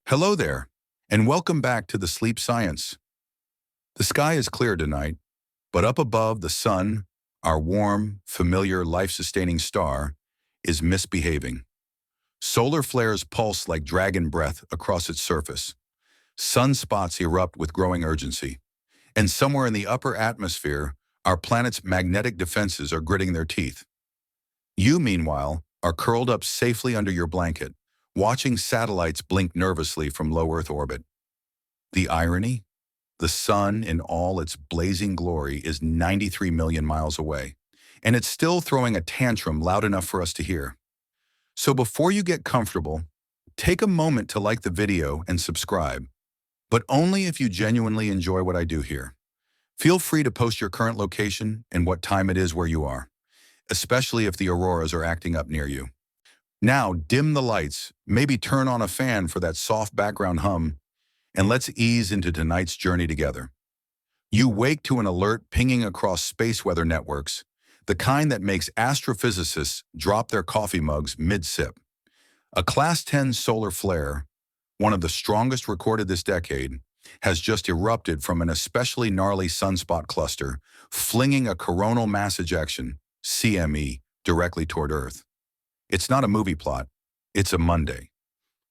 Hello there, and welcome back to the Sleep Science. The sky is clear tonight, but up above the sun, our warm, familiar, life-sustaining star is misbehaving. Solar flares pulse like dragon breath across its surface. Sunspots erupt with growing urgency. And somewhere in the upper atmosphere, our planet's magnetic defenses are gritting their teeth. You, meanwhile, are curled up safely under your blanket, watching satellites blink nervously from low Earth orbit. The irony? The sun, in all its blazing glory, is 93 million miles away, and it's still throwing a tantrum loud enough for us to hear. So before you get comfortable, take a moment to like the video and subscribe, but only if you genuinely enjoy what I do here. Feel free to post your current location and what time it is where you are, especially if the auroras are acting up near you. Now, dim the lights, maybe turn on a fan for that soft background hum, and let's ease into tonight's journey together. You wake to an alert pinging across space weather networks, the kind that makes astrophysicists drop their coffee mugs mid-sip. A Class 10 solar flare, one of the strongest recorded this decade, has just erupted from an especially gnarly sunspot cluster, flinging a coronal mass ejection, CME, directly toward Earth. It's not a movie plot, it's a Monday.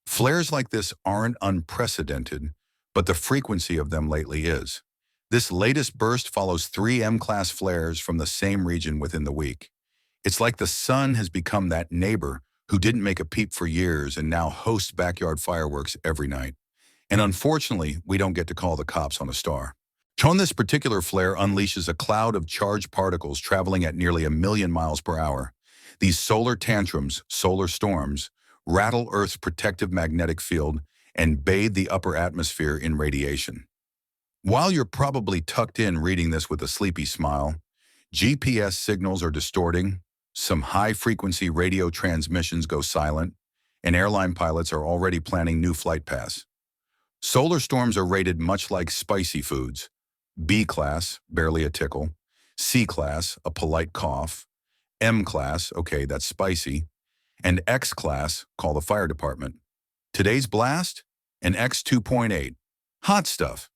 Flares like this aren't unprecedented, but the frequency of them lately is. This latest burst follows 3 M-class flares from the same region within the week. It's like the sun has become that neighbor who didn't make a peep for years and now hosts backyard fireworks every night. And unfortunately, we don't get to call the cops on a star. On this particular flare unleashes a cloud of charged particles traveling at nearly 1 million miles per hour. These solar tantrums, solar storms, rattle Earth's protective magnetic field and bathe the upper atmosphere in radiation. While you're probably tucked in reading this with a sleepy smile, GPS signals are distorting, some high-frequency radio transmissions go silent, and airline pilots are already planning new flight paths. Solar storms are rated much like spicy foods. B-class, barely a tickle. C-class, a polite cough. M-class, okay, that's spicy. And X-class, call the fire department. Today's blast? An X 2.8. Hot stuff.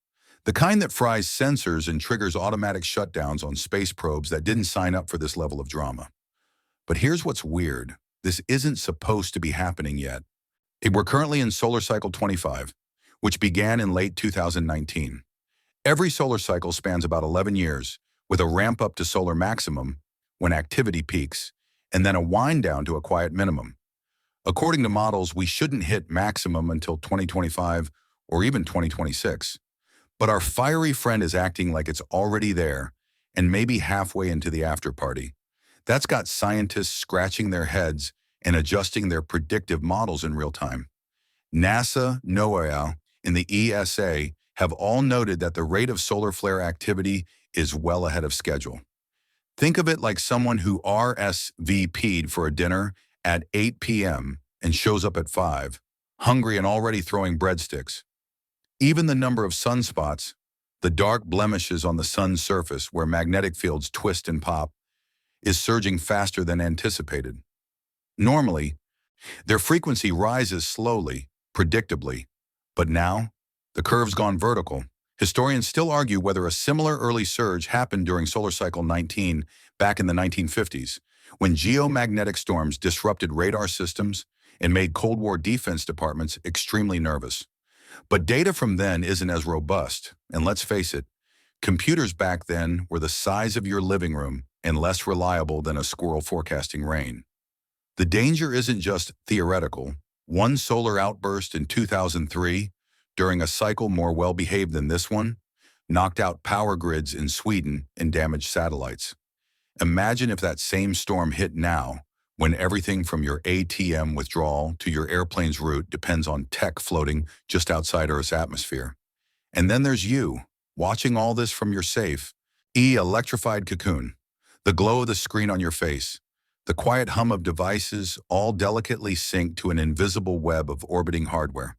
The kind that fries sensors and triggers automatic shutdowns on space probes that didn't sign up for this level of drama. But here's what's weird. This isn't supposed to be happening yet. We're currently in solar cycle 25, which began in late 2019. Every solar cycle spans about 11 years, with a ramp up to solar maximum when activity peaks, and then a wind down to a quiet minimum. According to models, we shouldn't hit maximum until 2025 or even 2026. But our fiery friend is acting like it's already there and maybe halfway into the after party. That's got scientists scratching their heads and adjusting their predictive models in real time. NASA, NOAA, and the ESA have all noted that the rate of solar flare activity is well ahead of schedule. Think of it like someone who RSVP'd for a dinner at 8 p.m. and shows up at 5, hungry and already throwing breadsticks. Even the number of sunspots, the dark blemishes on the sun's surface where magnetic fields twist and pop, is surging faster than anticipated. Normally, their frequency rises slowly, predictably, but now, the curve's gone vertical. Historians still argue whether a similar early surge happened during solar cycle 19 back in the 1950s, when geomagnetic storms disrupted radar systems and made Cold War defense departments extremely nervous. But data from then isn't as robust, and let's face it, computers back then were the size of your living room and less reliable than a squirrel forecasting rain. The danger isn't just theoretical. One solar outburst in 2003, during a cycle more well-behaved than this one, knocked out power grids in Sweden and damaged satellites. Imagine if that same storm hit now, when everything from your ATM withdrawal to your airplane's route depends on tech floating just outside Earth's atmosphere. And then there's you, watching all this from your safe, electrified cocoon, the glow of the screen on your face, the quiet hum of devices, all delicately synced to an invisible web of orbiting hardware.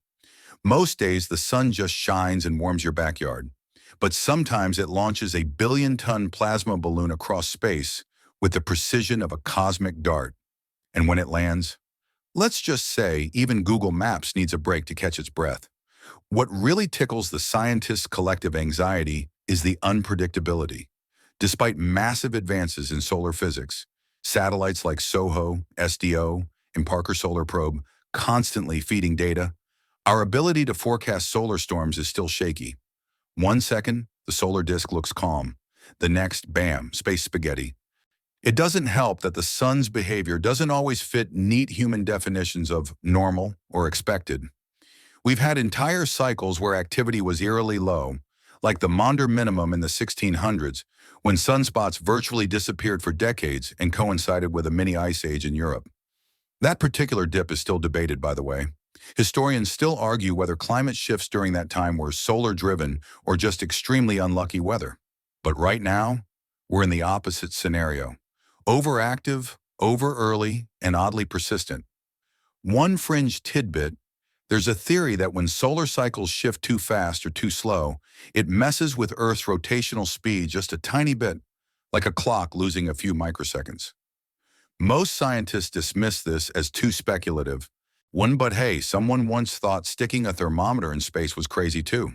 Most days, the sun just shines and warms your backyard, but sometimes it launches a billion-ton plasma balloon across space with the precision of a cosmic dart. And when it lands, let's just say even Google Maps needs a break to catch its breath. What really tickles the scientists' collective anxiety is the unpredictability. Despite massive advances in solar physics, satellites like SOHO, SDO, and Parker Solar Probe constantly feeding data, our ability to forecast solar storms is still shaky. One second, the solar disk looks calm. The next, bam, space spaghetti. It doesn't help that the sun's behavior doesn't always fit neat human definitions of normal or expected. We've had entire cycles where activity was eerily low, like the Maunder minimum in the 1600s, when sunspots virtually disappeared for decades and coincided with a mini ice age in Europe. That particular dip is still debated, by the way. Historians still argue whether climate shifts during that time were solar-driven or just extremely unlucky weather. But right now, we're in the opposite scenario. Overactive, over-early, and oddly persistent. One fringe tidbit: there's a theory that when solar cycles shift too fast or too slow, it messes with Earth's rotational speed just a tiny bit, like a clock losing a few microseconds. Most scientists dismiss this as too speculative. But hey, someone once thought sticking a thermometer in space was crazy too.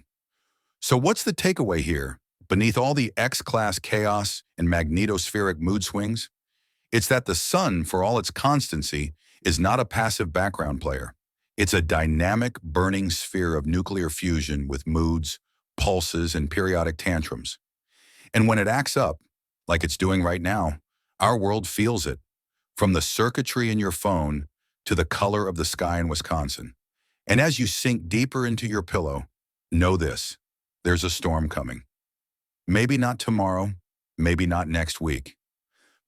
So what's the takeaway here? Beneath all the X-class chaos and magnetospheric mood swings, it's that the sun, for all its constancy, is not a passive background player. It's a dynamic, burning sphere of nuclear fusion with moods, pulses, and periodic tantrums. And when it acts up, like it's doing right now, our world feels it, from the circuitry in your phone to the color of the sky in Wisconsin. And as you sink deeper into your pillow, know this: there's a storm coming. Maybe not tomorrow, maybe not next week.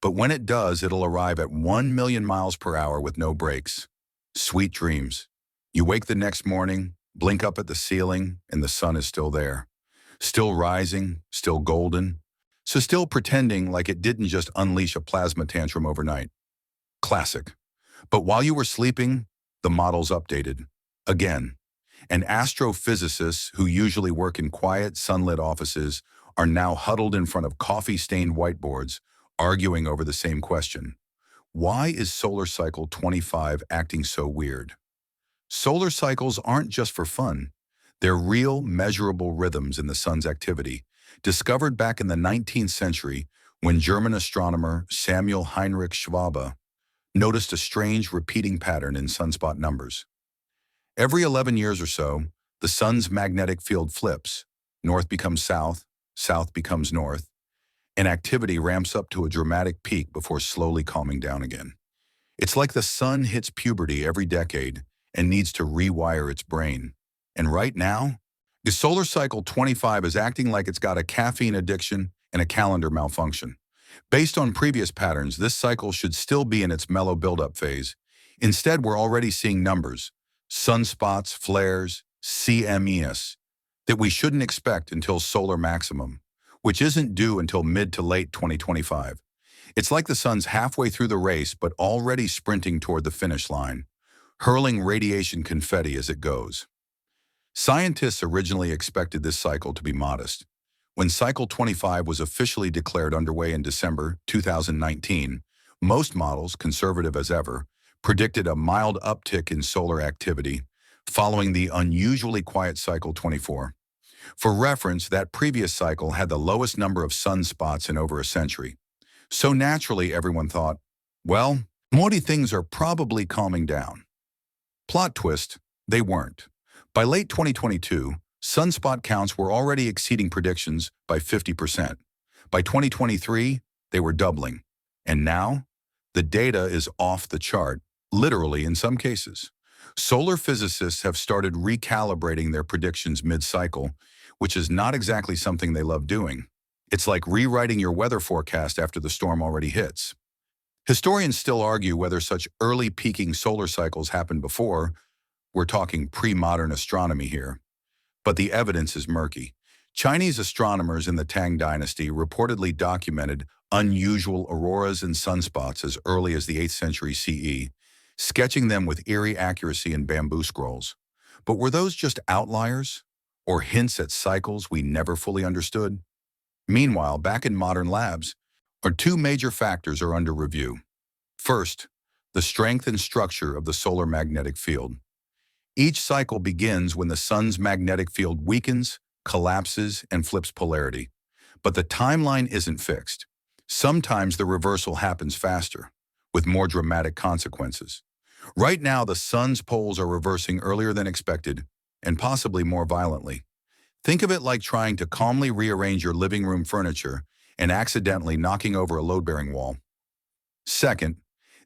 But when it does, it'll arrive at 1 million miles per hour with no brakes. Sweet dreams. You wake the next morning, blink up at the ceiling, and the sun is still there. Still rising, still golden. So still pretending like it didn't just unleash a plasma tantrum overnight. Classic. But while you were sleeping, the model's updated. Again. And astrophysicists who usually work in quiet, sunlit offices are now huddled in front of coffee-stained whiteboards, arguing over the same question. Why is solar cycle 25 acting so weird? Solar cycles aren't just for fun. They're real, measurable rhythms in the sun's activity, discovered back in the 19th century when German astronomer Samuel Heinrich Schwabe noticed a strange repeating pattern in sunspot numbers. Every 11 years or so, the sun's magnetic field flips. North becomes south, south becomes north, and activity ramps up to a dramatic peak before slowly calming down again. It's like the sun hits puberty every decade and needs to rewire its brain. And right now, the solar cycle 25 is acting like it's got a caffeine addiction and a calendar malfunction. Based on previous patterns, this cycle should still be in its mellow buildup phase. Instead, we're already seeing numbers, sunspots, flares, CMEs, that we shouldn't expect until solar maximum, which isn't due until mid to late 2025. It's like the sun's halfway through the race but already sprinting toward the finish line, hurling radiation confetti as it goes. Scientists originally expected this cycle to be modest. When cycle 25 was officially declared underway in December 2019, most models, conservative as ever, predicted a mild uptick in solar activity following the unusually quiet cycle 24. For reference, that previous cycle had the lowest number of sunspots in over a century. So naturally, everyone thought, well, Modi things are probably calming down. Plot twist, they weren't. By late 2022, sunspot counts were already exceeding predictions by 50%. By 2023, they were doubling. And now, the data is off the chart, literally in some cases. Solar physicists have started recalibrating their predictions mid-cycle, which is not exactly something they love doing. It's like rewriting your weather forecast after the storm already hits. Historians still argue whether such early peaking solar cycles happened before. We're talking pre-modern astronomy here. But the evidence is murky. Chinese astronomers in the Tang Dynasty reportedly documented unusual auroras and sunspots as early as the 8th century CE, sketching them with eerie accuracy in bamboo scrolls. But were those just outliers, or hints at cycles we never fully understood? Meanwhile, back in modern labs, our two major factors are under review. First, the strength and structure of the solar magnetic field. Each cycle begins when the sun's magnetic field weakens, collapses, and flips polarity. But the timeline isn't fixed. Sometimes the reversal happens faster, with more dramatic consequences. Right now, the sun's poles are reversing earlier than expected, and possibly more violently. Think of it like trying to calmly rearrange your living room furniture and accidentally knocking over a load-bearing wall. Second,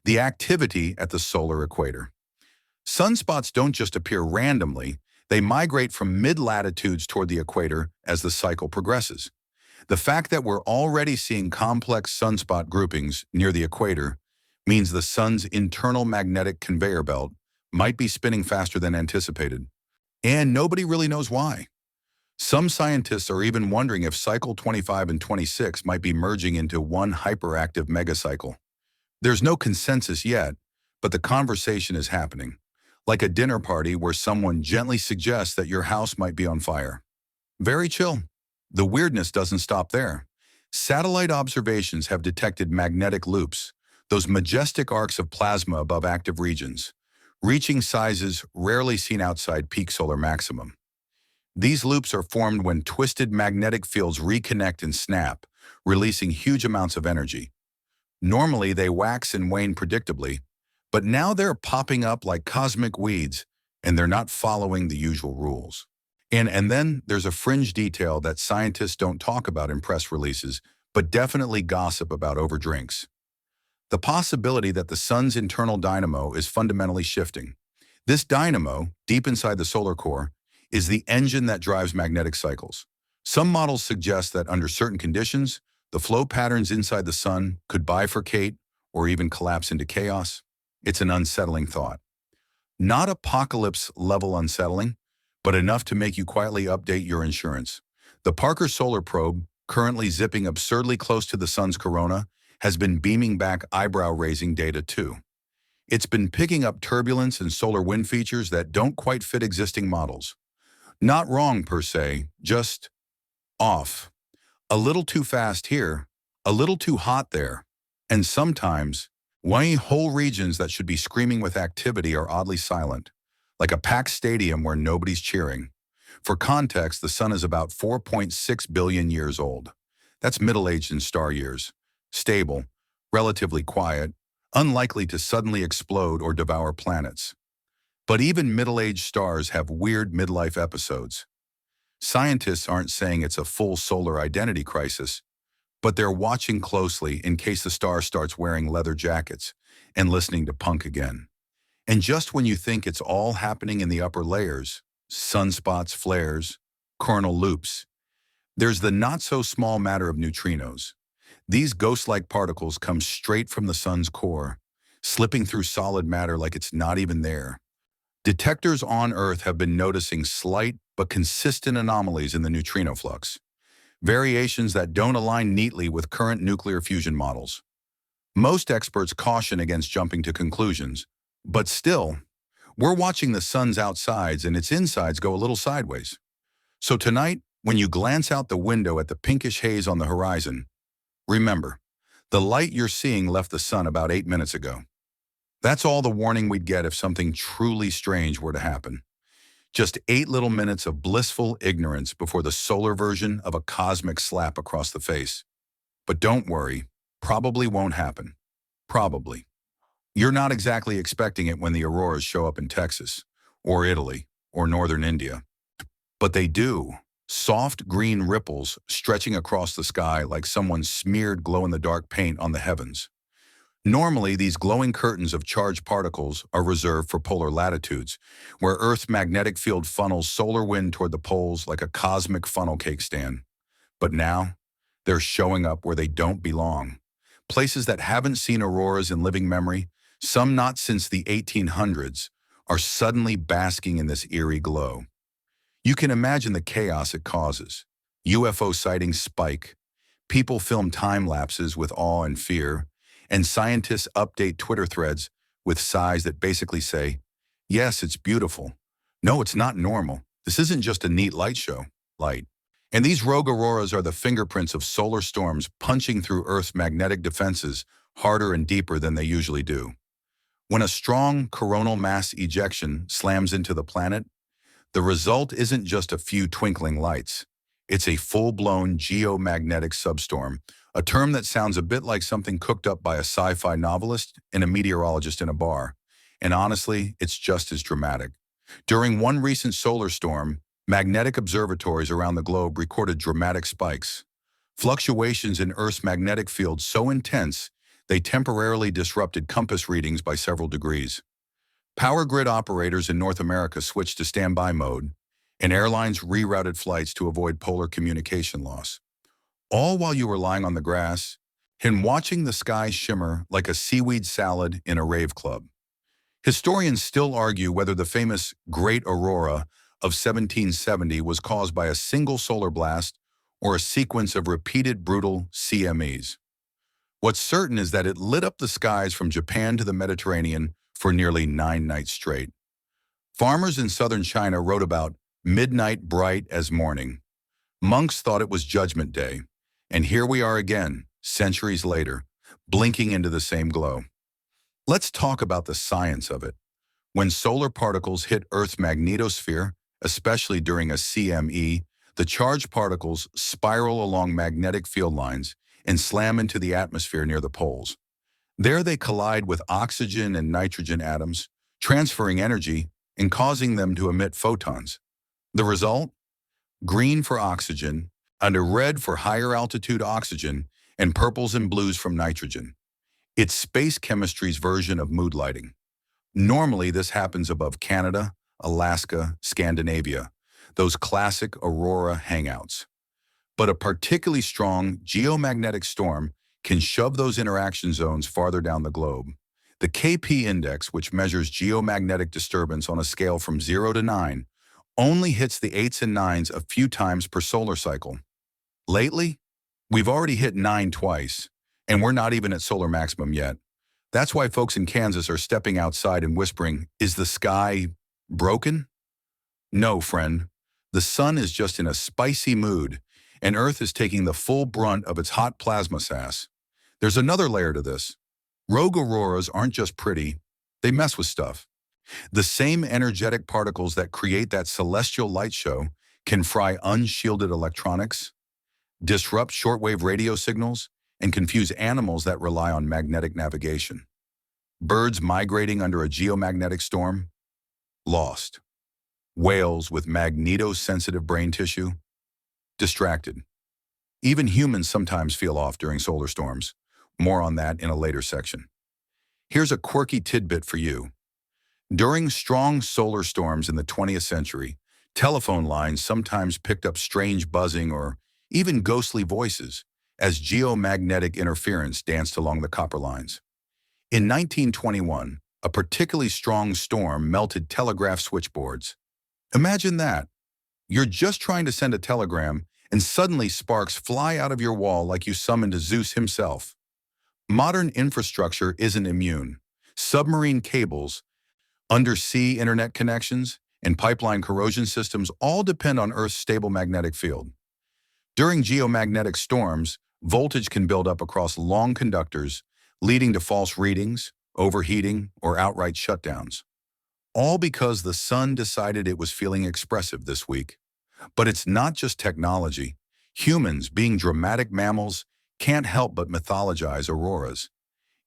the activity at the solar equator. Sunspots don't just appear randomly, they migrate from mid-latitudes toward the equator as the cycle progresses. The fact that we're already seeing complex sunspot groupings near the equator means the sun's internal magnetic conveyor belt might be spinning faster than anticipated. And nobody really knows why. Some scientists are even wondering if cycle 25 and 26 might be merging into one hyperactive megacycle. There's no consensus yet, but the conversation is happening, like a dinner party where someone gently suggests that your house might be on fire. Very chill. The weirdness doesn't stop there. Satellite observations have detected magnetic loops, those majestic arcs of plasma above active regions, reaching sizes rarely seen outside peak solar maximum. These loops are formed when twisted magnetic fields reconnect and snap, releasing huge amounts of energy. Normally, they wax and wane predictably, but now they're popping up like cosmic weeds, and they're not following the usual rules. And then there's a fringe detail that scientists don't talk about in press releases, but definitely gossip about over drinks. The possibility that the sun's internal dynamo is fundamentally shifting. This dynamo, deep inside the solar core, is the engine that drives magnetic cycles. Some models suggest that under certain conditions, the flow patterns inside the sun could bifurcate or even collapse into chaos. It's an unsettling thought. Not apocalypse-level unsettling, but enough to make you quietly update your insurance. The Parker Solar Probe, currently zipping absurdly close to the sun's corona, has been beaming back eyebrow-raising data too. It's been picking up turbulence and solar wind features that don't quite fit existing models. Not wrong per se, just off. A little too fast here, a little too hot there. And sometimes, whole regions that should be screaming with activity are oddly silent, like a packed stadium where nobody's cheering. For context, the sun is about 4.6 billion years old. That's middle-aged in star years. Stable, relatively quiet, unlikely to suddenly explode or devour planets. But even middle-aged stars have weird midlife episodes. Scientists aren't saying it's a full solar identity crisis, but they're watching closely in case the star starts wearing leather jackets and listening to punk again. And just when you think it's all happening in the upper layers, sunspots, flares, coronal loops, there's the not-so-small matter of neutrinos. These ghost-like particles come straight from the sun's core, slipping through solid matter like it's not even there. Detectors on Earth have been noticing slight but consistent anomalies in the neutrino flux, variations that don't align neatly with current nuclear fusion models. Most experts caution against jumping to conclusions, but still, we're watching the sun's outsides and its insides go a little sideways. So tonight, when you glance out the window at the pinkish haze on the horizon, remember, the light you're seeing left the sun about 8 minutes ago. That's all the warning we'd get if something truly strange were to happen. Just 8 little minutes of blissful ignorance before the solar version of a cosmic slap across the face. But don't worry, probably won't happen. Probably. You're not exactly expecting it when the auroras show up in Texas, or Italy, or northern India. But they do. Soft green ripples stretching across the sky like someone smeared glow-in-the-dark paint on the heavens. Normally, these glowing curtains of charged particles are reserved for polar latitudes, where Earth's magnetic field funnels solar wind toward the poles like a cosmic funnel cake stand. But now, they're showing up where they don't belong. Places that haven't seen auroras in living memory, some not since the 1800s, are suddenly basking in this eerie glow. You can imagine the chaos it causes. UFO sightings spike, people film time lapses with awe and fear, and scientists update Twitter threads with sighs that basically say, yes, it's beautiful. No, it's not normal. This isn't just a neat light show. Light. And these rogue auroras are the fingerprints of solar storms punching through Earth's magnetic defenses harder and deeper than they usually do. When a strong coronal mass ejection slams into the planet, the result isn't just a few twinkling lights. It's a full-blown geomagnetic substorm, a term that sounds a bit like something cooked up by a sci-fi novelist and a meteorologist in a bar. And honestly, it's just as dramatic. During one recent solar storm, magnetic observatories around the globe recorded dramatic spikes. Fluctuations in Earth's magnetic field so intense, they temporarily disrupted compass readings by several degrees. Power grid operators in North America switched to standby mode, and airlines rerouted flights to avoid polar communication loss. All while you were lying on the grass and watching the sky shimmer like a seaweed salad in a rave club. Historians still argue whether the famous Great Aurora of 1770 was caused by a single solar blast or a sequence of repeated brutal CMEs. What's certain is that it lit up the skies from Japan to the Mediterranean for nearly 9 nights straight. Farmers in southern China wrote about midnight bright as morning. Monks thought it was Judgment Day. And here we are again, centuries later, blinking into the same glow. Let's talk about the science of it. When solar particles hit Earth's magnetosphere, especially during a CME, the charged particles spiral along magnetic field lines and slam into the atmosphere near the poles. There they collide with oxygen and nitrogen atoms, transferring energy and causing them to emit photons. The result? Green for oxygen, under red for higher altitude oxygen, and purples and blues from nitrogen. It's space chemistry's version of mood lighting. Normally, this happens above Canada, Alaska, Scandinavia, those classic aurora hangouts. But a particularly strong geomagnetic storm can shove those interaction zones farther down the globe. The KP index, which measures geomagnetic disturbance on a scale from 0 to 9, only hits the 8s and 9s a few times per solar cycle. Lately, we've already hit 9 twice, and we're not even at solar maximum yet. That's why folks in Kansas are stepping outside and whispering, "Is the sky broken?" No, friend. The sun is just in a spicy mood, and Earth is taking the full brunt of its hot plasma sass. There's another layer to this. Rogue auroras aren't just pretty, they mess with stuff. The same energetic particles that create that celestial light show can fry unshielded electronics, disrupt shortwave radio signals, and confuse animals that rely on magnetic navigation. Birds migrating under a geomagnetic storm? Lost. Whales with magnetosensitive brain tissue? Distracted. Even humans sometimes feel off during solar storms. More on that in a later section. Here's a quirky tidbit for you. During strong solar storms in the 20th century, telephone lines sometimes picked up strange buzzing or even ghostly voices as geomagnetic interference danced along the copper lines. In 1921, a particularly strong storm melted telegraph switchboards. Imagine that. You're just trying to send a telegram, and suddenly sparks fly out of your wall like you summoned Zeus himself. Modern infrastructure isn't immune. Submarine cables, undersea internet connections, and pipeline corrosion systems all depend on Earth's stable magnetic field. During geomagnetic storms, voltage can build up across long conductors, leading to false readings, overheating, or outright shutdowns. All because the sun decided it was feeling expressive this week. But it's not just technology. Humans, being dramatic mammals, can't help but mythologize auroras.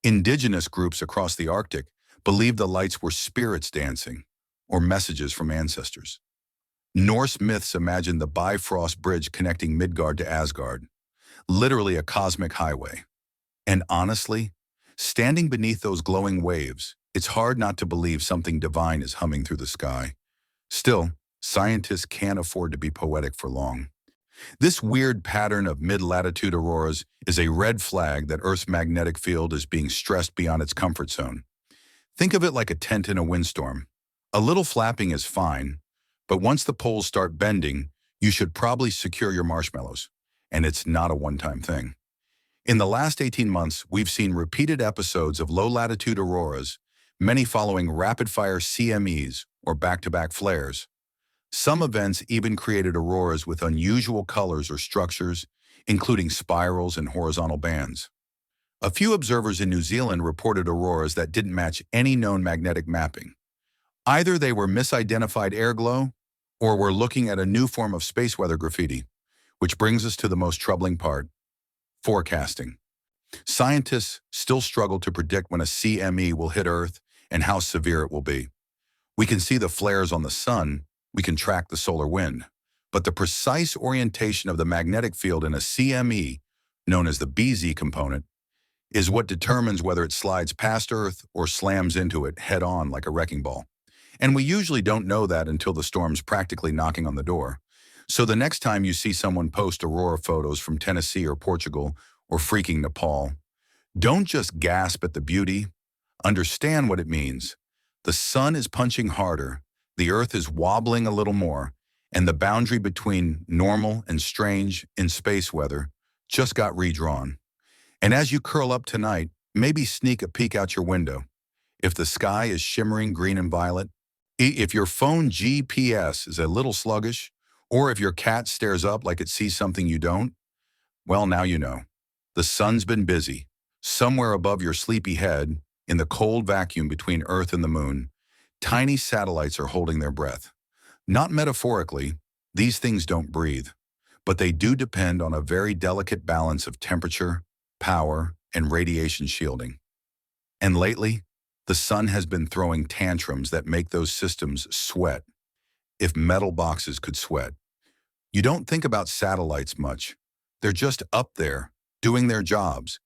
Indigenous groups across the Arctic believed the lights were spirits dancing, or messages from ancestors. Norse myths imagined the Bifrost Bridge connecting Midgard to Asgard, literally a cosmic highway. And honestly, standing beneath those glowing waves, it's hard not to believe something divine is humming through the sky. Still, scientists can't afford to be poetic for long. This weird pattern of mid-latitude auroras is a red flag that Earth's magnetic field is being stressed beyond its comfort zone. Think of it like a tent in a windstorm. A little flapping is fine, but once the poles start bending, you should probably secure your marshmallows. And it's not a one-time thing. In the last 18 months, we've seen repeated episodes of low-latitude auroras, many following rapid-fire CMEs, or back-to-back flares. Some events even created auroras with unusual colors or structures, including spirals and horizontal bands. A few observers in New Zealand reported auroras that didn't match any known magnetic mapping. Either they were misidentified airglow, or were looking at a new form of space weather graffiti, which brings us to the most troubling part: forecasting. Scientists still struggle to predict when a CME will hit Earth and how severe it will be. We can see the flares on the sun, we can track the solar wind, but the precise orientation of the magnetic field in a CME, known as the BZ component, is what determines whether it slides past Earth or slams into it head-on like a wrecking ball. And we usually don't know that until the storm's practically knocking on the door. So the next time you see someone post aurora photos from Tennessee or Portugal or freaking Nepal, don't just gasp at the beauty. Understand what it means. The sun is punching harder, the Earth is wobbling a little more, and the boundary between normal and strange in space weather just got redrawn. And as you curl up tonight, maybe sneak a peek out your window. If the sky is shimmering green and violet, if your phone GPS is a little sluggish, or if your cat stares up like it sees something you don't, well, now you know. The sun's been busy. Somewhere above your sleepy head, in the cold vacuum between Earth and the moon, tiny satellites are holding their breath. Not metaphorically, these things don't breathe, but they do depend on a very delicate balance of temperature, power, and radiation shielding. And lately, the sun has been throwing tantrums that make those systems sweat. If metal boxes could sweat. You don't think about satellites much. They're just up there, doing their jobs,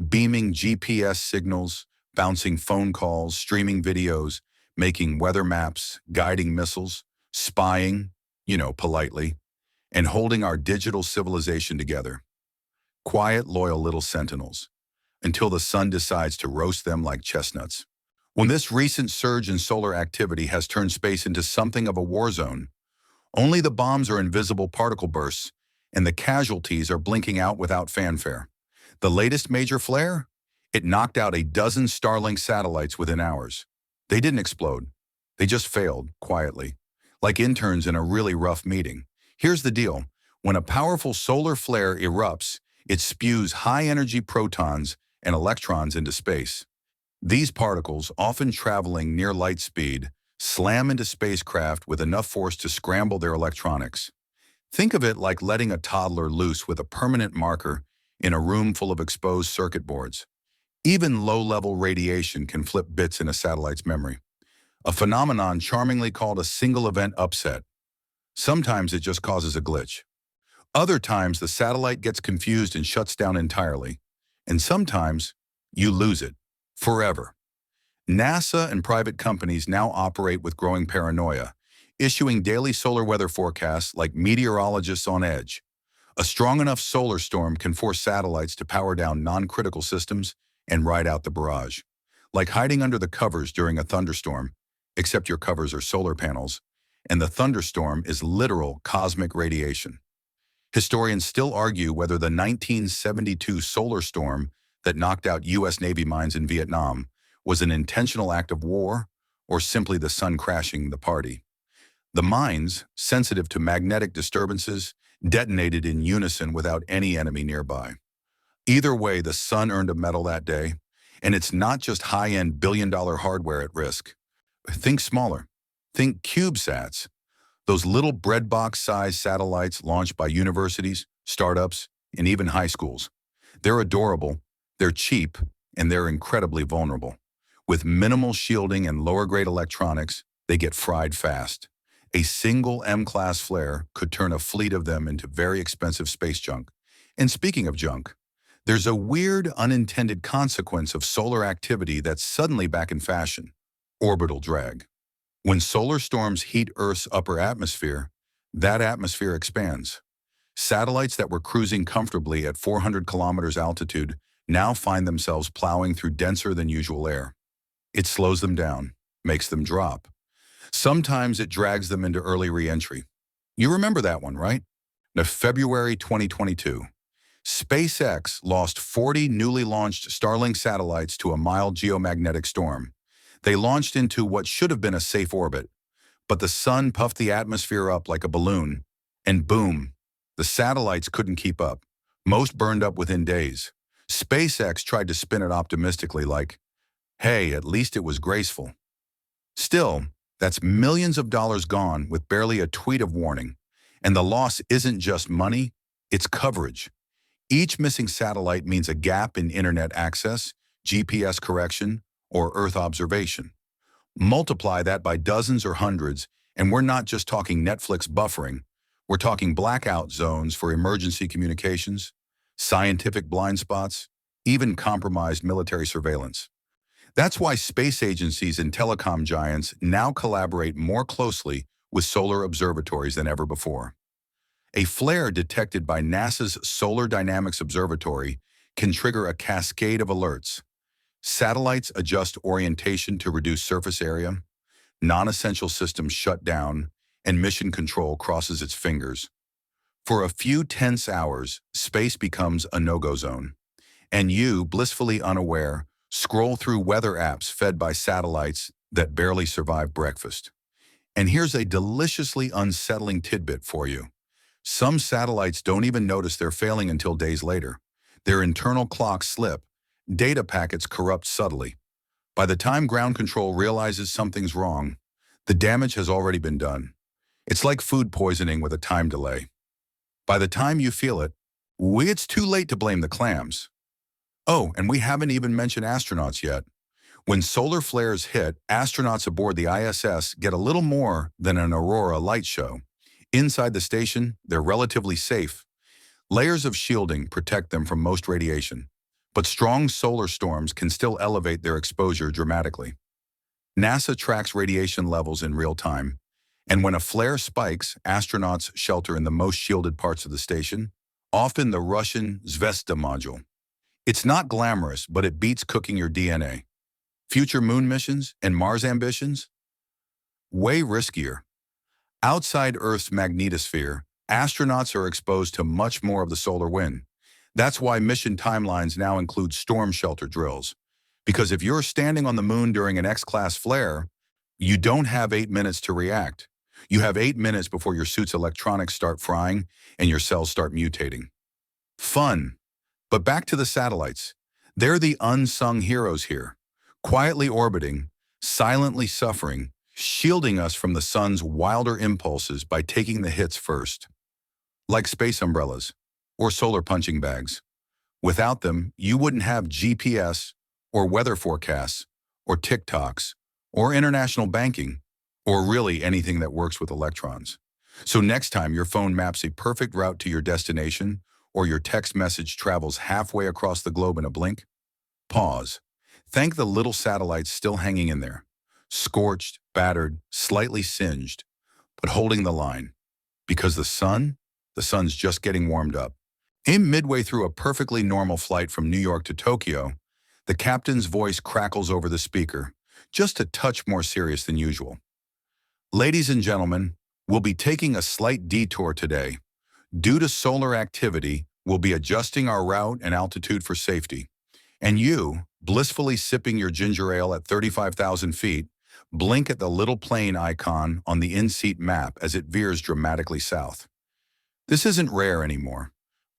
beaming GPS signals, bouncing phone calls, streaming videos, making weather maps, guiding missiles, spying, politely, and holding our digital civilization together. Quiet, loyal little sentinels, until the sun decides to roast them like chestnuts. When this recent surge in solar activity has turned space into something of a war zone, only the bombs are invisible particle bursts, and the casualties are blinking out without fanfare. The latest major flare? It knocked out a dozen Starlink satellites within hours. They didn't explode. They just failed, quietly, like interns in a really rough meeting. Here's the deal. When a powerful solar flare erupts, it spews high-energy protons and electrons into space. These particles, often traveling near light speed, slam into spacecraft with enough force to scramble their electronics. Think of it like letting a toddler loose with a permanent marker in a room full of exposed circuit boards. Even low-level radiation can flip bits in a satellite's memory, a phenomenon charmingly called a single-event upset. Sometimes it just causes a glitch. Other times the satellite gets confused and shuts down entirely. And sometimes you lose it. Forever. NASA and private companies now operate with growing paranoia, issuing daily solar weather forecasts like meteorologists on edge. A strong enough solar storm can force satellites to power down non-critical systems and ride out the barrage. Like hiding under the covers during a thunderstorm, except your covers are solar panels, and the thunderstorm is literal cosmic radiation. Historians still argue whether the 1972 solar storm that knocked out U.S. Navy mines in Vietnam was an intentional act of war or simply the sun crashing the party. The mines, sensitive to magnetic disturbances, detonated in unison without any enemy nearby. Either way, the sun earned a medal that day, and it's not just high-end billion-dollar hardware at risk. Think smaller. Think CubeSats, those little breadbox-sized satellites launched by universities, startups, and even high schools. They're adorable, they're cheap, and they're incredibly vulnerable. With minimal shielding and lower-grade electronics, they get fried fast. A single M-class flare could turn a fleet of them into very expensive space junk. And speaking of junk, there's a weird unintended consequence of solar activity that's suddenly back in fashion: orbital drag. When solar storms heat Earth's upper atmosphere, that atmosphere expands. Satellites that were cruising comfortably at 400 kilometers altitude now find themselves plowing through denser than usual air. It slows them down, makes them drop. Sometimes it drags them into early re-entry. You remember that one, right? Now, February 2022, SpaceX lost 40 newly launched Starlink satellites to a mild geomagnetic storm. They launched into what should have been a safe orbit, but the sun puffed the atmosphere up like a balloon, and boom, the satellites couldn't keep up. Most burned up within days. SpaceX tried to spin it optimistically like, hey, at least it was graceful. Still, that's millions of dollars gone with barely a tweet of warning. And the loss isn't just money, it's coverage. Each missing satellite means a gap in internet access, GPS correction, or Earth observation. Multiply that by dozens or hundreds, and we're not just talking Netflix buffering. We're talking blackout zones for emergency communications, scientific blind spots, even compromised military surveillance. That's why space agencies and telecom giants now collaborate more closely with solar observatories than ever before. A flare detected by NASA's Solar Dynamics Observatory can trigger a cascade of alerts. Satellites adjust orientation to reduce surface area, non-essential systems shut down, and mission control crosses its fingers. For a few tense hours, space becomes a no-go zone. And you, blissfully unaware, scroll through weather apps fed by satellites that barely survive breakfast. And here's a deliciously unsettling tidbit for you. Some satellites don't even notice they're failing until days later. Their internal clocks slip, data packets corrupt subtly. By the time ground control realizes something's wrong, the damage has already been done. It's like food poisoning with a time delay. By the time you feel it, it's too late to blame the clams. Oh, and we haven't even mentioned astronauts yet. When solar flares hit, astronauts aboard the ISS get a little more than an aurora light show. Inside the station, they're relatively safe. Layers of shielding protect them from most radiation, but strong solar storms can still elevate their exposure dramatically. NASA tracks radiation levels in real time, and when a flare spikes, astronauts shelter in the most shielded parts of the station, often the Russian Zvezda module. It's not glamorous, but it beats cooking your DNA. Future moon missions and Mars ambitions? Way riskier. Outside Earth's magnetosphere, astronauts are exposed to much more of the solar wind. That's why mission timelines now include storm shelter drills. Because if you're standing on the moon during an X-class flare, you don't have 8 minutes to react. You have 8 minutes before your suit's electronics start frying and your cells start mutating. Fun. But back to the satellites. They're the unsung heroes here, quietly orbiting, silently suffering, shielding us from the sun's wilder impulses by taking the hits first. Like space umbrellas or solar punching bags. Without them, you wouldn't have GPS or weather forecasts or TikToks or international banking or really anything that works with electrons. So next time your phone maps a perfect route to your destination or your text message travels halfway across the globe in a blink, pause. Thank the little satellites still hanging in there. Scorched, battered, slightly singed, but holding the line. Because the sun's just getting warmed up. Midway through a perfectly normal flight from New York to Tokyo, the captain's voice crackles over the speaker, just a touch more serious than usual. Ladies and gentlemen, we'll be taking a slight detour today. Due to solar activity, we'll be adjusting our route and altitude for safety. And you, blissfully sipping your ginger ale at 35,000 feet, blink at the little plane icon on the in-seat map as it veers dramatically south. This isn't rare anymore.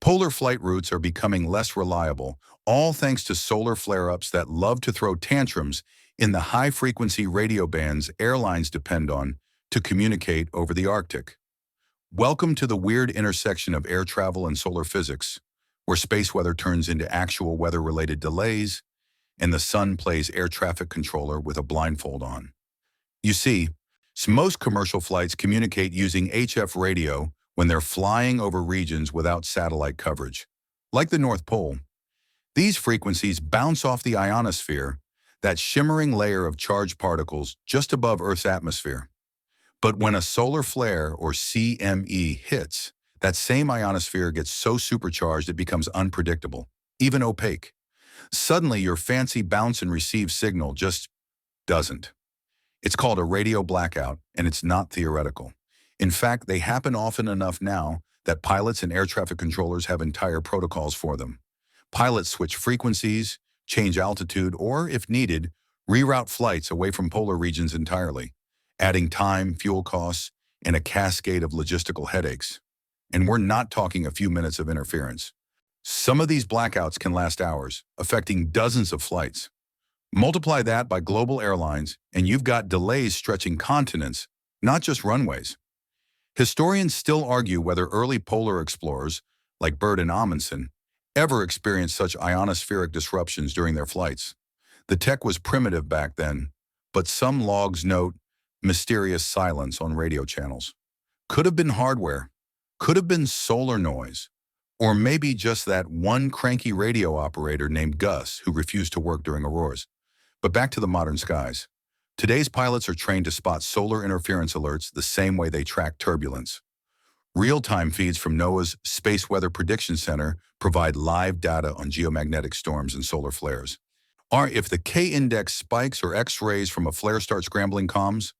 Polar flight routes are becoming less reliable, all thanks to solar flare-ups that love to throw tantrums in the high-frequency radio bands airlines depend on to communicate over the Arctic. Welcome to the weird intersection of air travel and solar physics, where space weather turns into actual weather-related delays, and the sun plays air traffic controller with a blindfold on. You see, most commercial flights communicate using HF radio when they're flying over regions without satellite coverage. Like the North Pole, these frequencies bounce off the ionosphere, that shimmering layer of charged particles just above Earth's atmosphere. But when a solar flare, or CME, hits, that same ionosphere gets so supercharged it becomes unpredictable, even opaque. Suddenly, your fancy bounce and receive signal just doesn't. It's called a radio blackout, and it's not theoretical. In fact, they happen often enough now that pilots and air traffic controllers have entire protocols for them. Pilots switch frequencies, change altitude, or, if needed, reroute flights away from polar regions entirely, adding time, fuel costs, and a cascade of logistical headaches. And we're not talking a few minutes of interference. Some of these blackouts can last hours, affecting dozens of flights. Multiply that by global airlines, and you've got delays stretching continents, not just runways. Historians still argue whether early polar explorers, like Byrd and Amundsen, ever experienced such ionospheric disruptions during their flights. The tech was primitive back then, but some logs note mysterious silence on radio channels. Could have been hardware, could have been solar noise, or maybe just that one cranky radio operator named Gus who refused to work during auroras. But back to the modern skies. Today's pilots are trained to spot solar interference alerts the same way they track turbulence. Real-time feeds from NOAA's Space Weather Prediction Center provide live data on geomagnetic storms and solar flares. Or if the K-index spikes or X-rays from a flare start scrambling comms,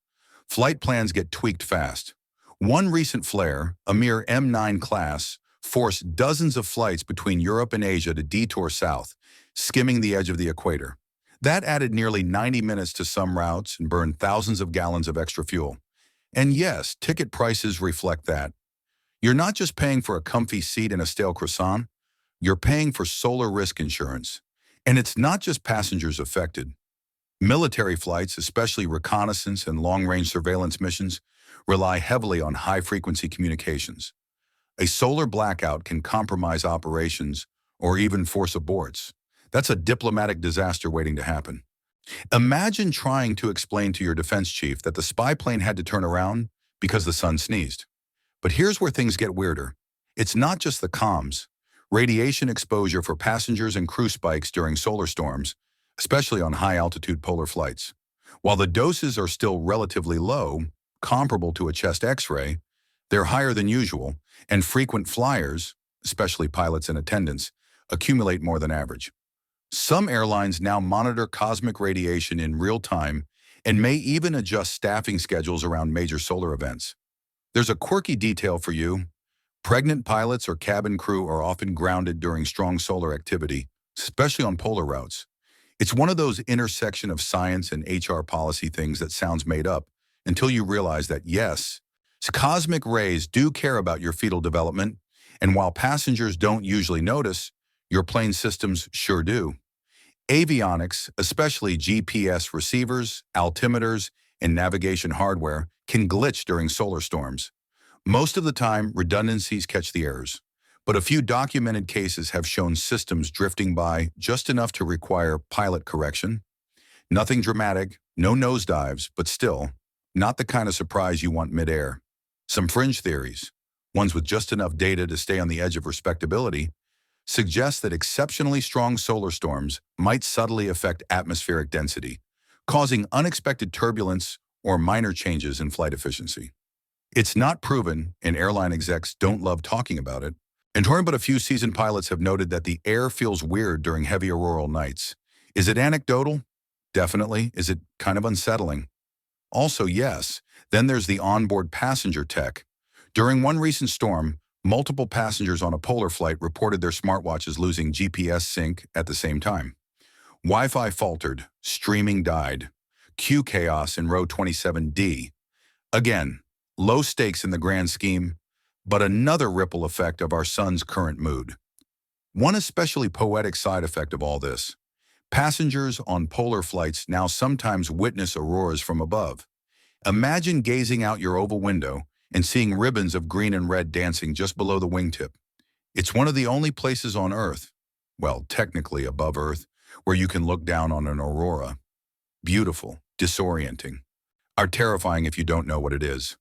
flight plans get tweaked fast. One recent flare, a mere M9 class, forced dozens of flights between Europe and Asia to detour south, skimming the edge of the equator. That added nearly 90 minutes to some routes and burned thousands of gallons of extra fuel. And yes, ticket prices reflect that. You're not just paying for a comfy seat and a stale croissant, you're paying for solar risk insurance. And it's not just passengers affected. Military flights, especially reconnaissance and long-range surveillance missions, rely heavily on high-frequency communications. A solar blackout can compromise operations or even force aborts. That's a diplomatic disaster waiting to happen. Imagine trying to explain to your defense chief that the spy plane had to turn around because the sun sneezed. But here's where things get weirder. It's not just the comms. Radiation exposure for passengers and crew spikes during solar storms, especially on high-altitude polar flights. While the doses are still relatively low, comparable to a chest X-ray, they're higher than usual, and frequent flyers, especially pilots and attendants, accumulate more than average. Some airlines now monitor cosmic radiation in real time and may even adjust staffing schedules around major solar events. There's a quirky detail for you. Pregnant pilots or cabin crew are often grounded during strong solar activity, especially on polar routes. It's one of those intersection of science and HR policy things that sounds made up until you realize that, yes, cosmic rays do care about your fetal development, and while passengers don't usually notice, your plane systems sure do. Avionics, especially GPS receivers, altimeters, and navigation hardware, can glitch during solar storms. Most of the time, redundancies catch the errors, but a few documented cases have shown systems drifting by just enough to require pilot correction. Nothing dramatic, no nosedives, but still, not the kind of surprise you want midair. Some fringe theories, ones with just enough data to stay on the edge of respectability, suggest that exceptionally strong solar storms might subtly affect atmospheric density, causing unexpected turbulence or minor changes in flight efficiency. It's not proven, and airline execs don't love talking about it, but a few seasoned pilots have noted that the air feels weird during heavy auroral nights. Is it anecdotal? Definitely. Is it kind of unsettling? Also, yes. Then there's the onboard passenger tech. During one recent storm, multiple passengers on a polar flight reported their smartwatches losing GPS sync at the same time. Wi-Fi faltered, streaming died. Q chaos in row 27D. Again, low stakes in the grand scheme, but another ripple effect of our sun's current mood. One especially poetic side effect of all this. Passengers on polar flights now sometimes witness auroras from above. Imagine gazing out your oval window and seeing ribbons of green and red dancing just below the wingtip. It's one of the only places on Earth, well, technically above Earth, where you can look down on an aurora. Beautiful, disorienting, are terrifying if you don't know what it is.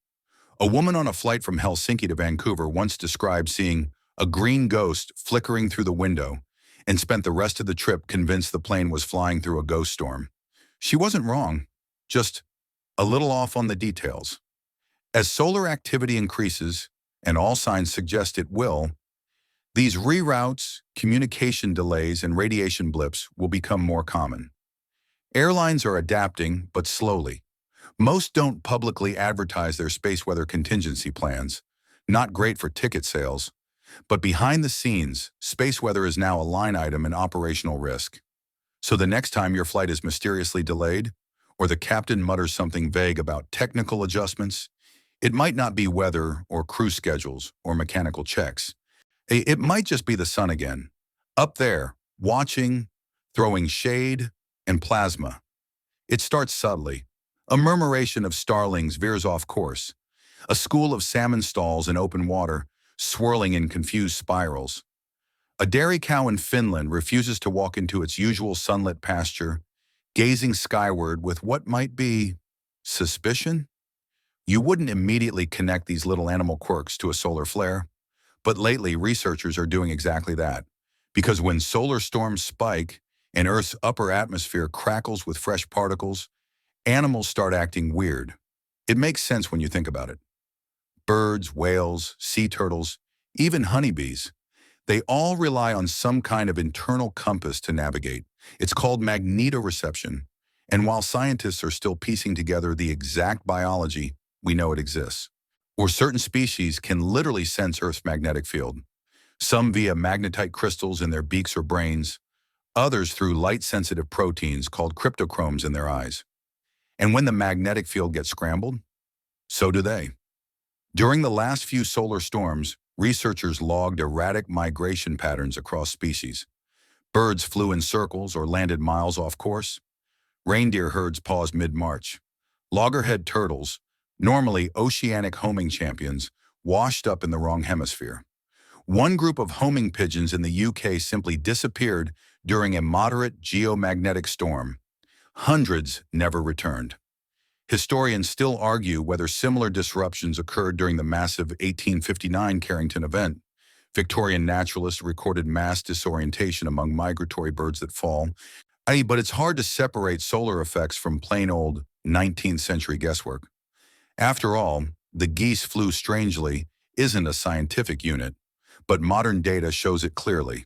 A woman on a flight from Helsinki to Vancouver once described seeing a green ghost flickering through the window and spent the rest of the trip convinced the plane was flying through a ghost storm. She wasn't wrong, just a little off on the details. As solar activity increases, and all signs suggest it will, these reroutes, communication delays, and radiation blips will become more common. Airlines are adapting, but slowly. Most don't publicly advertise their space weather contingency plans. Not great for ticket sales. But behind the scenes, space weather is now a line item in operational risk. So the next time your flight is mysteriously delayed, or the captain mutters something vague about technical adjustments, it might not be weather or crew schedules or mechanical checks. It might just be the sun again, Up there, watching, throwing shade and plasma. It starts subtly. A murmuration of starlings veers off course. A school of salmon stalls in open water, swirling in confused spirals. A dairy cow in Finland refuses to walk into its usual sunlit pasture, gazing skyward with what might be suspicion? You wouldn't immediately connect these little animal quirks to a solar flare, but lately researchers are doing exactly that. Because when solar storms spike and Earth's upper atmosphere crackles with fresh particles, animals start acting weird. It makes sense when you think about it. Birds, whales, sea turtles, even honeybees, they all rely on some kind of internal compass to navigate. It's called magnetoreception. And while scientists are still piecing together the exact biology, we know it exists. Or certain species can literally sense Earth's magnetic field. Some via magnetite crystals in their beaks or brains, others through light-sensitive proteins called cryptochromes in their eyes. And when the magnetic field gets scrambled, so do they. During the last few solar storms, researchers logged erratic migration patterns across species. Birds flew in circles or landed miles off course. Reindeer herds paused mid-march. Loggerhead turtles, normally oceanic homing champions, washed up in the wrong hemisphere. One group of homing pigeons in the UK simply disappeared during a moderate geomagnetic storm. Hundreds never returned. Historians still argue whether similar disruptions occurred during the massive 1859 Carrington event. Victorian naturalists recorded mass disorientation among migratory birds that fall. But it's hard to separate solar effects from plain old 19th century guesswork. After all, the geese flew strangely isn't a scientific unit, but modern data shows it clearly.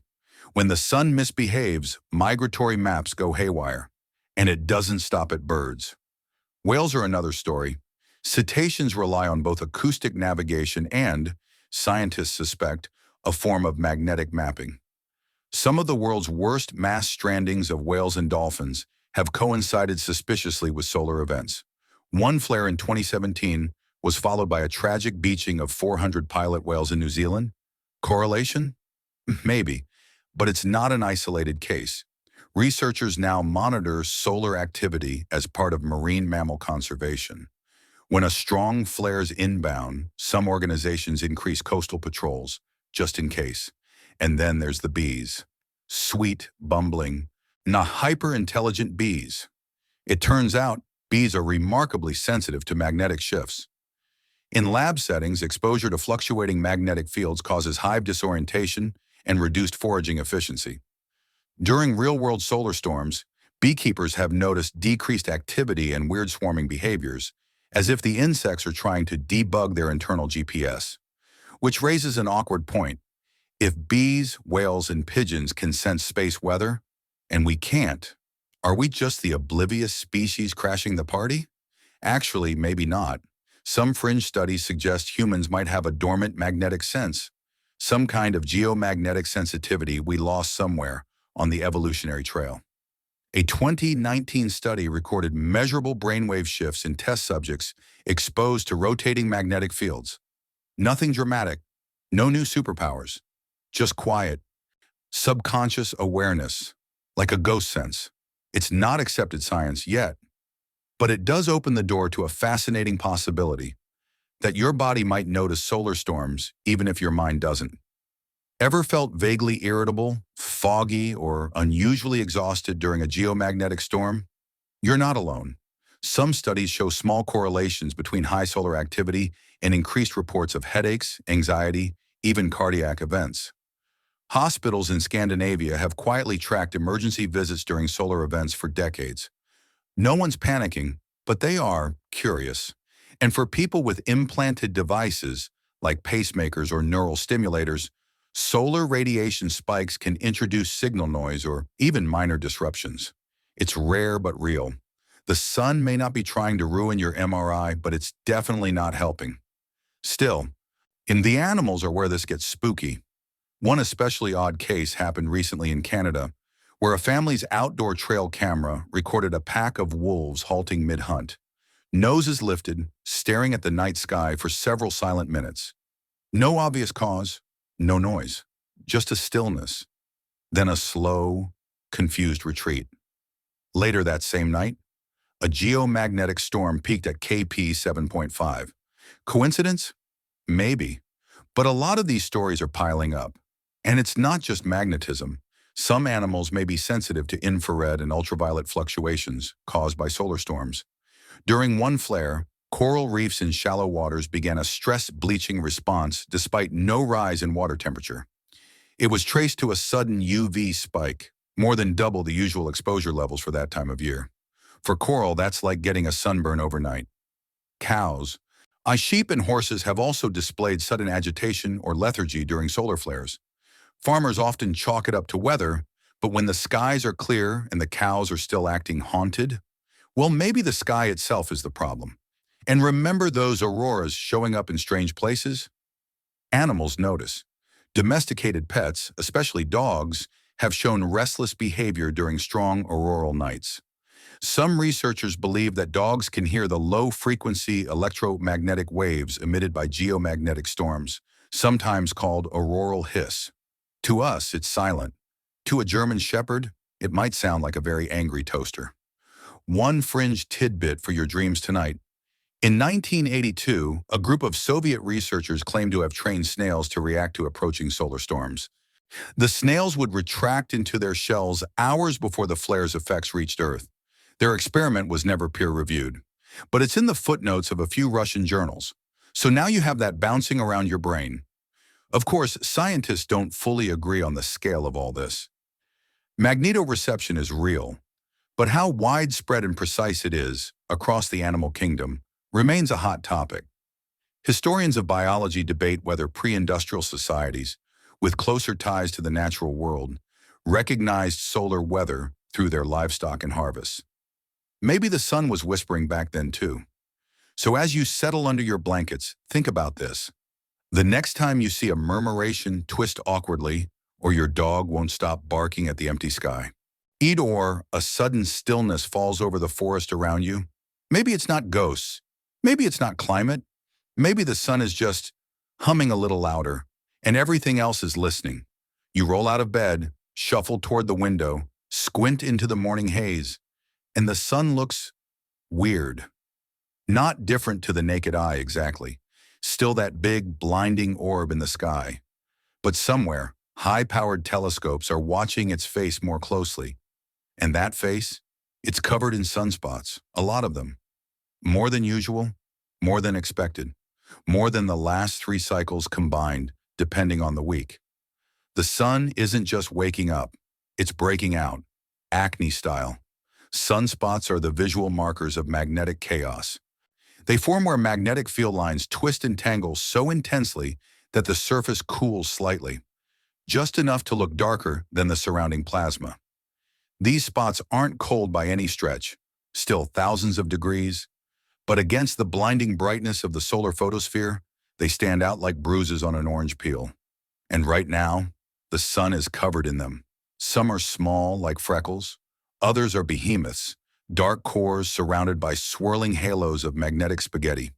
When the sun misbehaves, migratory maps go haywire, and it doesn't stop at birds. Whales are another story. Cetaceans rely on both acoustic navigation and, scientists suspect, a form of magnetic mapping. Some of the world's worst mass strandings of whales and dolphins have coincided suspiciously with solar events. One flare in 2017 was followed by a tragic beaching of 400 pilot whales in New Zealand. Correlation? Maybe, but it's not an isolated case. Researchers now monitor solar activity as part of marine mammal conservation. When a storm flares inbound, some organizations increase coastal patrols, just in case. And then there's the bees. Sweet, bumbling, not hyper-intelligent bees. It turns out bees are remarkably sensitive to magnetic shifts. In lab settings, exposure to fluctuating magnetic fields causes hive disorientation and reduced foraging efficiency. During real-world solar storms, beekeepers have noticed decreased activity and weird swarming behaviors, as if the insects are trying to debug their internal GPS. Which raises an awkward point. If bees, whales, and pigeons can sense space weather, and we can't, are we just the oblivious species crashing the party? Actually, maybe not. Some fringe studies suggest humans might have a dormant magnetic sense, some kind of geomagnetic sensitivity we lost somewhere on the evolutionary trail. A 2019 study recorded measurable brainwave shifts in test subjects exposed to rotating magnetic fields. Nothing dramatic, no new superpowers, just quiet, subconscious awareness, like a ghost sense. It's not accepted science yet, but it does open the door to a fascinating possibility that your body might notice solar storms even if your mind doesn't. Ever felt vaguely irritable, foggy, or unusually exhausted during a geomagnetic storm? You're not alone. Some studies show small correlations between high solar activity and increased reports of headaches, anxiety, even cardiac events. Hospitals in Scandinavia have quietly tracked emergency visits during solar events for decades. No one's panicking, but they are curious. And for people with implanted devices, like pacemakers or neural stimulators, solar radiation spikes can introduce signal noise or even minor disruptions. It's rare but real. The sun may not be trying to ruin your MRI, but it's definitely not helping. Still, in the animals are where this gets spooky. One especially odd case happened recently in Canada, where a family's outdoor trail camera recorded a pack of wolves halting mid-hunt. Noses lifted, staring at the night sky for several silent minutes. No obvious cause, no noise, just a stillness. then a slow, confused retreat. Later that same night, a geomagnetic storm peaked at KP 7.5. Coincidence? Maybe. But a lot of these stories are piling up. And it's not just magnetism. Some animals may be sensitive to infrared and ultraviolet fluctuations caused by solar storms. During one flare, coral reefs in shallow waters began a stress bleaching response despite no rise in water temperature. It was traced to a sudden UV spike, more than double the usual exposure levels for that time of year. For coral, that's like getting a sunburn overnight. Cows. Sheep and horses have also displayed sudden agitation or lethargy during solar flares. Farmers often chalk it up to weather, but when the skies are clear and the cows are still acting haunted, well, maybe the sky itself is the problem. And remember those auroras showing up in strange places? Animals notice. Domesticated pets, especially dogs, have shown restless behavior during strong auroral nights. Some researchers believe that dogs can hear the low-frequency electromagnetic waves emitted by geomagnetic storms, sometimes called auroral hiss. To us, it's silent. To a German shepherd, it might sound like a very angry toaster. One fringe tidbit for your dreams tonight. In 1982, a group of Soviet researchers claimed to have trained snails to react to approaching solar storms. The snails would retract into their shells hours before the flare's effects reached Earth. Their experiment was never peer-reviewed, but it's in the footnotes of a few Russian journals. So now you have that bouncing around your brain. Of course, scientists don't fully agree on the scale of all this. Magnetoreception is real, but how widespread and precise it is across the animal kingdom remains a hot topic. Historians of biology debate whether pre-industrial societies, with closer ties to the natural world, recognized solar weather through their livestock and harvests. Maybe the sun was whispering back then too. So as you settle under your blankets, think about this. The next time you see a murmuration twist awkwardly, or your dog won't stop barking at the empty sky, or a sudden stillness falls over the forest around you, maybe it's not ghosts, maybe it's not climate, maybe the sun is just humming a little louder, and everything else is listening. You roll out of bed, shuffle toward the window, squint into the morning haze, and the sun looks weird. Not different to the naked eye exactly. Still that big, blinding orb in the sky. But somewhere, high-powered telescopes are watching its face more closely. And that face? It's covered in sunspots, a lot of them. More than usual, more than expected, more than the last 3 cycles combined, depending on the week. The sun isn't just waking up, it's breaking out, acne style. Sunspots are the visual markers of magnetic chaos. They form where magnetic field lines twist and tangle so intensely that the surface cools slightly, just enough to look darker than the surrounding plasma. These spots aren't cold by any stretch, still thousands of degrees, but against the blinding brightness of the solar photosphere, they stand out like bruises on an orange peel. And right now, the sun is covered in them. Some are small, like freckles. Others are behemoths, dark cores surrounded by swirling halos of magnetic spaghetti.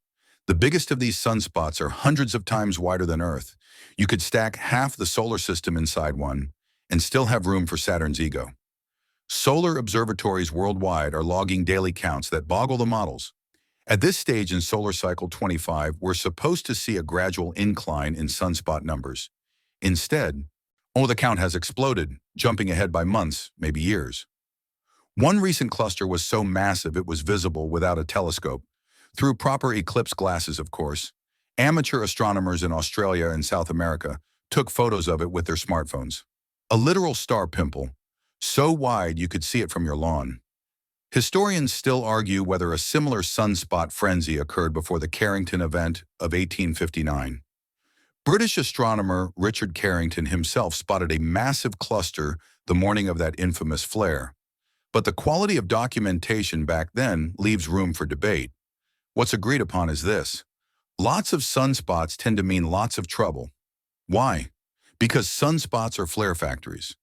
The biggest of these sunspots are hundreds of times wider than Earth. You could stack half the solar system inside one and still have room for Saturn's ego. Solar observatories worldwide are logging daily counts that boggle the models. At this stage in solar cycle 25, we're supposed to see a gradual incline in sunspot numbers. Instead, the count has exploded, jumping ahead by months, maybe years. One recent cluster was so massive it was visible without a telescope. Through proper eclipse glasses, of course. Amateur astronomers in Australia and South America took photos of it with their smartphones. A literal star pimple, so wide you could see it from your lawn. Historians still argue whether a similar sunspot frenzy occurred before the Carrington event of 1859. British astronomer Richard Carrington himself spotted a massive cluster the morning of that infamous flare. But the quality of documentation back then leaves room for debate. What's agreed upon is this. Lots of sunspots tend to mean lots of trouble. Why? Because sunspots are flare factories.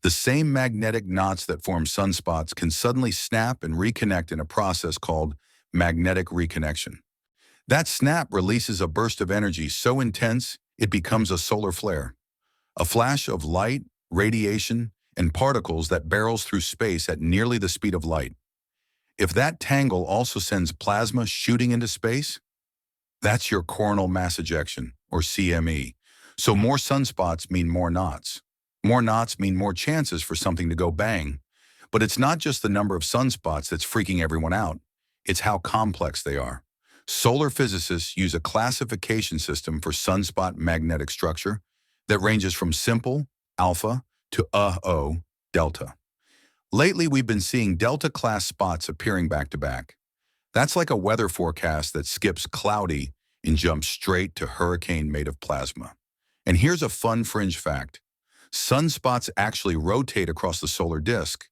The same magnetic knots that form sunspots can suddenly snap and reconnect in a process called magnetic reconnection. That snap releases a burst of energy so intense it becomes a solar flare. A flash of light, radiation, and particles that barrels through space at nearly the speed of light. If that tangle also sends plasma shooting into space, that's your coronal mass ejection, or CME. So more sunspots mean more knots. More knots mean more chances for something to go bang. But it's not just the number of sunspots that's freaking everyone out. It's how complex they are. Solar physicists use a classification system for sunspot magnetic structure that ranges from simple, alpha, to O, delta. Lately, we've been seeing delta-class spots appearing back-to-back. That's like a weather forecast that skips cloudy and jumps straight to hurricane made of plasma. And here's a fun fringe fact. Sunspots actually rotate across the solar disk,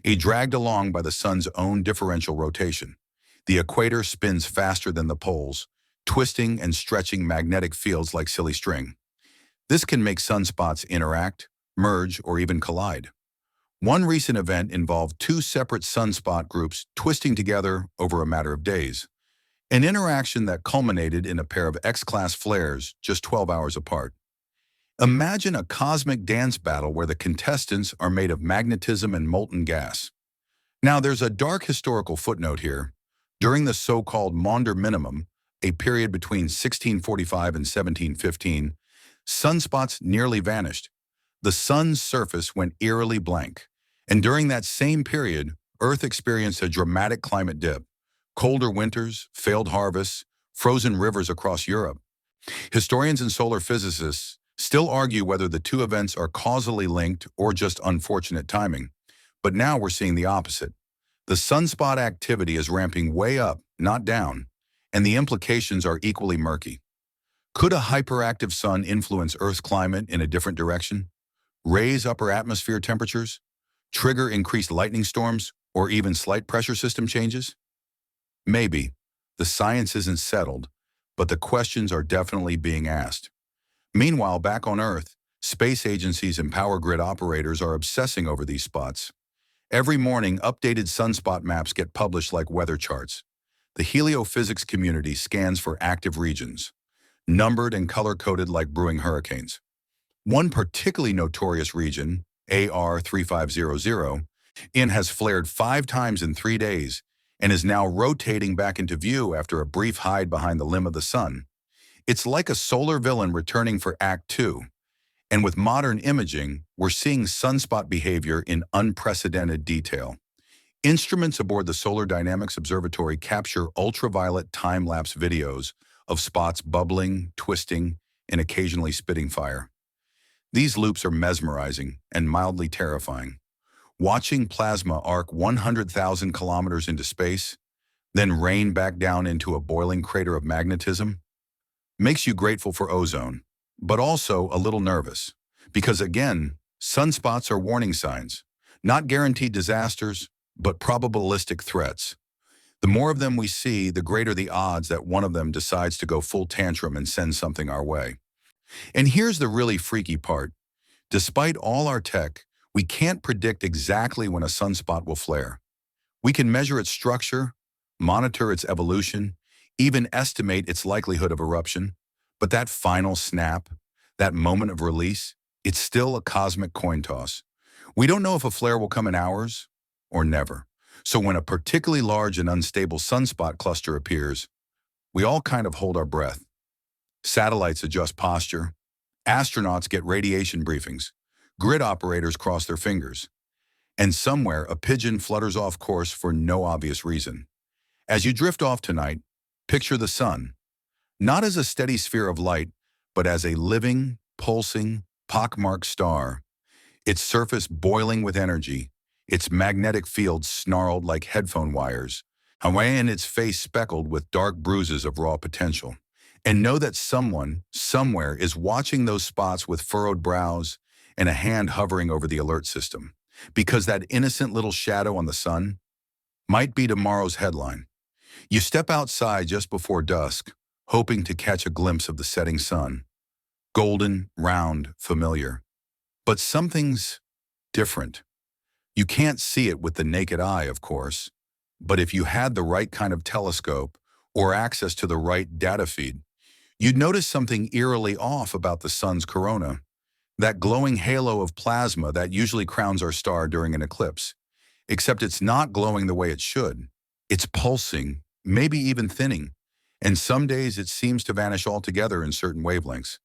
dragged along by the sun's own differential rotation. The equator spins faster than the poles, twisting and stretching magnetic fields like silly string. This can make sunspots interact, merge, or even collide. One recent event involved two separate sunspot groups twisting together over a matter of days, an interaction that culminated in a pair of X-class flares just 12 hours apart. Imagine a cosmic dance battle where the contestants are made of magnetism and molten gas. Now, there's a dark historical footnote here. During the so-called Maunder Minimum, a period between 1645 and 1715, sunspots nearly vanished. The sun's surface went eerily blank. And during that same period, Earth experienced a dramatic climate dip. Colder winters, failed harvests, frozen rivers across Europe. Historians and solar physicists still argue whether the two events are causally linked or just unfortunate timing. But now we're seeing the opposite. The sunspot activity is ramping way up, not down, and the implications are equally murky. Could a hyperactive sun influence Earth's climate in a different direction? Raise upper atmosphere temperatures? Trigger increased lightning storms, or even slight pressure system changes? Maybe. The science isn't settled, but the questions are definitely being asked. Meanwhile, back on Earth, space agencies and power grid operators are obsessing over these spots. Every morning, updated sunspot maps get published like weather charts. The heliophysics community scans for active regions, numbered and color-coded like brewing hurricanes. One particularly notorious region, AR 3500, has flared 5 times in 3 days and is now rotating back into view after a brief hide behind the limb of the sun. It's like a solar villain returning for Act 2. And with modern imaging, we're seeing sunspot behavior in unprecedented detail. Instruments aboard the Solar Dynamics Observatory capture ultraviolet time-lapse videos of spots bubbling, twisting, and occasionally spitting fire. These loops are mesmerizing and mildly terrifying. Watching plasma arc 100,000 kilometers into space, then rain back down into a boiling crater of magnetism, makes you grateful for ozone, but also a little nervous. Because again, sunspots are warning signs, not guaranteed disasters, but probabilistic threats. The more of them we see, the greater the odds that one of them decides to go full tantrum and send something our way. And here's the really freaky part. Despite all our tech, we can't predict exactly when a sunspot will flare. We can measure its structure, monitor its evolution, even estimate its likelihood of eruption. But that final snap, that moment of release, it's still a cosmic coin toss. We don't know if a flare will come in hours or never. So when a particularly large and unstable sunspot cluster appears, we all kind of hold our breath. Satellites adjust posture. Astronauts get radiation briefings. Grid operators cross their fingers. And somewhere, a pigeon flutters off course for no obvious reason. As you drift off tonight, picture the sun. Not as a steady sphere of light, but as a living, pulsing, pockmarked star. Its surface boiling with energy, its magnetic field snarled like headphone wires, and its face speckled with dark bruises of raw potential. And know that someone, somewhere, is watching those spots with furrowed brows and a hand hovering over the alert system. Because that innocent little shadow on the sun might be tomorrow's headline. You step outside just before dusk, hoping to catch a glimpse of the setting sun. Golden, round, familiar. But something's different. You can't see it with the naked eye, of course, but if you had the right kind of telescope or access to the right data feed, you'd notice something eerily off about the sun's corona. That glowing halo of plasma that usually crowns our star during an eclipse. Except it's not glowing the way it should. It's pulsing, maybe even thinning, and some days it seems to vanish altogether in certain wavelengths.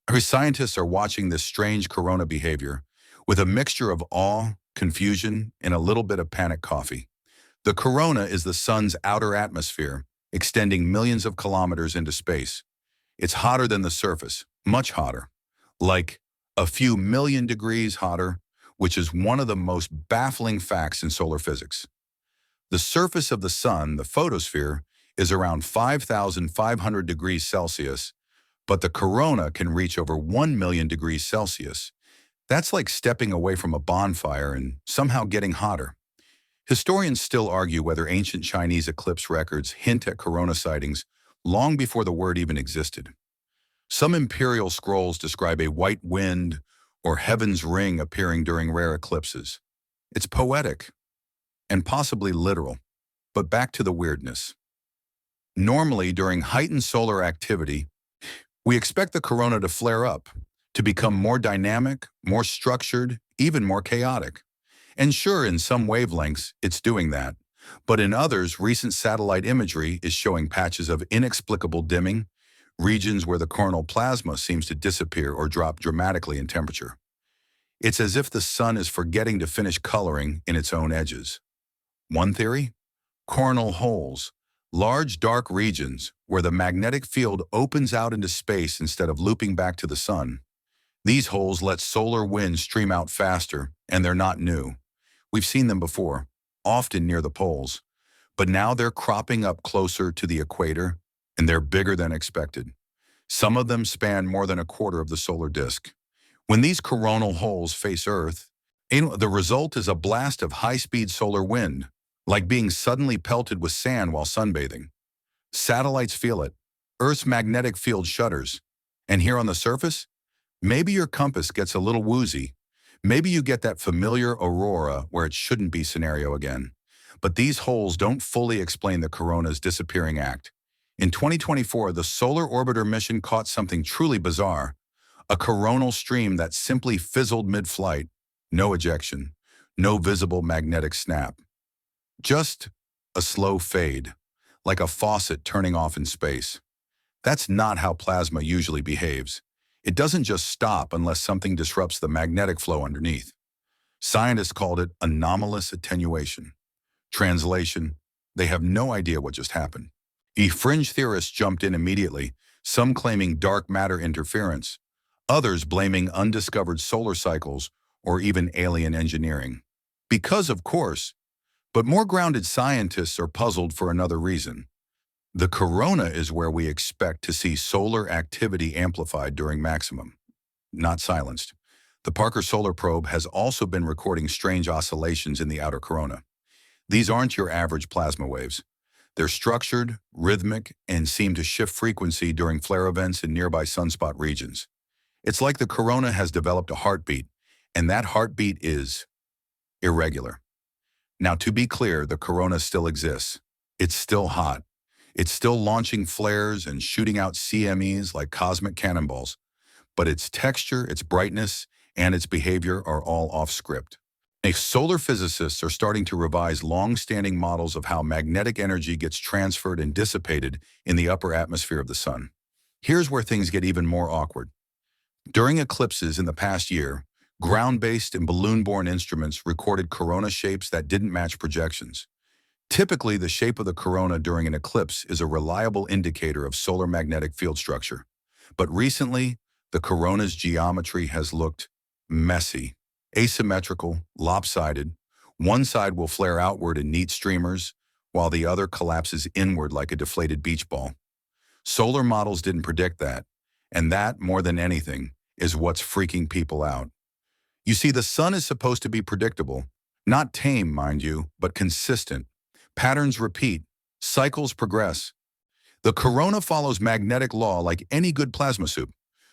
Our scientists are watching this strange corona behavior with a mixture of awe, confusion, and a little bit of panic coffee. The corona is the sun's outer atmosphere, extending millions of kilometers into space. It's hotter than the surface, much hotter, like a few million degrees hotter, which is one of the most baffling facts in solar physics. The surface of the sun, the photosphere, is around 5,500 degrees Celsius, but the corona can reach over 1 million degrees Celsius. That's like stepping away from a bonfire and somehow getting hotter. Historians still argue whether ancient Chinese eclipse records hint at corona sightings long before the word even existed. Some imperial scrolls describe a white wind or heaven's ring appearing during rare eclipses. It's poetic and possibly literal, but back to the weirdness. Normally, during heightened solar activity, we expect the corona to flare up, to become more dynamic, more structured, even more chaotic. And sure, in some wavelengths, it's doing that. But in others, recent satellite imagery is showing patches of inexplicable dimming, regions where the coronal plasma seems to disappear or drop dramatically in temperature. It's as if the sun is forgetting to finish coloring in its own edges. One theory? Coronal holes, large dark regions where the magnetic field opens out into space instead of looping back to the sun. These holes let solar wind stream out faster, and they're not new. We've seen them before, often near the poles, but now they're cropping up closer to the equator, and they're bigger than expected. Some of them span more than a quarter of the solar disk. When these coronal holes face Earth, the result is a blast of high-speed solar wind, like being suddenly pelted with sand while sunbathing. Satellites feel it. Earth's magnetic field shudders. And here on the surface, maybe your compass gets a little woozy. Maybe you get that familiar aurora where it shouldn't be scenario again. But these holes don't fully explain the corona's disappearing act. In 2024, the Solar Orbiter mission caught something truly bizarre. A coronal stream that simply fizzled mid-flight. No ejection. No visible magnetic snap. Just a slow fade, like a faucet turning off in space. That's not how plasma usually behaves. It doesn't just stop unless something disrupts the magnetic flow underneath. Scientists called it anomalous attenuation. Translation, they have no idea what just happened. Fringe theorists jumped in immediately, some claiming dark matter interference, others blaming undiscovered solar cycles or even alien engineering. Because, of course, but more grounded scientists are puzzled for another reason. The corona is where we expect to see solar activity amplified during maximum, not silenced. The Parker Solar Probe has also been recording strange oscillations in the outer corona. These aren't your average plasma waves. They're structured, rhythmic, and seem to shift frequency during flare events in nearby sunspot regions. It's like the corona has developed a heartbeat, and that heartbeat is irregular. Now, to be clear, the corona still exists. It's still hot. It's still launching flares and shooting out CMEs like cosmic cannonballs. But its texture, its brightness, and its behavior are all off script. Solar physicists are starting to revise long-standing models of how magnetic energy gets transferred and dissipated in the upper atmosphere of the sun. Here's where things get even more awkward. During eclipses in the past year, ground-based and balloon-borne instruments recorded corona shapes that didn't match projections. Typically, the shape of the corona during an eclipse is a reliable indicator of solar magnetic field structure. But recently, the corona's geometry has looked messy, asymmetrical, lopsided. One side will flare outward in neat streamers, while the other collapses inward like a deflated beach ball. Solar models didn't predict that, and that, more than anything, is what's freaking people out. You see, the sun is supposed to be predictable, not tame, mind you, but consistent. Patterns repeat, cycles progress. The corona follows magnetic law like any good plasma soup.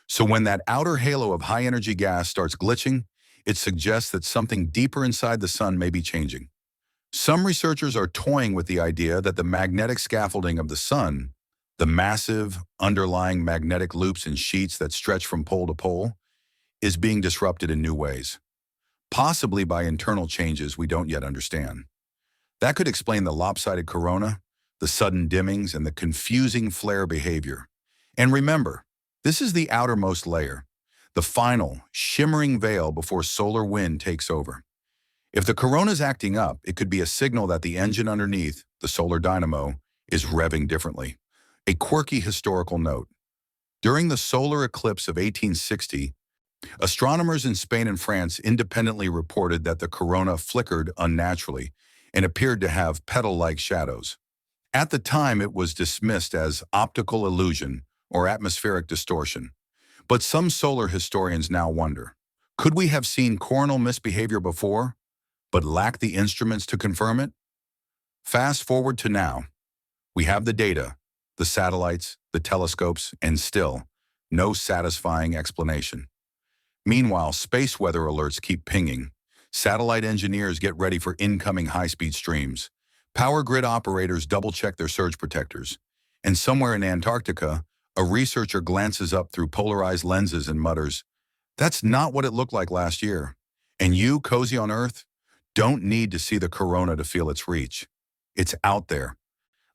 So when that outer halo of high-energy gas starts glitching, it suggests that something deeper inside the sun may be changing. Some researchers are toying with the idea that the magnetic scaffolding of the sun, the massive, underlying magnetic loops and sheets that stretch from pole to pole, is being disrupted in new ways, possibly by internal changes we don't yet understand. That could explain the lopsided corona, the sudden dimmings, and the confusing flare behavior. And remember, this is the outermost layer, the final, shimmering veil before solar wind takes over. If the corona's acting up, it could be a signal that the engine underneath, the solar dynamo, is revving differently. A quirky historical note. During the solar eclipse of 1860, astronomers in Spain and France independently reported that the corona flickered unnaturally and appeared to have petal-like shadows. At the time, it was dismissed as optical illusion or atmospheric distortion. But some solar historians now wonder, could we have seen coronal misbehavior before, but lack the instruments to confirm it? Fast forward to now. We have the data, the satellites, the telescopes, and still, no satisfying explanation. Meanwhile, space weather alerts keep pinging. Satellite engineers get ready for incoming high-speed streams. Power grid operators double-check their surge protectors. And somewhere in Antarctica, a researcher glances up through polarized lenses and mutters, "That's not what it looked like last year." And you, cozy on Earth, don't need to see the corona to feel its reach. It's out there,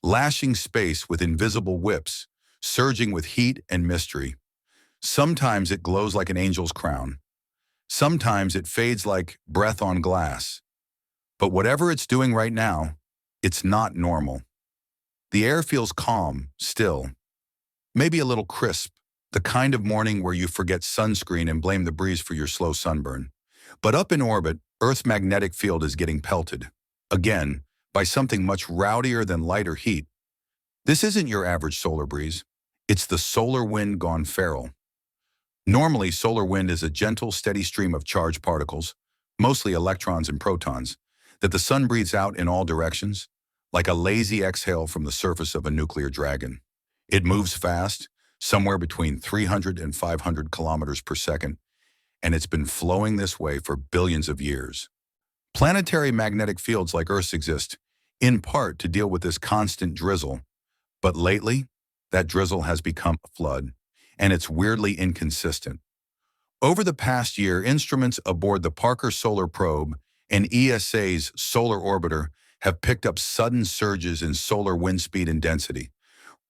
lashing space with invisible whips, surging with heat and mystery. Sometimes it glows like an angel's crown. Sometimes it fades like breath on glass. But whatever it's doing right now, it's not normal. The air feels calm, still, maybe a little crisp, the kind of morning where you forget sunscreen and blame the breeze for your slow sunburn. But up in orbit, Earth's magnetic field is getting pelted, again, by something much rowdier than lighter heat. This isn't your average solar breeze. It's the solar wind gone feral. Normally, solar wind is a gentle, steady stream of charged particles, mostly electrons and protons, that the sun breathes out in all directions, like a lazy exhale from the surface of a nuclear dragon. It moves fast, somewhere between 300 and 500 kilometers per second, and it's been flowing this way for billions of years. Planetary magnetic fields like Earth's exist, in part to deal with this constant drizzle, but lately, that drizzle has become a flood, and it's weirdly inconsistent. Over the past year, instruments aboard the Parker Solar Probe and ESA's Solar Orbiter have picked up sudden surges in solar wind speed and density.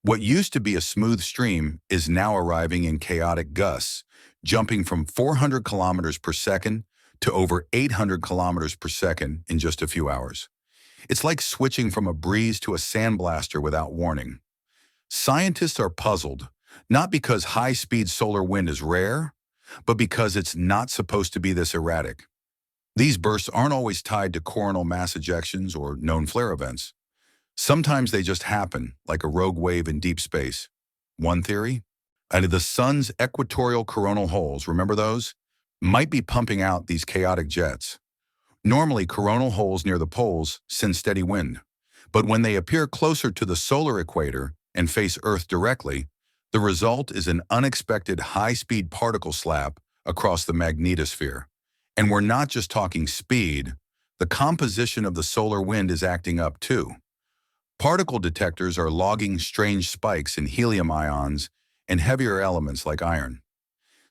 What used to be a smooth stream is now arriving in chaotic gusts, jumping from 400 kilometers per second to over 800 kilometers per second in just a few hours. It's like switching from a breeze to a sandblaster without warning. Scientists are puzzled, not because high-speed solar wind is rare, but because it's not supposed to be this erratic. These bursts aren't always tied to coronal mass ejections or known flare events. Sometimes they just happen, like a rogue wave in deep space. One theory? The sun's equatorial coronal holes, remember those? Might be pumping out these chaotic jets. Normally, coronal holes near the poles send steady wind. But when they appear closer to the solar equator and face Earth directly, the result is an unexpected high-speed particle slap across the magnetosphere. And we're not just talking speed, the composition of the solar wind is acting up too. Particle detectors are logging strange spikes in helium ions and heavier elements like iron.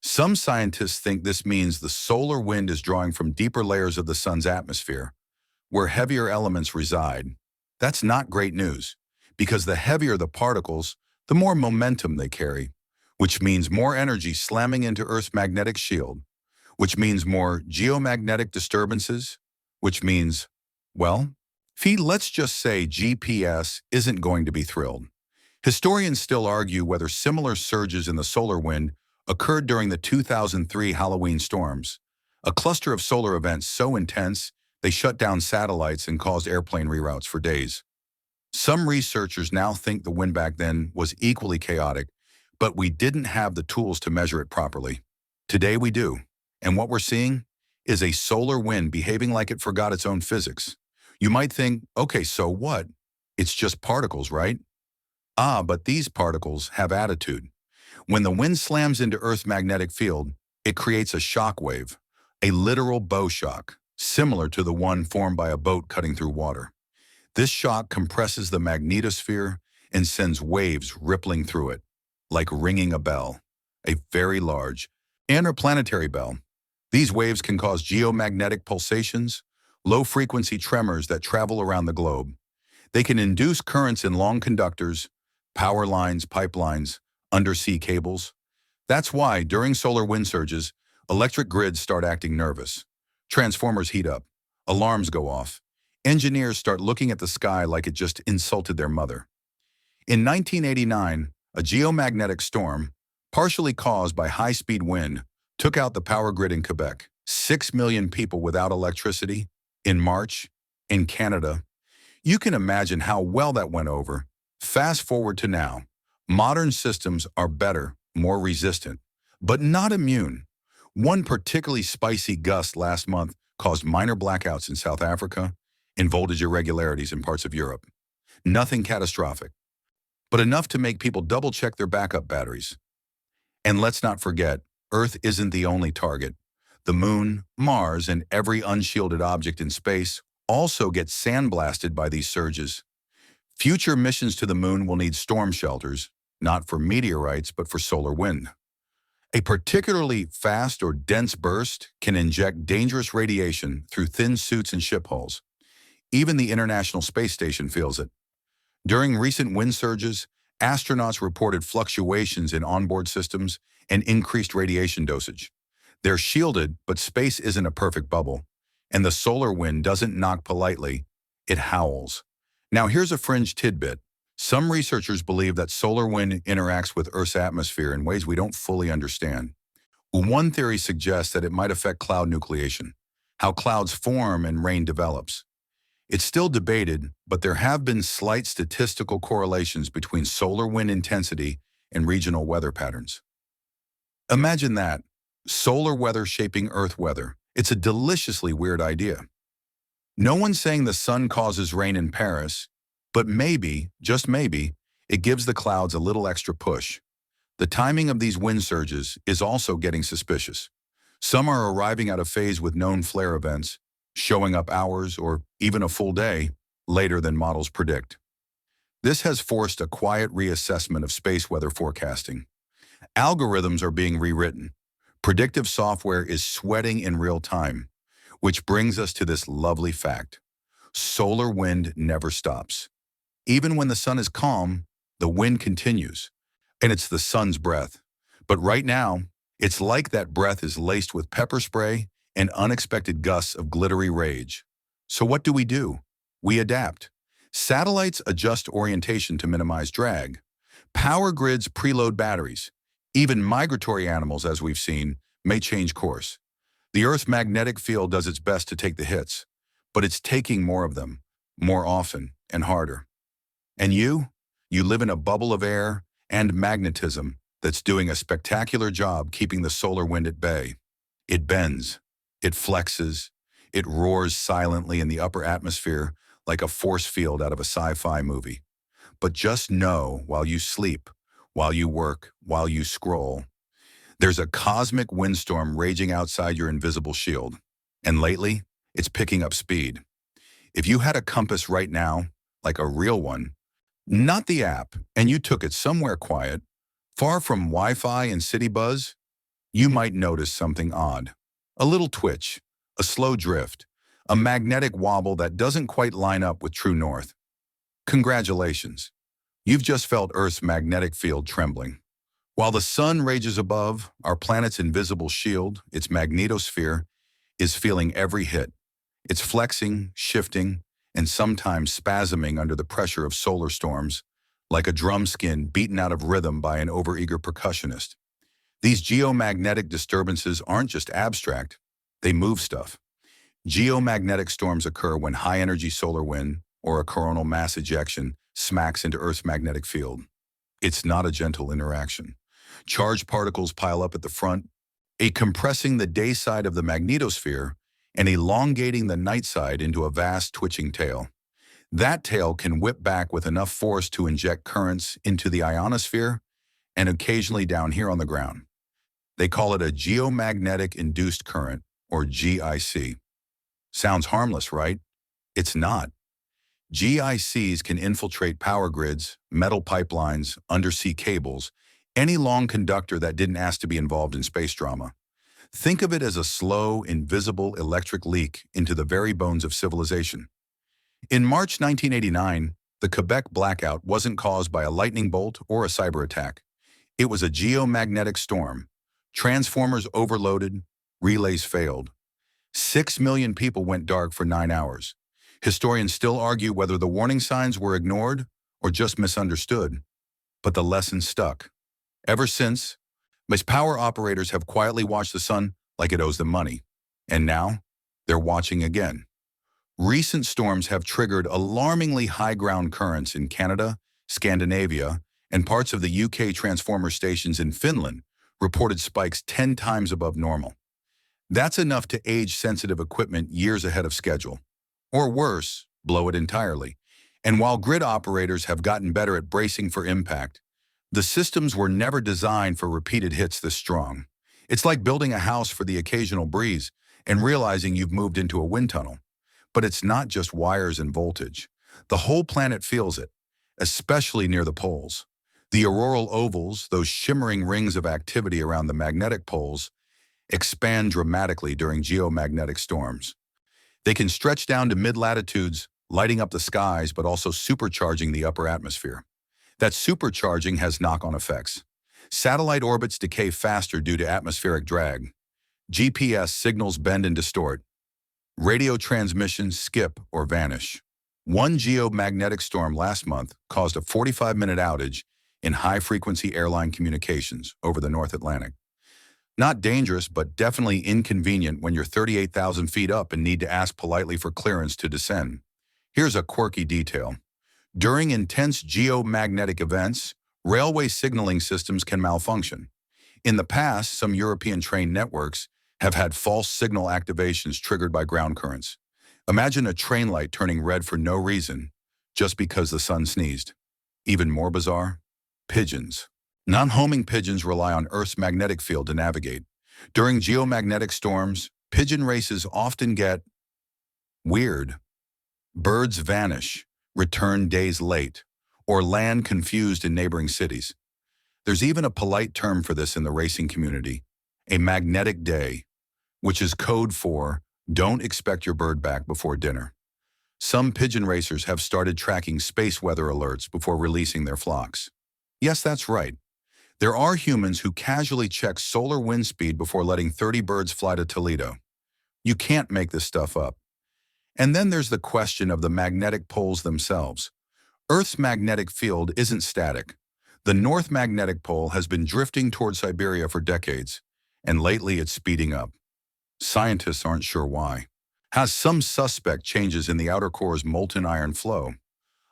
Some scientists think this means the solar wind is drawing from deeper layers of the sun's atmosphere, where heavier elements reside. That's not great news, because the heavier the particles, the more momentum they carry, which means more energy slamming into Earth's magnetic shield, which means more geomagnetic disturbances, which means, well, let's just say GPS isn't going to be thrilled. Historians still argue whether similar surges in the solar wind occurred during the 2003 Halloween storms, a cluster of solar events so intense they shut down satellites and caused airplane reroutes for days. Some researchers now think the wind back then was equally chaotic, but we didn't have the tools to measure it properly. Today we do, and what we're seeing is a solar wind behaving like it forgot its own physics. You might think, okay, so what? It's just particles, right? But these particles have attitude. When the wind slams into Earth's magnetic field, it creates a shock wave, a literal bow shock, similar to the one formed by a boat cutting through water. This shock compresses the magnetosphere and sends waves rippling through it, like ringing a bell, a very large, Interplanetary bell. These waves can cause geomagnetic pulsations, low-frequency tremors that travel around the globe. They can induce currents in long conductors, power lines, pipelines, undersea cables. That's why, during solar wind surges, electric grids start acting nervous. Transformers heat up. Alarms go off. Engineers start looking at the sky like it just insulted their mother. In 1989, a geomagnetic storm, partially caused by high-speed wind, took out the power grid in Quebec. 6 million people without electricity. In March, in Canada. You can imagine how well that went over. Fast forward to now. Modern systems are better, more resistant, but not immune. One particularly spicy gust last month caused minor blackouts in South Africa and voltage irregularities in parts of Europe. Nothing catastrophic, but enough to make people double-check their backup batteries. And let's not forget, Earth isn't the only target. The Moon, Mars, and every unshielded object in space also get sandblasted by these surges. Future missions to the Moon will need storm shelters, not for meteorites, but for solar wind. A particularly fast or dense burst can inject dangerous radiation through thin suits and ship hulls. Even the International Space Station feels it. During recent wind surges, astronauts reported fluctuations in onboard systems and increased radiation dosage. They're shielded, but space isn't a perfect bubble, and the solar wind doesn't knock politely, it howls. Now here's a fringe tidbit. Some researchers believe that solar wind interacts with Earth's atmosphere in ways we don't fully understand. One theory suggests that it might affect cloud nucleation, how clouds form and rain develops. It's still debated, but there have been slight statistical correlations between solar wind intensity and regional weather patterns. Imagine that, solar weather shaping Earth weather. It's a deliciously weird idea. No one's saying the sun causes rain in Paris, but maybe, just maybe, it gives the clouds a little extra push. The timing of these wind surges is also getting suspicious. Some are arriving at a phase with known flare events, showing up hours or even a full day later than models predict. This has forced a quiet reassessment of space weather forecasting. Algorithms are being rewritten. Predictive software is sweating in real time, which brings us to this lovely fact. Solar wind never stops. Even when the sun is calm, the wind continues, and it's the sun's breath. But right now, it's like that breath is laced with pepper spray and unexpected gusts of glittery rage. So what do? We adapt. Satellites adjust orientation to minimize drag. Power grids preload batteries. Even migratory animals, as we've seen, may change course. The Earth's magnetic field does its best to take the hits, but it's taking more of them, more often and harder. And you live in a bubble of air and magnetism that's doing a spectacular job keeping the solar wind at bay. It bends, it flexes, it roars silently in the upper atmosphere like a force field out of a sci-fi movie. But just know, while you sleep, while you work, while you scroll, there's a cosmic windstorm raging outside your invisible shield. And lately, it's picking up speed. If you had a compass right now, like a real one, not the app, and you took it somewhere quiet, far from Wi-Fi and city buzz, you might notice something odd. A little twitch, a slow drift, a magnetic wobble that doesn't quite line up with true north. Congratulations. You've just felt Earth's magnetic field trembling. While the sun rages above, our planet's invisible shield, its magnetosphere, is feeling every hit. It's flexing, shifting, and sometimes spasming under the pressure of solar storms, like a drum skin beaten out of rhythm by an overeager percussionist. These geomagnetic disturbances aren't just abstract, they move stuff. Geomagnetic storms occur when high-energy solar wind, or a coronal mass ejection, smacks into Earth's magnetic field. It's not a gentle interaction. Charged particles pile up at the front, compressing the day side of the magnetosphere and elongating the night side into a vast twitching tail. That tail can whip back with enough force to inject currents into the ionosphere and occasionally down here on the ground. They call it a geomagnetic induced current, or GIC. Sounds harmless, right? It's not. GICs can infiltrate power grids, metal pipelines, undersea cables, any long conductor that didn't ask to be involved in space drama. Think of it as a slow, invisible electric leak into the very bones of civilization. In March 1989, the Quebec blackout wasn't caused by a lightning bolt or a cyber attack. It was a geomagnetic storm. Transformers overloaded, relays failed. 6 million people went dark for 9 hours. Historians still argue whether the warning signs were ignored or just misunderstood, but the lesson stuck. Ever since, most power operators have quietly watched the sun like it owes them money. And now, they're watching again. Recent storms have triggered alarmingly high ground currents in Canada, Scandinavia, and parts of the UK. Transformer stations in Finland reported spikes 10 times above normal. That's enough to age sensitive equipment years ahead of schedule. Or worse, blow it entirely. And while grid operators have gotten better at bracing for impact, the systems were never designed for repeated hits this strong. It's like building a house for the occasional breeze and realizing you've moved into a wind tunnel. But it's not just wires and voltage. The whole planet feels it, especially near the poles. The auroral ovals, those shimmering rings of activity around the magnetic poles, expand dramatically during geomagnetic storms. They can stretch down to mid-latitudes, lighting up the skies but also supercharging the upper atmosphere. That supercharging has knock-on effects. Satellite orbits decay faster due to atmospheric drag. GPS signals bend and distort. Radio transmissions skip or vanish. One geomagnetic storm last month caused a 45-minute outage in high-frequency airline communications over the North Atlantic. Not dangerous, but definitely inconvenient when you're 38,000 feet up and need to ask politely for clearance to descend. Here's a quirky detail. During intense geomagnetic events, railway signaling systems can malfunction. In the past, some European train networks have had false signal activations triggered by ground currents. Imagine a train light turning red for no reason, just because the sun sneezed. Even more bizarre, pigeons. Non-homing pigeons rely on Earth's magnetic field to navigate. During geomagnetic storms, pigeon races often get weird. Birds vanish, return days late, or land confused in neighboring cities. There's even a polite term for this in the racing community, a magnetic day, which is code for don't expect your bird back before dinner. Some pigeon racers have started tracking space weather alerts before releasing their flocks. Yes, that's right. There are humans who casually check solar wind speed before letting 30 birds fly to Toledo. You can't make this stuff up. And then there's the question of the magnetic poles themselves. Earth's magnetic field isn't static. The North Magnetic Pole has been drifting toward Siberia for decades, and lately it's speeding up. Scientists aren't sure why. Has some suspect changes in the outer core's molten iron flow.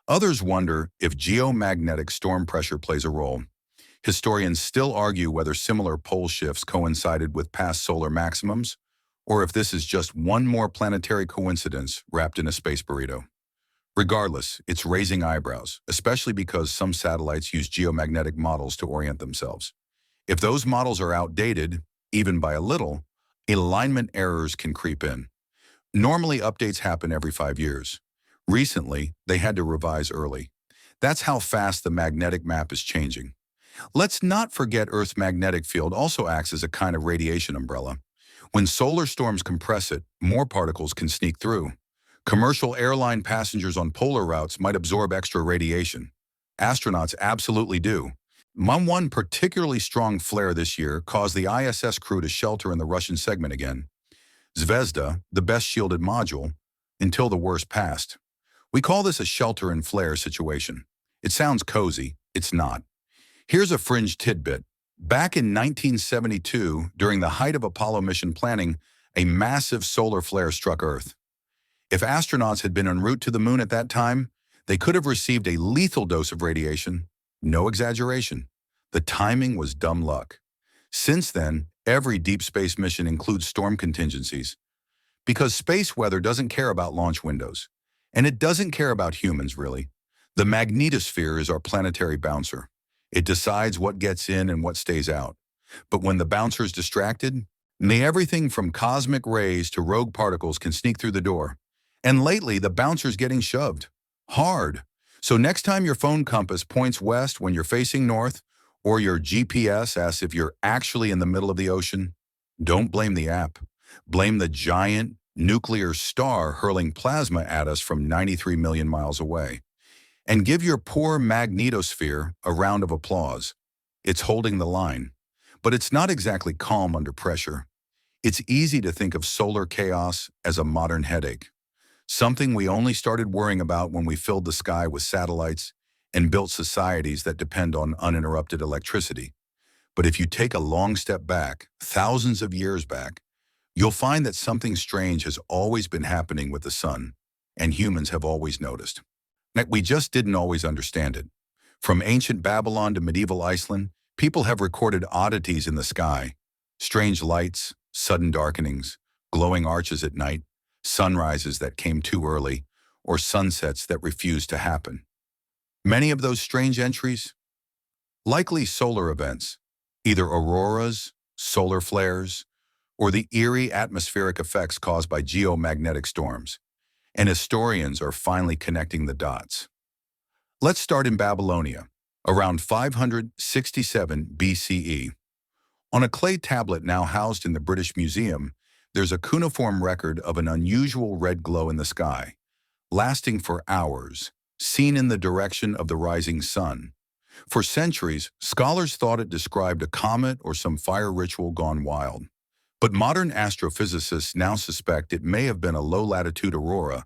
Others wonder if geomagnetic storm pressure plays a role. Historians still argue whether similar pole shifts coincided with past solar maximums, or if this is just one more planetary coincidence wrapped in a space burrito. Regardless, it's raising eyebrows, especially because some satellites use geomagnetic models to orient themselves. If those models are outdated, even by a little, alignment errors can creep in. Normally, updates happen every 5 years. Recently, they had to revise early. That's how fast the magnetic map is changing. Let's not forget Earth's magnetic field also acts as a kind of radiation umbrella. When solar storms compress it, more particles can sneak through. Commercial airline passengers on polar routes might absorb extra radiation. Astronauts absolutely do. One particularly strong flare this year caused the ISS crew to shelter in the Russian segment again. Zvezda, the best shielded module, until the worst passed. We call this a shelter and flare situation. It sounds cozy, it's not. Here's a fringe tidbit. Back in 1972, during the height of Apollo mission planning, a massive solar flare struck Earth. If astronauts had been en route to the moon at that time, they could have received a lethal dose of radiation. No exaggeration. The timing was dumb luck. Since then, every deep space mission includes storm contingencies. Because space weather doesn't care about launch windows. And it doesn't care about humans, really. The magnetosphere is our planetary bouncer. It decides what gets in and what stays out. But when the bouncer's distracted, everything from cosmic rays to rogue particles can sneak through the door. And lately, the bouncer's getting shoved. Hard. So next time your phone compass points west when you're facing north, or your GPS asks if you're actually in the middle of the ocean, Don't blame the app. Blame the giant nuclear star hurling plasma at us from 93 million miles away. And give your poor magnetosphere a round of applause. It's holding the line. But it's not exactly calm under pressure. It's easy to think of solar chaos as a modern headache, something we only started worrying about when we filled the sky with satellites and built societies that depend on uninterrupted electricity. But if you take a long step back, thousands of years back, you'll find that something strange has always been happening with the sun, and humans have always noticed. That we just didn't always understand it. From ancient Babylon to medieval Iceland, people have recorded oddities in the sky: strange lights, sudden darkenings, glowing arches at night, sunrises that came too early, or sunsets that refused to happen. Many of those strange entries? Likely solar events, either auroras, solar flares, or the eerie atmospheric effects caused by geomagnetic storms, and historians are finally connecting the dots. Let's start in Babylonia, around 567 BCE. On a clay tablet now housed in the British Museum, there's a cuneiform record of an unusual red glow in the sky, lasting for hours, seen in the direction of the rising sun. For centuries, scholars thought it described a comet or some fire ritual gone wild. But modern astrophysicists now suspect it may have been a low-latitude aurora,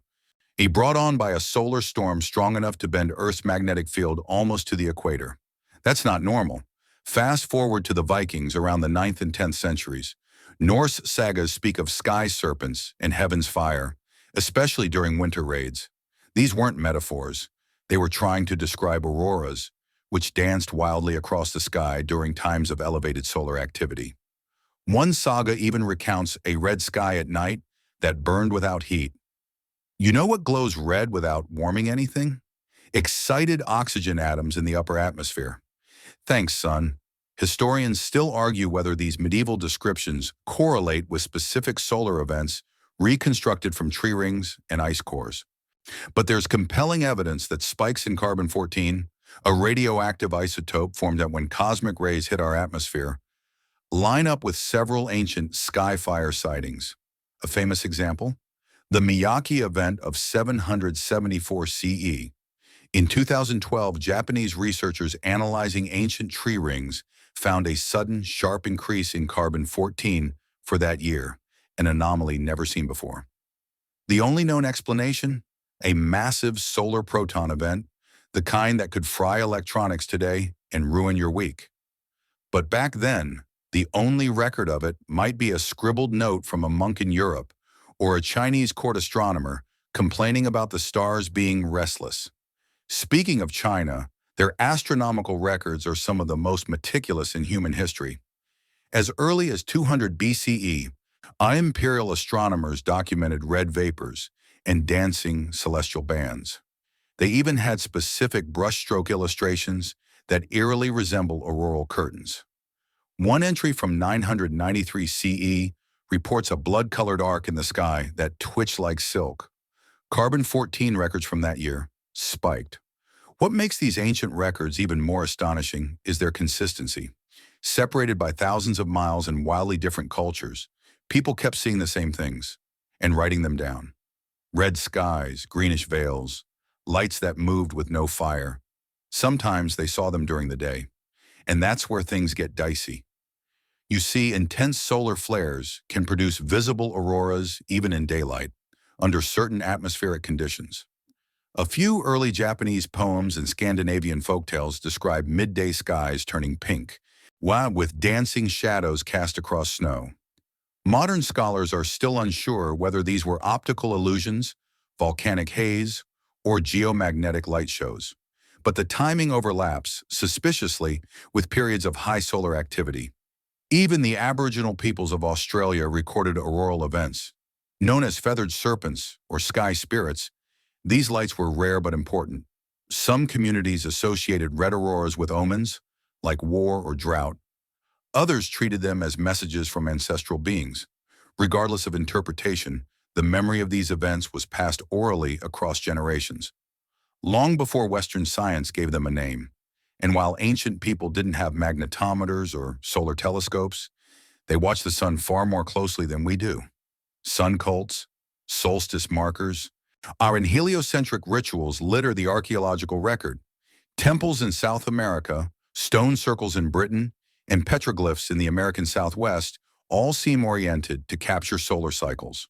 brought on by a solar storm strong enough to bend Earth's magnetic field almost to the equator. That's not normal. Fast forward to the Vikings around the 9th and 10th centuries. Norse sagas speak of sky serpents and heaven's fire, especially during winter raids. These weren't metaphors. They were trying to describe auroras, which danced wildly across the sky during times of elevated solar activity. One saga even recounts a red sky at night that burned without heat. You know what glows red without warming anything? Excited oxygen atoms in the upper atmosphere. Thanks, son. Historians still argue whether these medieval descriptions correlate with specific solar events reconstructed from tree rings and ice cores. But there's compelling evidence that spikes in carbon-14, a radioactive isotope formed when cosmic rays hit our atmosphere, line up with several ancient sky fire sightings. A famous example? The Miyake event of 774 CE. In 2012, Japanese researchers analyzing ancient tree rings found a sudden, sharp increase in carbon-14 for that year, an anomaly never seen before. The only known explanation? A massive solar proton event, the kind that could fry electronics today and ruin your week. But back then, the only record of it might be a scribbled note from a monk in Europe or a Chinese court astronomer complaining about the stars being restless. Speaking of China, their astronomical records are some of the most meticulous in human history. As early as 200 BCE, imperial astronomers documented red vapors and dancing celestial bands. They even had specific brushstroke illustrations that eerily resemble auroral curtains. One entry from 993 CE reports a blood-colored arc in the sky that twitched like silk. Carbon-14 records from that year spiked. What makes these ancient records even more astonishing is their consistency. Separated by thousands of miles in wildly different cultures, people kept seeing the same things and writing them down. Red skies, greenish veils, lights that moved with no fire. Sometimes they saw them during the day. And that's where things get dicey. You see, intense solar flares can produce visible auroras even in daylight, under certain atmospheric conditions. A few early Japanese poems and Scandinavian folktales describe midday skies turning pink, with dancing shadows cast across snow. Modern scholars are still unsure whether these were optical illusions, volcanic haze, or geomagnetic light shows. But the timing overlaps, suspiciously, with periods of high solar activity. Even the Aboriginal peoples of Australia recorded auroral events. Known as feathered serpents or sky spirits, these lights were rare but important. Some communities associated red auroras with omens, like war or drought. Others treated them as messages from ancestral beings. Regardless of interpretation, the memory of these events was passed orally across generations, long before Western science gave them a name. And while ancient people didn't have magnetometers or solar telescopes, They watch the sun far more closely than we do. Sun cults, solstice markers, and heliocentric rituals litter the archaeological record. Temples in South America, stone circles in Britain, and petroglyphs in the American Southwest all seem oriented to capture solar cycles.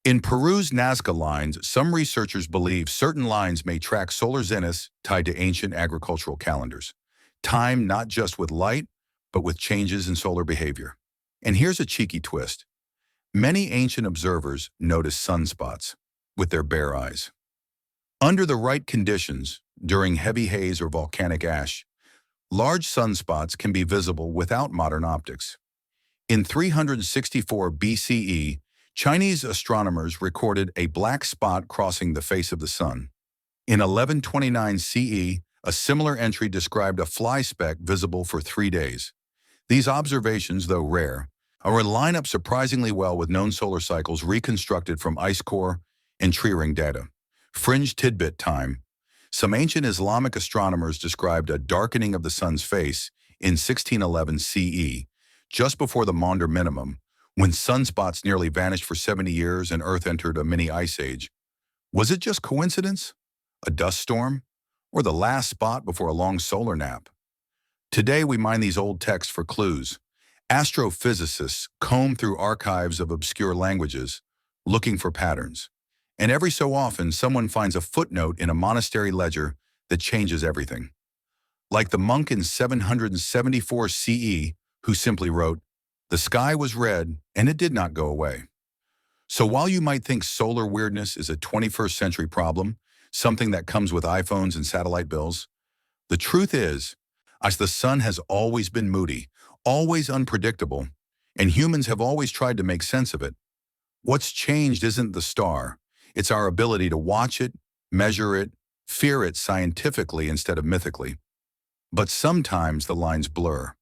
In Peru's Nazca lines, some researchers believe certain lines may track solar zeniths tied to ancient agricultural calendars. Time not just with light, but with changes in solar behavior. And here's a cheeky twist. Many ancient observers notice sunspots with their bare eyes. Under the right conditions, during heavy haze or volcanic ash, large sunspots can be visible without modern optics. In 364 BCE, Chinese astronomers recorded a black spot crossing the face of the sun. In 1129 CE, a similar entry described a fly speck visible for 3 days. These observations, though rare, line up surprisingly well with known solar cycles reconstructed from ice core and tree ring data. Fringe tidbit time. Some ancient Islamic astronomers described a darkening of the sun's face in 1611 CE, just before the Maunder minimum, when sunspots nearly vanished for 70 years and Earth entered a mini ice age. Was it just coincidence? A dust storm? Or the last spot before a long solar nap? Today we mine these old texts for clues. Astrophysicists comb through archives of obscure languages, looking for patterns. And every so often, someone finds a footnote in a monastery ledger that changes everything. Like the monk in 774 CE, who simply wrote, "The sky was red, and it did not go away." So while you might think solar weirdness is a 21st century problem, something that comes with iPhones and satellite bills, the truth is, as the sun has always been moody, always unpredictable, and humans have always tried to make sense of it. What's changed isn't the star. It's our ability to watch it, measure it, fear it scientifically instead of mythically. But sometimes the lines blur.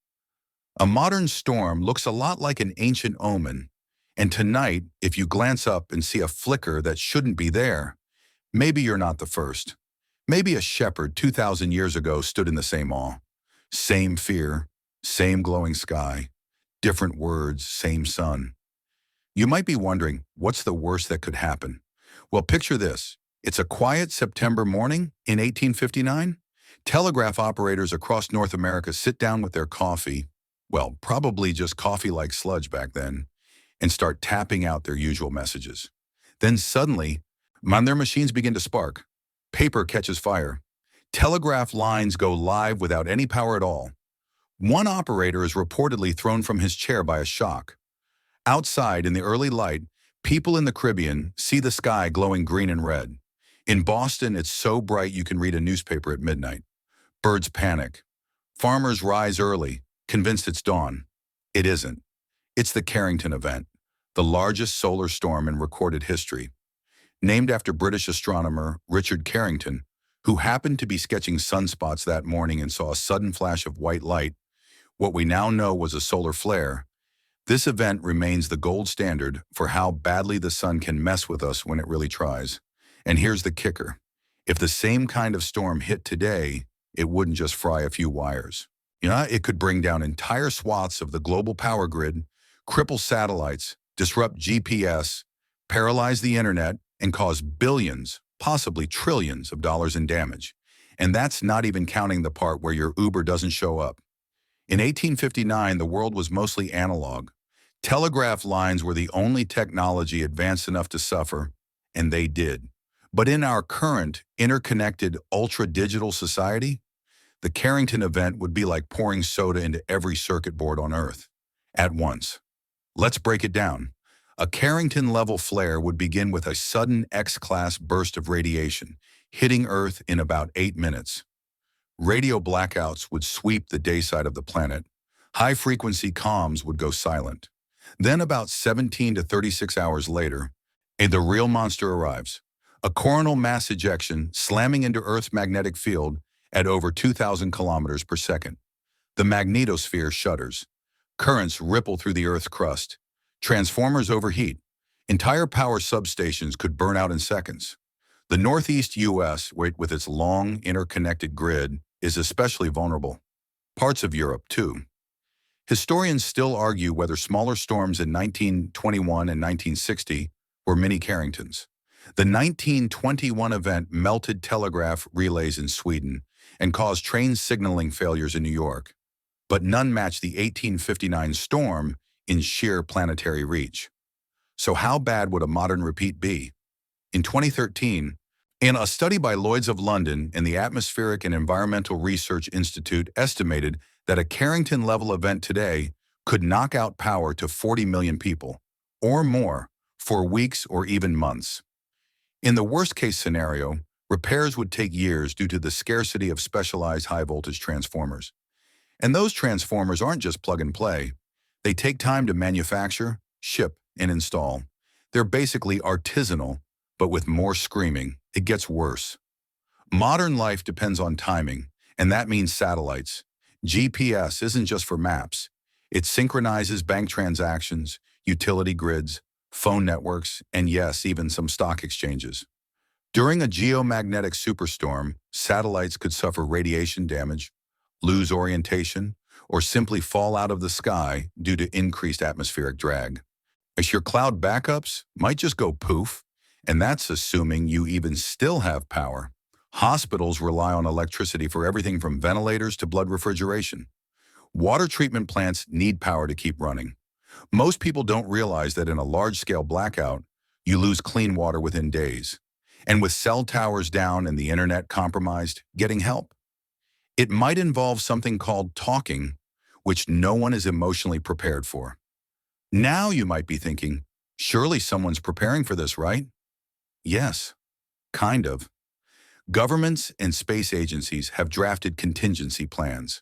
A modern storm looks a lot like an ancient omen, and tonight, if you glance up and see a flicker that shouldn't be there, maybe you're not the first. Maybe a shepherd 2,000 years ago stood in the same awe. Same fear, same glowing sky, different words, same sun. You might be wondering, what's the worst that could happen? Well, picture this. It's a quiet September morning in 1859. Telegraph operators across North America sit down with their coffee, well, probably just coffee-like sludge back then, and start tapping out their usual messages. Then suddenly, their machines begin to spark. Paper catches fire. Telegraph lines go live without any power at all. One operator is reportedly thrown from his chair by a shock. Outside, in the early light, people in the Caribbean see the sky glowing green and red. In Boston, it's so bright you can read a newspaper at midnight. Birds panic. Farmers rise early, convinced it's dawn. It isn't. It's the Carrington event, the largest solar storm in recorded history. Named after British astronomer Richard Carrington, who happened to be sketching sunspots that morning and saw a sudden flash of white light, what we now know was a solar flare. This event remains the gold standard for how badly the sun can mess with us when it really tries. And here's the kicker. If the same kind of storm hit today, it wouldn't just fry a few wires. It could bring down entire swaths of the global power grid, cripple satellites, disrupt GPS, paralyze the internet, and cause billions, possibly trillions of dollars in damage. And that's not even counting the part where your Uber doesn't show up. In 1859, the world was mostly analog. Telegraph lines were the only technology advanced enough to suffer, and they did. But in our current, interconnected, ultra-digital society, the Carrington event would be like pouring soda into every circuit board on Earth at once. Let's break it down. A Carrington-level flare would begin with a sudden X-class burst of radiation, hitting Earth in about 8 minutes. Radio blackouts would sweep the day side of the planet. High-frequency comms would go silent. Then about 17 to 36 hours later, the real monster arrives. A coronal mass ejection slamming into Earth's magnetic field at over 2,000 kilometers per second. The magnetosphere shudders. Currents ripple through the Earth's crust. Transformers overheat. Entire power substations could burn out in seconds. The Northeast U.S., with its long, interconnected grid, is especially vulnerable. Parts of Europe, too. Historians still argue whether smaller storms in 1921 and 1960 were mini Carringtons. The 1921 event melted telegraph relays in Sweden and caused train signaling failures in New York, but none matched the 1859 storm in sheer planetary reach. So how bad would a modern repeat be? In 2013, in a study by Lloyd's of London and the Atmospheric and Environmental Research Institute estimated that a Carrington-level event today could knock out power to 40 million people, or more, for weeks or even months. In the worst-case scenario, repairs would take years due to the scarcity of specialized high-voltage transformers. And those transformers aren't just plug-and-play. They take time to manufacture, ship, and install. They're basically artisanal, but with more screaming. It gets worse. Modern life depends on timing, and that means satellites. GPS isn't just for maps. It synchronizes bank transactions, utility grids, phone networks, and yes, even some stock exchanges. During a geomagnetic superstorm, satellites could suffer radiation damage, lose orientation, or simply fall out of the sky due to increased atmospheric drag. Your cloud backups might just go poof, and that's assuming you even still have power. Hospitals rely on electricity for everything from ventilators to blood refrigeration. Water treatment plants need power to keep running. Most people don't realize that in a large-scale blackout, you lose clean water within days. And with cell towers down and the internet compromised, getting help. It might involve something called talking, which no one is emotionally prepared for. Now you might be thinking, surely someone's preparing for this, right? Yes, kind of. Governments and space agencies have drafted contingency plans.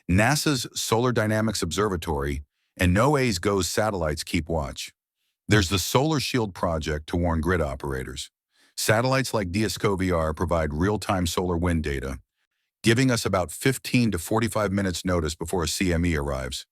NASA's Solar Dynamics Observatory and NOAA's GOES satellites keep watch. There's the Solar Shield project to warn grid operators. Satellites like DSCO-VR provide real-time solar wind data, giving us about 15 to 45 minutes notice before a CME arrives.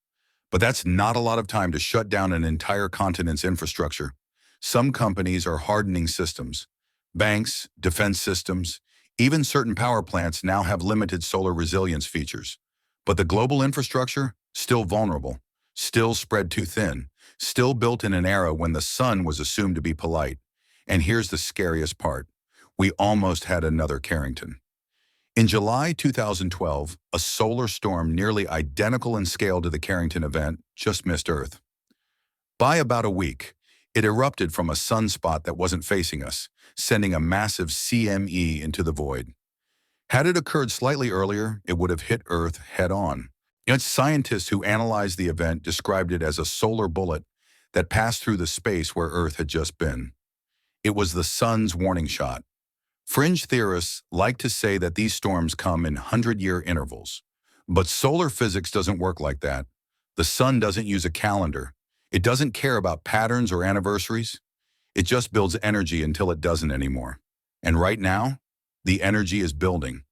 But that's not a lot of time to shut down an entire continent's infrastructure. Some companies are hardening systems. Banks, defense systems, even certain power plants now have limited solar resilience features. But the global infrastructure, still vulnerable, still spread too thin, still built in an era when the sun was assumed to be polite. And here's the scariest part. We almost had another Carrington. In July 2012, a solar storm nearly identical in scale to the Carrington event just missed Earth. By about a week, it erupted from a sunspot that wasn't facing us, sending a massive CME into the void. Had it occurred slightly earlier, it would have hit Earth head-on. Yet scientists who analyzed the event described it as a solar bullet that passed through the space where Earth had just been. It was the sun's warning shot. Fringe theorists like to say that these storms come in 100-year intervals. But solar physics doesn't work like that. The sun doesn't use a calendar. It doesn't care about patterns or anniversaries. It just builds energy until it doesn't anymore. And right now, the energy is building.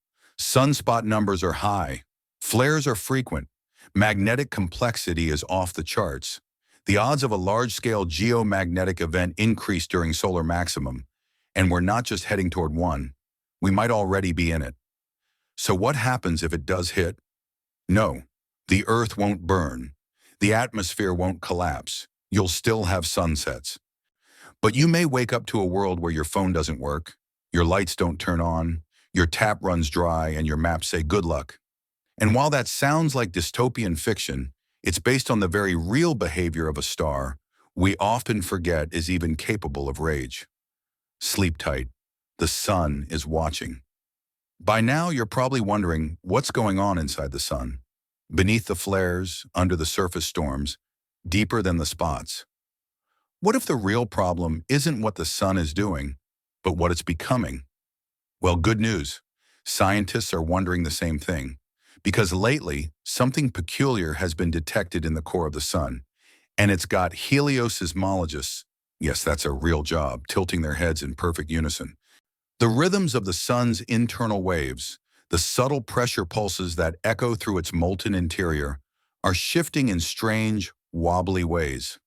Sunspot numbers are high. Flares are frequent. Magnetic complexity is off the charts. The odds of a large-scale geomagnetic event increase during solar maximum. And we're not just heading toward one. We might already be in it. So what happens if it does hit? No, the Earth won't burn. The atmosphere won't collapse. You'll still have sunsets. But you may wake up to a world where your phone doesn't work, your lights don't turn on, your tap runs dry, and your maps say good luck. And while that sounds like dystopian fiction, it's based on the very real behavior of a star we often forget is even capable of rage. Sleep tight. The sun is watching. By now, you're probably wondering what's going on inside the sun. Beneath the flares, under the surface storms, deeper than the spots. What if the real problem isn't what the sun is doing, but what it's becoming? Well, good news. Scientists are wondering the same thing. Because lately, something peculiar has been detected in the core of the sun. And it's got heliosseismologists, yes, that's a real job, tilting their heads in perfect unison. The rhythms of the sun's internal waves, the subtle pressure pulses that echo through its molten interior, are shifting in strange, wobbly ways.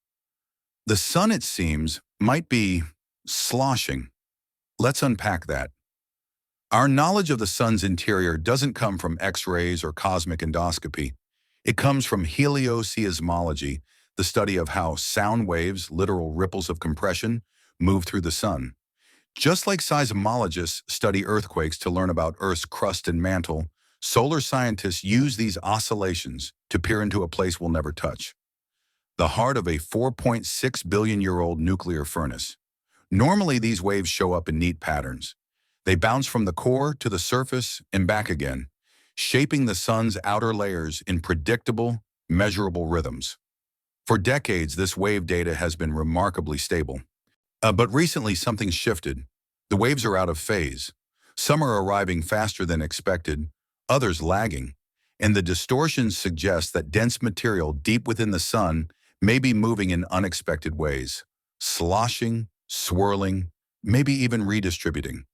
The sun, it seems, might be sloshing. Let's unpack that. Our knowledge of the sun's interior doesn't come from X-rays or cosmic endoscopy. It comes from helioseismology, the study of how sound waves, literal ripples of compression, move through the sun. Just like seismologists study earthquakes to learn about Earth's crust and mantle, solar scientists use these oscillations to peer into a place we'll never touch, the heart of a 4.6 billion-year-old nuclear furnace. Normally, these waves show up in neat patterns. They bounce from the core to the surface and back again, shaping the sun's outer layers in predictable, measurable rhythms. For decades, this wave data has been remarkably stable. But recently, something shifted. The waves are out of phase. Some are arriving faster than expected, others lagging. And the distortions suggest that dense material deep within the sun may be moving in unexpected ways, sloshing, swirling, maybe even redistributing.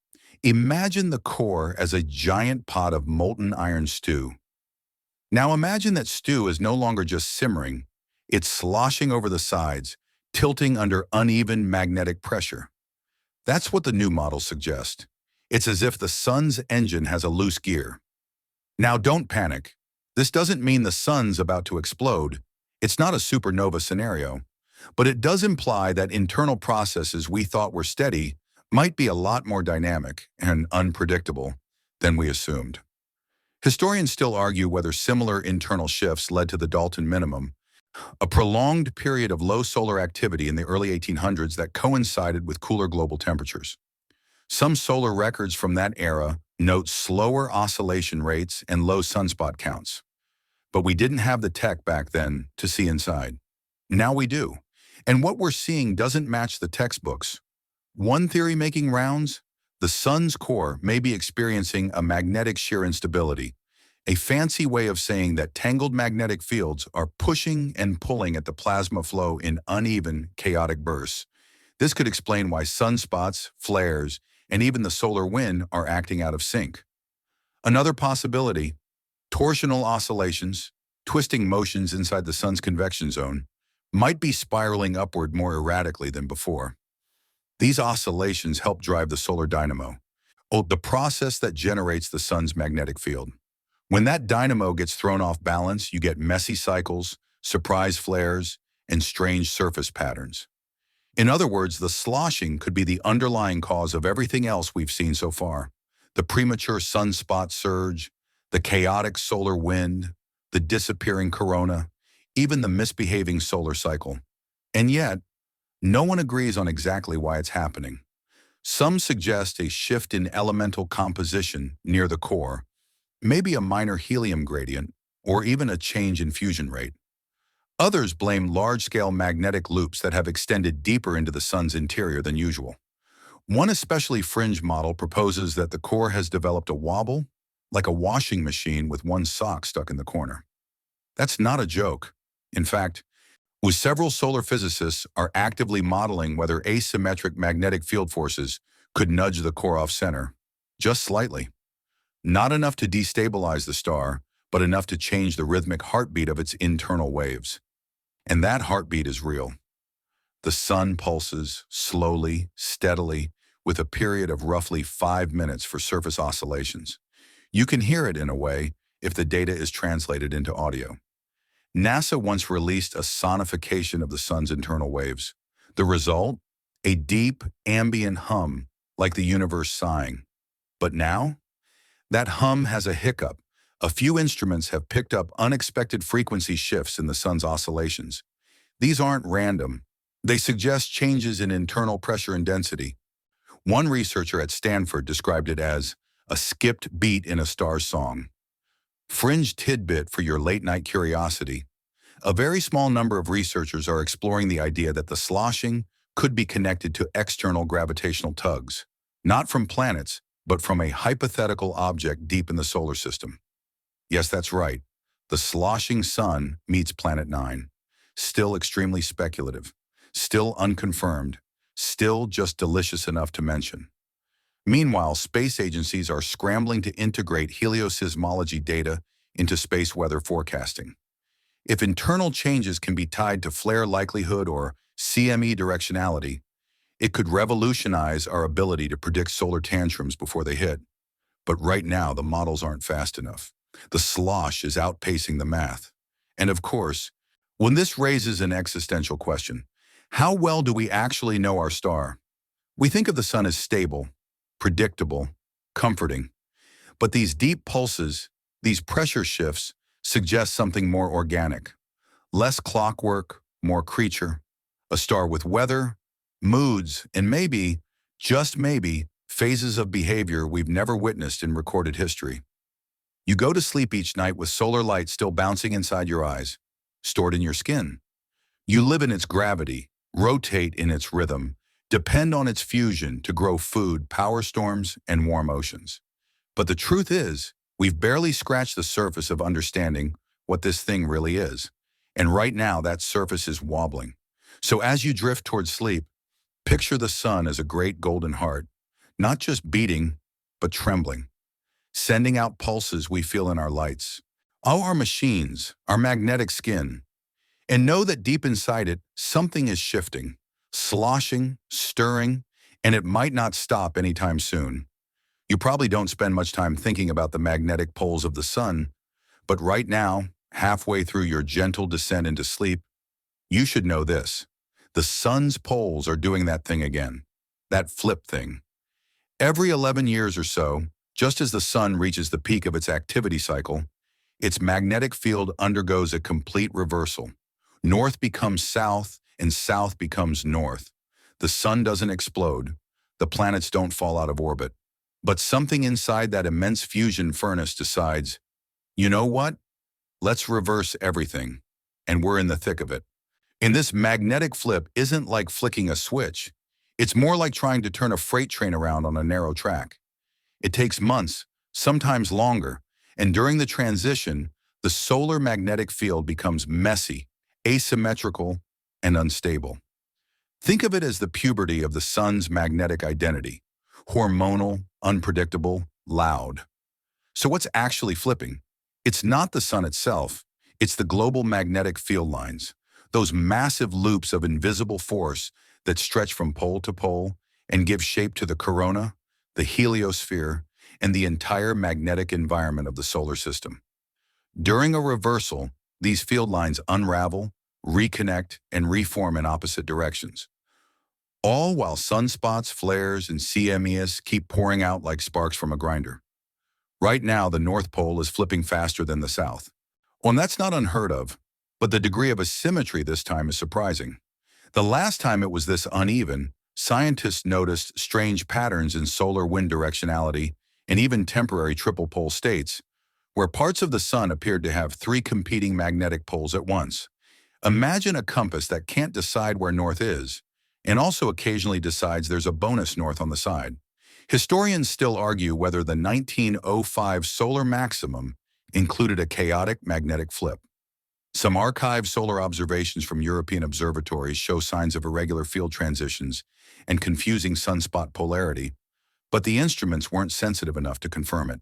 Imagine the core as a giant pot of molten iron stew. Now imagine that stew is no longer just simmering, it's sloshing over the sides, tilting under uneven magnetic pressure. That's what the new models suggest. It's as if the sun's engine has a loose gear. Now don't panic. This doesn't mean the sun's about to explode. It's not a supernova scenario. But it does imply that internal processes we thought were steady might be a lot more dynamic and unpredictable than we assumed. Historians still argue whether similar internal shifts led to the Dalton minimum, a prolonged period of low solar activity in the early 1800s that coincided with cooler global temperatures. Some solar records from that era note slower oscillation rates and low sunspot counts. But we didn't have the tech back then to see inside. Now we do. And what we're seeing doesn't match the textbooks. One theory making rounds: the sun's core may be experiencing a magnetic shear instability, a fancy way of saying that tangled magnetic fields are pushing and pulling at the plasma flow in uneven, chaotic bursts. This could explain why sunspots, flares, and even the solar wind are acting out of sync. Another possibility: torsional oscillations, twisting motions inside the sun's convection zone, might be spiraling upward more erratically than before. These oscillations help drive the solar dynamo, the process that generates the sun's magnetic field. When that dynamo gets thrown off balance, you get messy cycles, surprise flares, and strange surface patterns. In other words, the sloshing could be the underlying cause of everything else we've seen so far: the premature sunspot surge, the chaotic solar wind, the disappearing corona, even the misbehaving solar cycle. And yet, no one agrees on exactly why it's happening. Some suggest a shift in elemental composition near the core, maybe a minor helium gradient, or even a change in fusion rate. Others blame large-scale magnetic loops that have extended deeper into the sun's interior than usual. One especially fringe model proposes that the core has developed a wobble, like a washing machine with one sock stuck in the corner. That's not a joke. In fact, several solar physicists are actively modeling whether asymmetric magnetic field forces could nudge the core off-center, just slightly. Not enough to destabilize the star, but enough to change the rhythmic heartbeat of its internal waves. And that heartbeat is real. The sun pulses slowly, steadily, with a period of roughly 5 minutes for surface oscillations. You can hear it in a way if the data is translated into audio. NASA once released a sonification of the sun's internal waves. The result? A deep, ambient hum, like the universe sighing. But now, that hum has a hiccup. A few instruments have picked up unexpected frequency shifts in the sun's oscillations. These aren't random. They suggest changes in internal pressure and density. One researcher at Stanford described it as a skipped beat in a star's song. Fringe tidbit for your late-night curiosity: a very small number of researchers are exploring the idea that the sloshing could be connected to external gravitational tugs, not from planets, but from a hypothetical object deep in the solar system. Yes, that's right. The sloshing sun meets Planet 9. Still extremely speculative, still unconfirmed, still just delicious enough to mention. Meanwhile, space agencies are scrambling to integrate helioseismology data into space weather forecasting. If internal changes can be tied to flare likelihood or CME directionality, it could revolutionize our ability to predict solar tantrums before they hit. But right now, the models aren't fast enough. The slosh is outpacing the math. And of course, when this raises an existential question, how well do we actually know our star? We think of the sun as stable, predictable, comforting, but these deep pulses, these pressure shifts, suggest something more organic. Less clockwork, more creature, a star with weather, moods, and maybe, just maybe, phases of behavior we've never witnessed in recorded history. You go to sleep each night with solar light still bouncing inside your eyes, stored in your skin. You live in its gravity, rotate in its rhythm, depend on its fusion to grow food, power storms, and warm oceans. But the truth is, we've barely scratched the surface of understanding what this thing really is. And right now, that surface is wobbling. So as you drift towards sleep, picture the sun as a great golden heart, not just beating, but trembling, sending out pulses we feel in our lights. All our machines, our magnetic skin, and know that deep inside it, something is shifting, sloshing, stirring, and it might not stop anytime soon. You probably don't spend much time thinking about the magnetic poles of the sun, but right now, halfway through your gentle descent into sleep, you should know this. The sun's poles are doing that thing again, that flip thing. Every 11 years or so, just as the sun reaches the peak of its activity cycle, its magnetic field undergoes a complete reversal. North becomes south, and south becomes north. The sun doesn't explode. The planets don't fall out of orbit. But something inside that immense fusion furnace decides, you know what? Let's reverse everything. And we're in the thick of it. And this magnetic flip isn't like flicking a switch. It's more like trying to turn a freight train around on a narrow track. It takes months, sometimes longer, and during the transition, the solar magnetic field becomes messy, asymmetrical, and unstable. Think of it as the puberty of the sun's magnetic identity: hormonal, unpredictable, loud. So what's actually flipping? It's not the sun itself, it's the global magnetic field lines, those massive loops of invisible force that stretch from pole to pole and give shape to the corona, the heliosphere, and the entire magnetic environment of the solar system. During a reversal, these field lines unravel, reconnect, and reform in opposite directions, all while sunspots, flares, and CMEs keep pouring out like sparks from a grinder. Right now, the North Pole is flipping faster than the South. Well, and that's not unheard of, but the degree of asymmetry this time is surprising. The last time it was this uneven, scientists noticed strange patterns in solar wind directionality and even temporary triple pole states, where parts of the sun appeared to have three competing magnetic poles at once. Imagine a compass that can't decide where north is, and also occasionally decides there's a bonus north on the side. Historians still argue whether the 1905 solar maximum included a chaotic magnetic flip. Some archived solar observations from European observatories show signs of irregular field transitions and confusing sunspot polarity, but the instruments weren't sensitive enough to confirm it.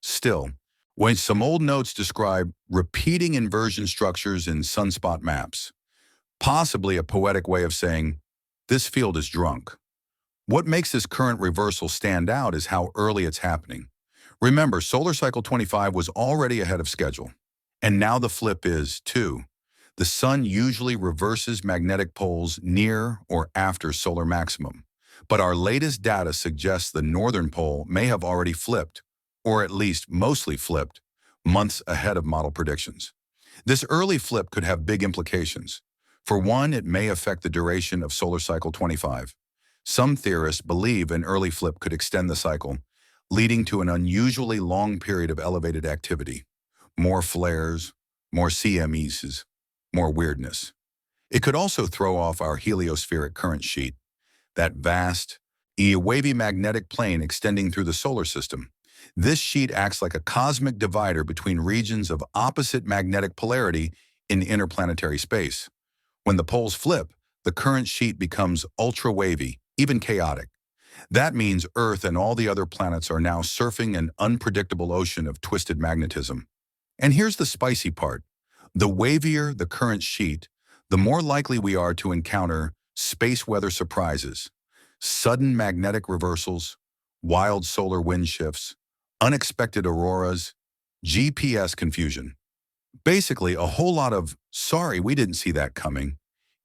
Still, when some old notes describe repeating inversion structures in sunspot maps, possibly a poetic way of saying, this field is drunk. What makes this current reversal stand out is how early it's happening. Remember, solar cycle 25 was already ahead of schedule. And now the flip is, too. The sun usually reverses magnetic poles near or after solar maximum. But our latest data suggests the northern pole may have already flipped, or at least mostly flipped, months ahead of model predictions. This early flip could have big implications. For one, it may affect the duration of solar cycle 25. Some theorists believe an early flip could extend the cycle, leading to an unusually long period of elevated activity. More flares, more CMEs, more weirdness. It could also throw off our heliospheric current sheet, that vast, wavy magnetic plane extending through the solar system. This sheet acts like a cosmic divider between regions of opposite magnetic polarity in interplanetary space. When the poles flip, the current sheet becomes ultra-wavy, even chaotic. That means Earth and all the other planets are now surfing an unpredictable ocean of twisted magnetism. And here's the spicy part. The wavier the current sheet, the more likely we are to encounter space weather surprises, sudden magnetic reversals, wild solar wind shifts, unexpected auroras, GPS confusion. Basically, a whole lot of, sorry, we didn't see that coming.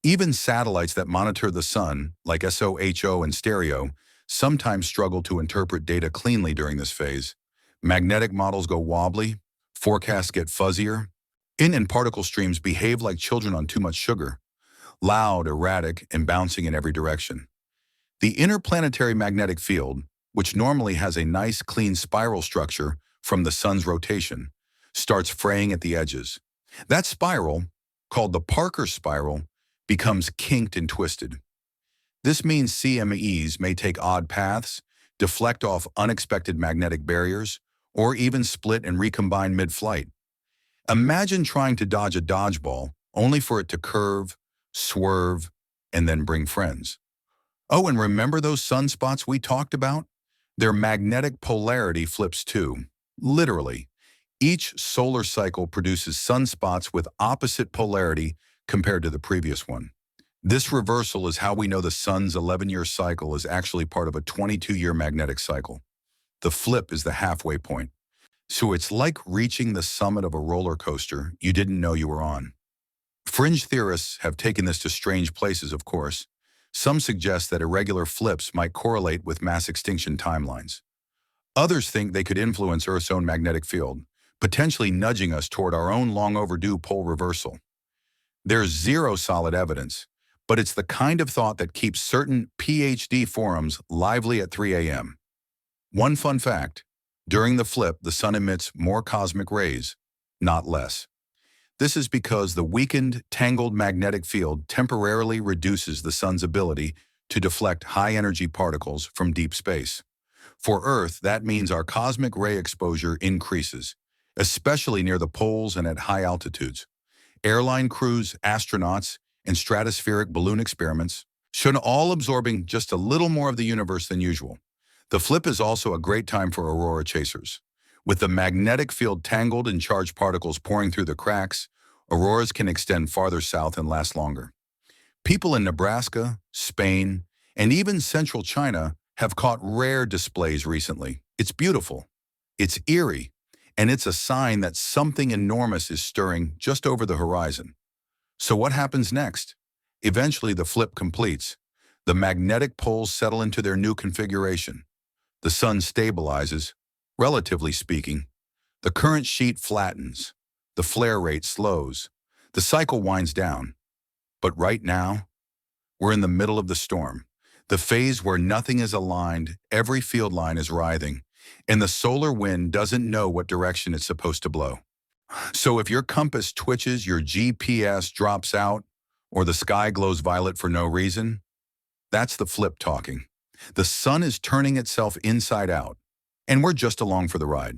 Even satellites that monitor the sun, like SOHO and stereo, sometimes struggle to interpret data cleanly during this phase. Magnetic models go wobbly, forecasts get fuzzier, and particle streams behave like children on too much sugar, loud, erratic, and bouncing in every direction. The interplanetary magnetic field, which normally has a nice clean spiral structure from the sun's rotation, starts fraying at the edges. That spiral, called the Parker spiral, becomes kinked and twisted. This means CMEs may take odd paths, deflect off unexpected magnetic barriers, or even split and recombine mid-flight. Imagine trying to dodge a dodgeball only for it to curve, swerve, and then bring friends. Oh, and remember those sunspots we talked about? Their magnetic polarity flips too. Literally, each solar cycle produces sunspots with opposite polarity compared to the previous one. This reversal is how we know the sun's 11-year cycle is actually part of a 22-year magnetic cycle. The flip is the halfway point. So it's like reaching the summit of a roller coaster you didn't know you were on. Fringe theorists have taken this to strange places, of course. Some suggest that irregular flips might correlate with mass extinction timelines. Others think they could influence Earth's own magnetic field, potentially nudging us toward our own long-overdue pole reversal. There's zero solid evidence, but it's the kind of thought that keeps certain PhD forums lively at 3 a.m. One fun fact: during the flip, the sun emits more cosmic rays, not less. This is because the weakened, tangled magnetic field temporarily reduces the sun's ability to deflect high-energy particles from deep space. For Earth, that means our cosmic ray exposure increases, especially near the poles and at high altitudes. Airline crews, astronauts, and stratospheric balloon experiments should all absorbing just a little more of the universe than usual. The flip is also a great time for aurora chasers. With the magnetic field tangled and charged particles pouring through the cracks, auroras can extend farther south and last longer. People in Nebraska, Spain, and even central China have caught rare displays recently. It's beautiful, it's eerie, and it's a sign that something enormous is stirring just over the horizon. So what happens next? Eventually the flip completes. The magnetic poles settle into their new configuration. The sun stabilizes, relatively speaking. The current sheet flattens. The flare rate slows. The cycle winds down. But right now, we're in the middle of the storm. The phase where nothing is aligned, every field line is writhing, and the solar wind doesn't know what direction it's supposed to blow. So if your compass twitches, your GPS drops out, or the sky glows violet for no reason, that's the flip talking. The sun is turning itself inside out, and we're just along for the ride.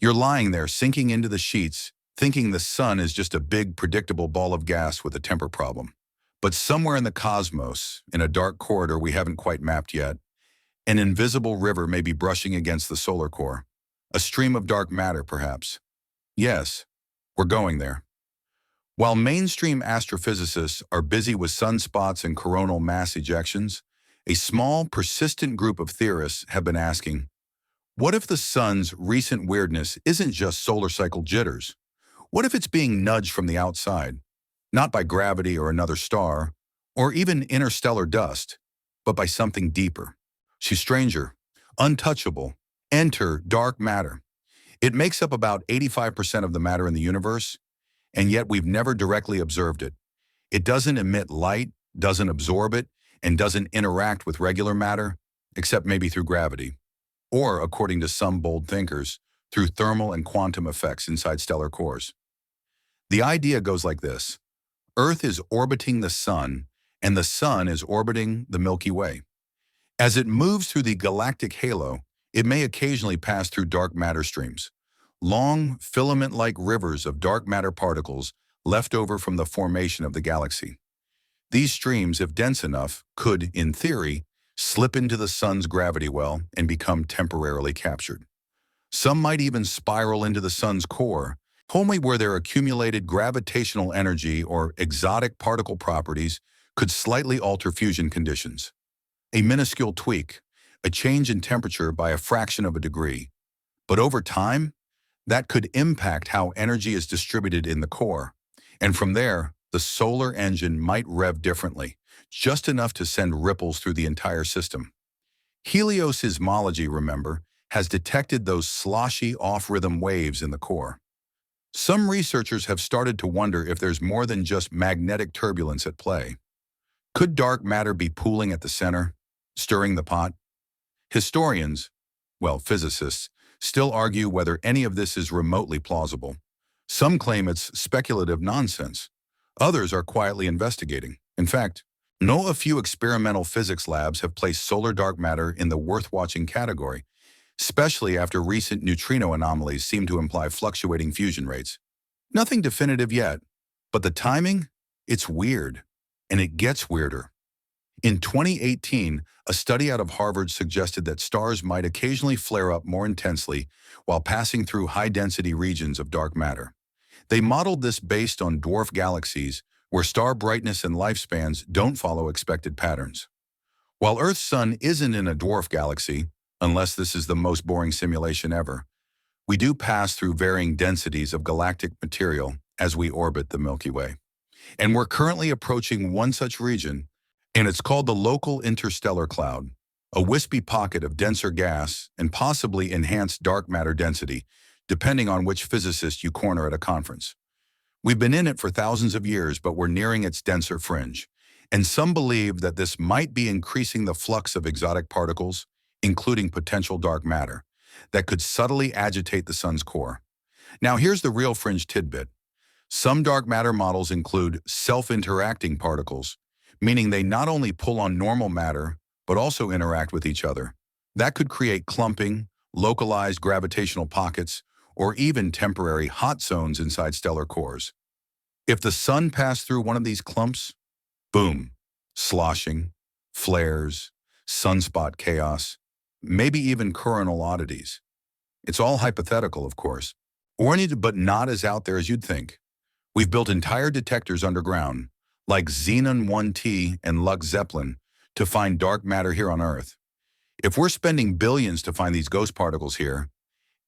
You're lying there sinking into the sheets, thinking the sun is just a big, predictable ball of gas with a temper problem. But somewhere in the cosmos, in a dark corridor we haven't quite mapped yet, an invisible river may be brushing against the solar core. A stream of dark matter, perhaps. Yes, we're going there. While mainstream astrophysicists are busy with sunspots and coronal mass ejections, a small, persistent group of theorists have been asking, what if the sun's recent weirdness isn't just solar cycle jitters? What if it's being nudged from the outside, not by gravity or another star, or even interstellar dust, but by something deeper? She's stranger, untouchable. Enter dark matter. It makes up about 85% of the matter in the universe, and yet we've never directly observed it. It doesn't emit light, doesn't absorb it, and doesn't interact with regular matter, except maybe through gravity. Or, according to some bold thinkers, through thermal and quantum effects inside stellar cores. The idea goes like this. Earth is orbiting the sun, and the sun is orbiting the Milky Way. As it moves through the galactic halo, it may occasionally pass through dark matter streams, long, filament-like rivers of dark matter particles left over from the formation of the galaxy. These streams, if dense enough, could, in theory, slip into the sun's gravity well and become temporarily captured. Some might even spiral into the sun's core, only where their accumulated gravitational energy or exotic particle properties could slightly alter fusion conditions. A minuscule tweak, a change in temperature by a fraction of a degree. But over time, That could impact how energy is distributed in the core. And from there, the solar engine might rev differently, just enough to send ripples through the entire system. Heliosismology, remember, has detected those sloshy off-rhythm waves in the core. Some researchers have started to wonder if there's more than just magnetic turbulence at play. Could dark matter be pooling at the center, stirring the pot? Historians, well, physicists, still argue whether any of this is remotely plausible. Some claim it's speculative nonsense. Others are quietly investigating. In fact, know a few experimental physics labs have placed solar dark matter in the worth-watching category, especially after recent neutrino anomalies seem to imply fluctuating fusion rates. Nothing definitive yet, but the timing? It's weird. And it gets weirder. In 2018, a study out of Harvard suggested that stars might occasionally flare up more intensely while passing through high-density regions of dark matter. They modeled this based on dwarf galaxies where star brightness and lifespans don't follow expected patterns. While Earth's sun isn't in a dwarf galaxy, unless this is the most boring simulation ever, we do pass through varying densities of galactic material as we orbit the Milky Way. And we're currently approaching one such region, and it's called the local interstellar cloud, a wispy pocket of denser gas and possibly enhanced dark matter density, depending on which physicist you corner at a conference. We've been in it for thousands of years, but we're nearing its denser fringe. And some believe that this might be increasing the flux of exotic particles, including potential dark matter, that could subtly agitate the sun's core. Now here's the real fringe tidbit. Some dark matter models include self-interacting particles, meaning they not only pull on normal matter, but also interact with each other. That could create clumping, localized gravitational pockets, or even temporary hot zones inside stellar cores. If the sun passed through one of these clumps, boom, sloshing, flares, sunspot chaos, maybe even coronal oddities. It's all hypothetical, of course, but not as out there as you'd think. We've built entire detectors underground, like Xenon 1T and Lux Zeppelin, to find dark matter here on Earth. If we're spending billions to find these ghost particles here,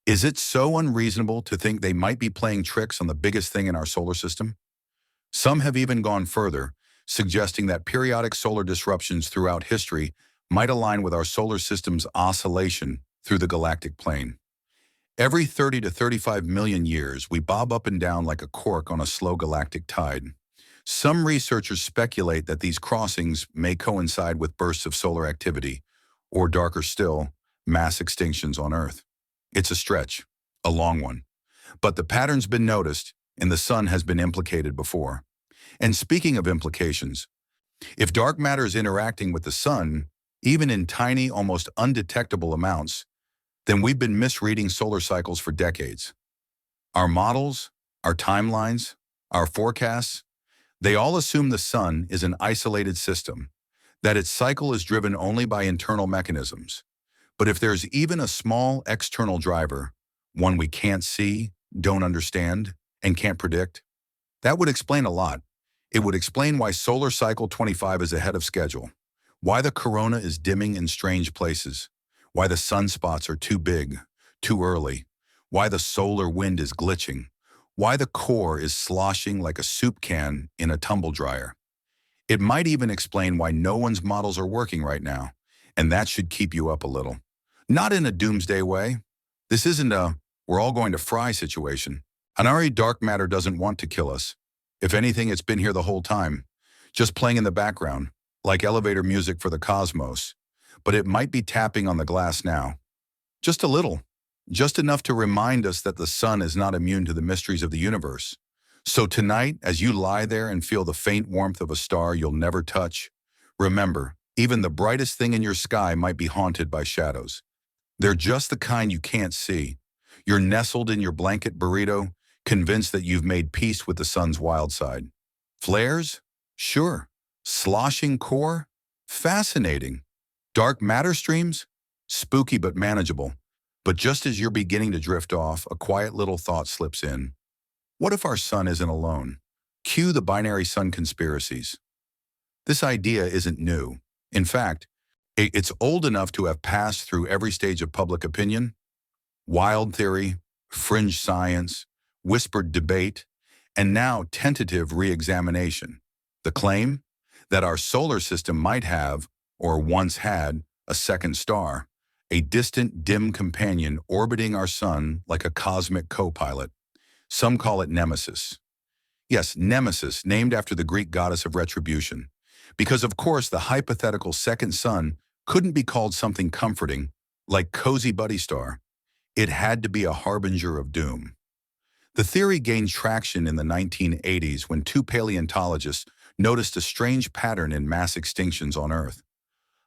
is it so unreasonable to think they might be playing tricks on the biggest thing in our solar system? Some have even gone further, suggesting that periodic solar disruptions throughout history might align with our solar system's oscillation through the galactic plane. Every 30 to 35 million years, we bob up and down like a cork on a slow galactic tide. Some researchers speculate that these crossings may coincide with bursts of solar activity, or darker still, mass extinctions on Earth. It's a stretch, a long one. But the pattern's been noticed, and the sun has been implicated before. And speaking of implications, if dark matter is interacting with the sun, even in tiny, almost undetectable amounts, then we've been misreading solar cycles for decades. Our models, our timelines, our forecasts, they all assume the sun is an isolated system, that its cycle is driven only by internal mechanisms. But if there's even a small external driver, one we can't see, don't understand, and can't predict, that would explain a lot. It would explain why solar cycle 25 is ahead of schedule, why the corona is dimming in strange places, why the sunspots are too big, too early, why the solar wind is glitching, why the core is sloshing like a soup can in a tumble dryer. It might even explain why no one's models are working right now, and that should keep you up a little. Not in a doomsday way. This isn't a we're all going to fry situation. An dark matter doesn't want to kill us. If anything, it's been here the whole time, just playing in the background, like elevator music for the cosmos. But it might be tapping on the glass now. Just a little. Just enough to remind us that the sun is not immune to the mysteries of the universe. So tonight, as you lie there and feel the faint warmth of a star you'll never touch, remember, even the brightest thing in your sky might be haunted by shadows. They're just the kind you can't see. You're nestled in your blanket burrito, convinced that you've made peace with the sun's wild side. Flares? Sure. Sloshing core? Fascinating. Dark matter streams? Spooky but manageable. But just as you're beginning to drift off, a quiet little thought slips in. What if our sun isn't alone? Cue the binary sun conspiracies. This idea isn't new. In fact, it's old enough to have passed through every stage of public opinion. Wild theory, fringe science, whispered debate, and now tentative re-examination. The claim? That our solar system might have, or once had, a second star, a distant, dim companion orbiting our sun like a cosmic co-pilot. Some call it Nemesis. Yes, Nemesis, named after the Greek goddess of retribution. Because of course the hypothetical second sun couldn't be called something comforting, like cozy buddy star. It had to be a harbinger of doom. The theory gained traction in the 1980s when two paleontologists noticed a strange pattern in mass extinctions on Earth.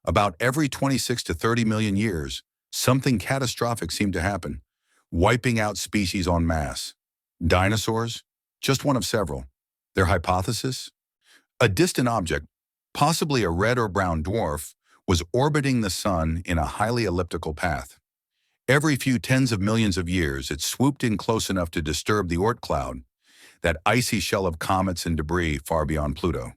About every 26 to 30 million years, something catastrophic seemed to happen, wiping out species en masse. Dinosaurs? Just one of several. Their hypothesis? A distant object, possibly a red or brown dwarf, was orbiting the sun in a highly elliptical path. Every few tens of millions of years, it swooped in close enough to disturb the Oort cloud, that icy shell of comets and debris far beyond Pluto.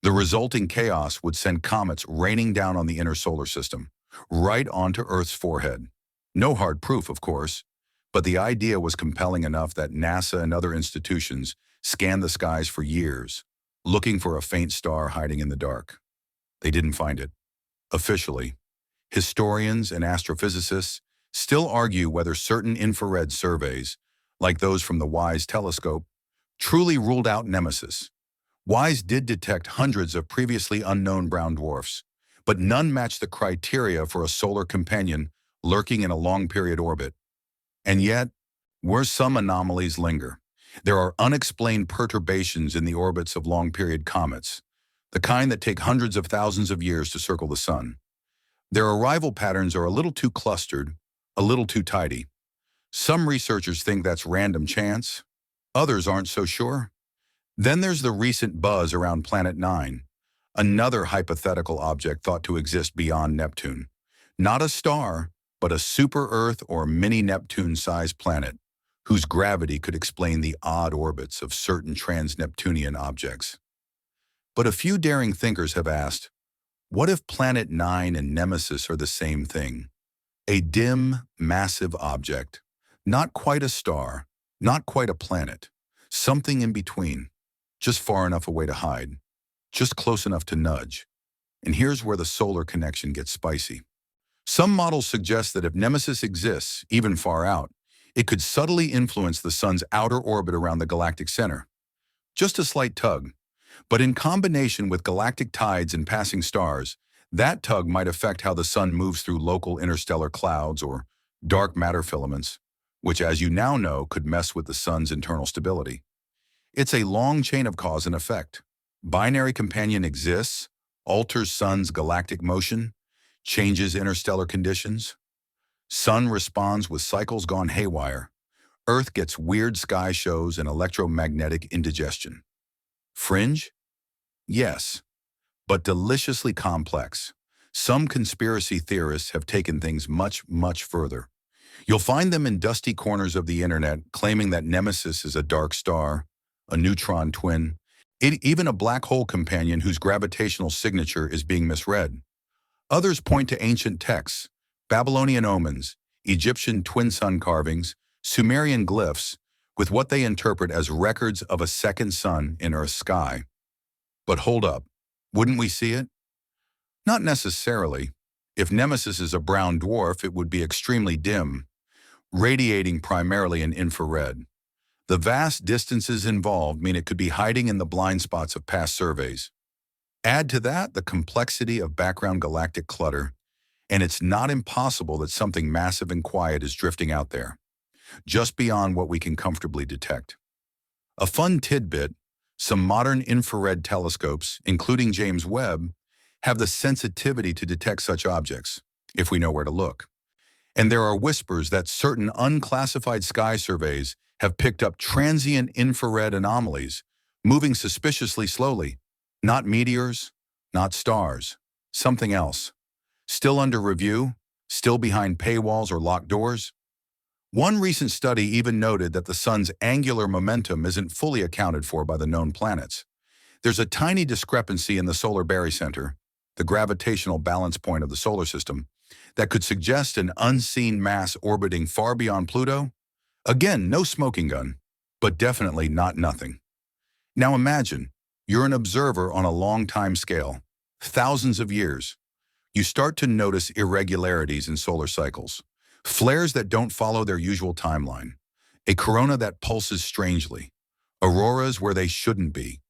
The resulting chaos would send comets raining down on the inner solar system, right onto Earth's forehead. No hard proof, of course, but the idea was compelling enough that NASA and other institutions scanned the skies for years, looking for a faint star hiding in the dark. They didn't find it. Officially, historians and astrophysicists still argue whether certain infrared surveys, like those from the WISE telescope, truly ruled out Nemesis. WISE did detect hundreds of previously unknown brown dwarfs, but none matched the criteria for a solar companion lurking in a long-period orbit. And yet, where some anomalies linger, there are unexplained perturbations in the orbits of long-period comets, the kind that take hundreds of thousands of years to circle the sun. Their arrival patterns are a little too clustered, a little too tidy. Some researchers think that's random chance. Others aren't so sure. Then there's the recent buzz around Planet 9, another hypothetical object thought to exist beyond Neptune. Not a star, but a super-Earth or mini-Neptune-sized planet, whose gravity could explain the odd orbits of certain trans-Neptunian objects. But a few daring thinkers have asked, what if Planet 9 and Nemesis are the same thing? A dim, massive object, not quite a star, not quite a planet, something in between, just far enough away to hide, just close enough to nudge. And here's where the solar connection gets spicy. Some models suggest that if Nemesis exists, even far out, it could subtly influence the sun's outer orbit around the galactic center. Just a slight tug, but in combination with galactic tides and passing stars, that tug might affect how the sun moves through local interstellar clouds or dark matter filaments, which, as you now know, could mess with the sun's internal stability. It's a long chain of cause and effect. Binary companion exists, alters sun's galactic motion, changes interstellar conditions. Sun responds with cycles gone haywire. Earth gets weird sky shows and electromagnetic indigestion. Fringe? Yes, but deliciously complex. Some conspiracy theorists have taken things much, much further. You'll find them in dusty corners of the internet claiming that Nemesis is a dark star, a neutron twin, even a black hole companion whose gravitational signature is being misread. Others point to ancient texts, Babylonian omens, Egyptian twin sun carvings, Sumerian glyphs, with what they interpret as records of a second sun in Earth's sky. But hold up, wouldn't we see it? Not necessarily. If Nemesis is a brown dwarf, it would be extremely dim, radiating primarily in infrared. The vast distances involved mean it could be hiding in the blind spots of past surveys. Add to that the complexity of background galactic clutter, and it's not impossible that something massive and quiet is drifting out there, just beyond what we can comfortably detect. A fun tidbit, some modern infrared telescopes, including James Webb, have the sensitivity to detect such objects, if we know where to look. And there are whispers that certain unclassified sky surveys have picked up transient infrared anomalies, moving suspiciously slowly. Not meteors, not stars, something else. Still under review, still behind paywalls or locked doors. One recent study even noted that the sun's angular momentum isn't fully accounted for by the known planets. There's a tiny discrepancy in the solar barycenter, the gravitational balance point of the solar system, that could suggest an unseen mass orbiting far beyond Pluto, Again, no smoking gun, but definitely not nothing. Now imagine, you're an observer on a long time scale, thousands of years. You start to notice irregularities in solar cycles, flares that don't follow their usual timeline, a corona that pulses strangely, auroras where they shouldn't be.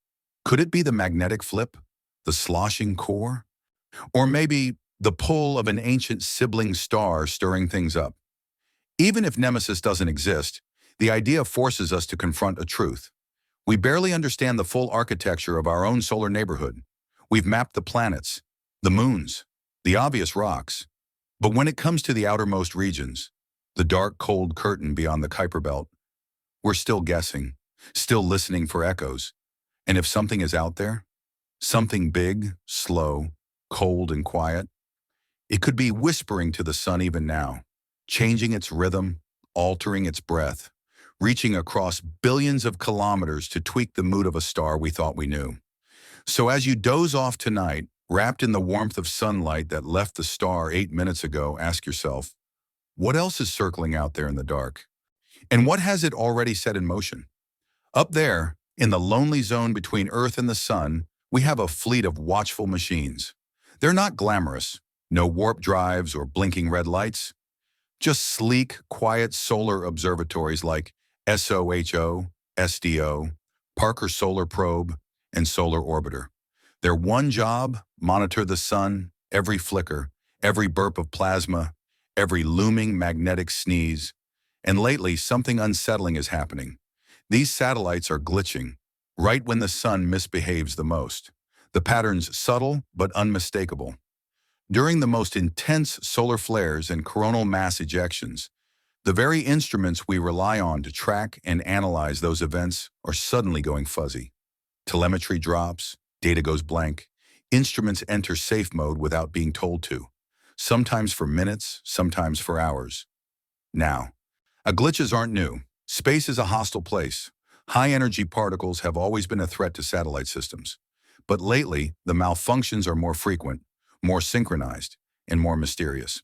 Could it be the magnetic flip, the sloshing core, or maybe the pull of an ancient sibling star stirring things up? Even if Nemesis doesn't exist, the idea forces us to confront a truth. We barely understand the full architecture of our own solar neighborhood. We've mapped the planets, the moons, the obvious rocks. But when it comes to the outermost regions, the dark, cold curtain beyond the Kuiper Belt, we're still guessing, still listening for echoes. And if something is out there, something big, slow, cold, and quiet, it could be whispering to the sun even now, changing its rhythm, altering its breath, reaching across billions of kilometers to tweak the mood of a star we thought we knew. So as you doze off tonight, wrapped in the warmth of sunlight that left the star 8 minutes ago, ask yourself, what else is circling out there in the dark? And what has it already set in motion? Up there, in the lonely zone between Earth and the sun, we have a fleet of watchful machines. They're not glamorous, no warp drives or blinking red lights, just sleek, quiet solar observatories like SOHO, SDO, Parker Solar Probe, and Solar Orbiter. Their one job, monitor the sun, every flicker, every burp of plasma, every looming magnetic sneeze. And lately, something unsettling is happening. These satellites are glitching, right when the sun misbehaves the most. The pattern's subtle but unmistakable. During the most intense solar flares and coronal mass ejections, the very instruments we rely on to track and analyze those events are suddenly going fuzzy. Telemetry drops, data goes blank, instruments enter safe mode without being told to, sometimes for minutes, sometimes for hours. Now, glitches aren't new. Space is a hostile place. High-energy particles have always been a threat to satellite systems. But lately, the malfunctions are more frequent, more synchronized, and more mysterious.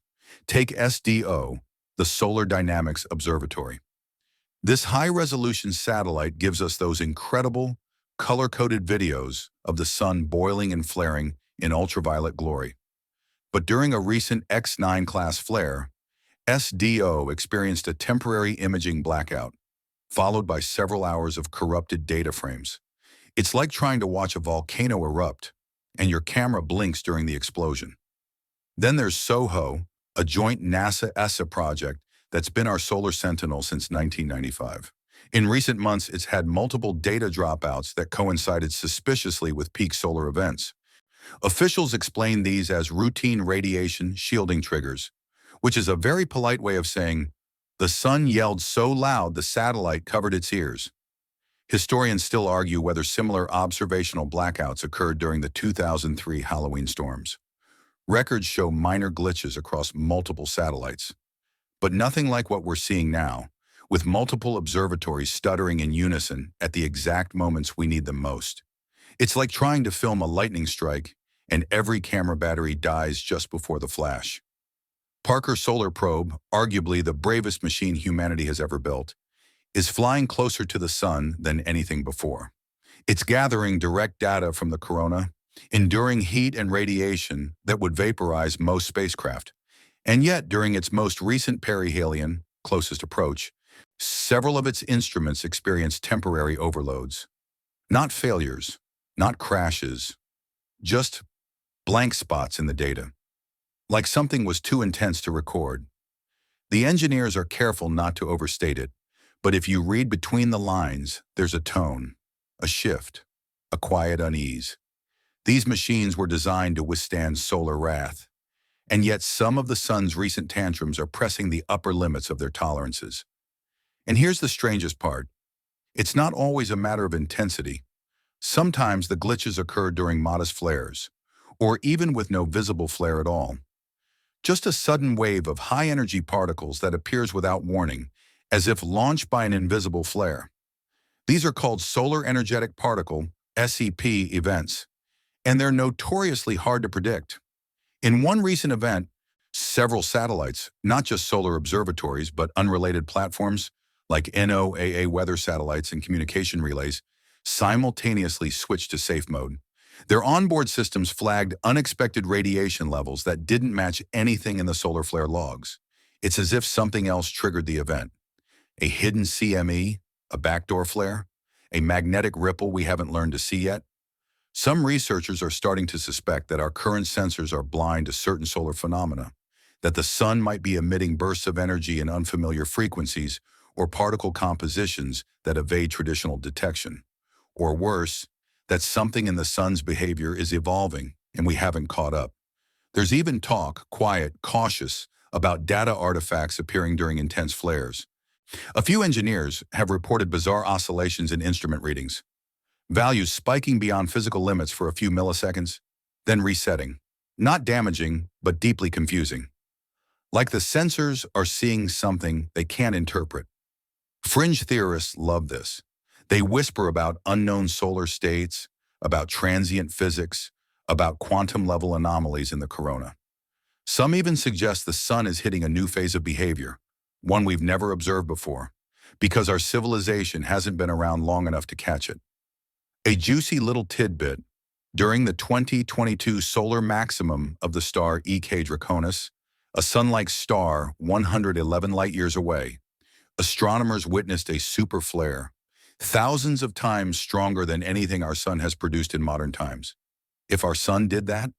Take SDO, the Solar Dynamics Observatory. This high-resolution satellite gives us those incredible, color-coded videos of the sun boiling and flaring in ultraviolet glory. But during a recent X9 class flare, SDO experienced a temporary imaging blackout, followed by several hours of corrupted data frames. It's like trying to watch a volcano erupt, and your camera blinks during the explosion. Then there's SOHO, a joint NASA-ESA project that's been our solar sentinel since 1995. In recent months, it's had multiple data dropouts that coincided suspiciously with peak solar events. Officials explain these as routine radiation shielding triggers, which is a very polite way of saying, the sun yelled so loud the satellite covered its ears. Historians still argue whether similar observational blackouts occurred during the 2003 Halloween storms. Records show minor glitches across multiple satellites, but nothing like what we're seeing now, with multiple observatories stuttering in unison at the exact moments we need them most. It's like trying to film a lightning strike, and every camera battery dies just before the flash. Parker Solar Probe, arguably the bravest machine humanity has ever built, is flying closer to the sun than anything before. It's gathering direct data from the corona, enduring heat and radiation that would vaporize most spacecraft. And yet, during its most recent perihelion, closest approach, several of its instruments experienced temporary overloads. Not failures, not crashes, just blank spots in the data, like something was too intense to record. The engineers are careful not to overstate it, but if you read between the lines, there's a tone, a shift, a quiet unease. These machines were designed to withstand solar wrath, and yet some of the sun's recent tantrums are pressing the upper limits of their tolerances. And here's the strangest part. It's not always a matter of intensity. Sometimes the glitches occur during modest flares, or even with no visible flare at all. Just a sudden wave of high-energy particles that appears without warning, as if launched by an invisible flare. These are called solar energetic particle, SEP, events, and they're notoriously hard to predict. In one recent event, several satellites, not just solar observatories but unrelated platforms, like NOAA weather satellites and communication relays, simultaneously switched to safe mode. Their onboard systems flagged unexpected radiation levels that didn't match anything in the solar flare logs. It's as if something else triggered the event. A hidden CME, a backdoor flare, a magnetic ripple we haven't learned to see yet. Some researchers are starting to suspect that our current sensors are blind to certain solar phenomena, that the sun might be emitting bursts of energy in unfamiliar frequencies or particle compositions that evade traditional detection. Or worse, that something in the sun's behavior is evolving and we haven't caught up. There's even talk, quiet, cautious, about data artifacts appearing during intense flares. A few engineers have reported bizarre oscillations in instrument readings, values spiking beyond physical limits for a few milliseconds, then resetting. Not damaging, but deeply confusing. Like the sensors are seeing something they can't interpret. Fringe theorists love this. They whisper about unknown solar states, about transient physics, about quantum-level anomalies in the corona. Some even suggest the sun is hitting a new phase of behavior, one we've never observed before, because our civilization hasn't been around long enough to catch it. A juicy little tidbit: during the 2022 solar maximum of the star EK Draconis, a sun-like star 111 light-years away, astronomers witnessed a super flare, thousands of times stronger than anything our sun has produced in modern times. If our sun did that,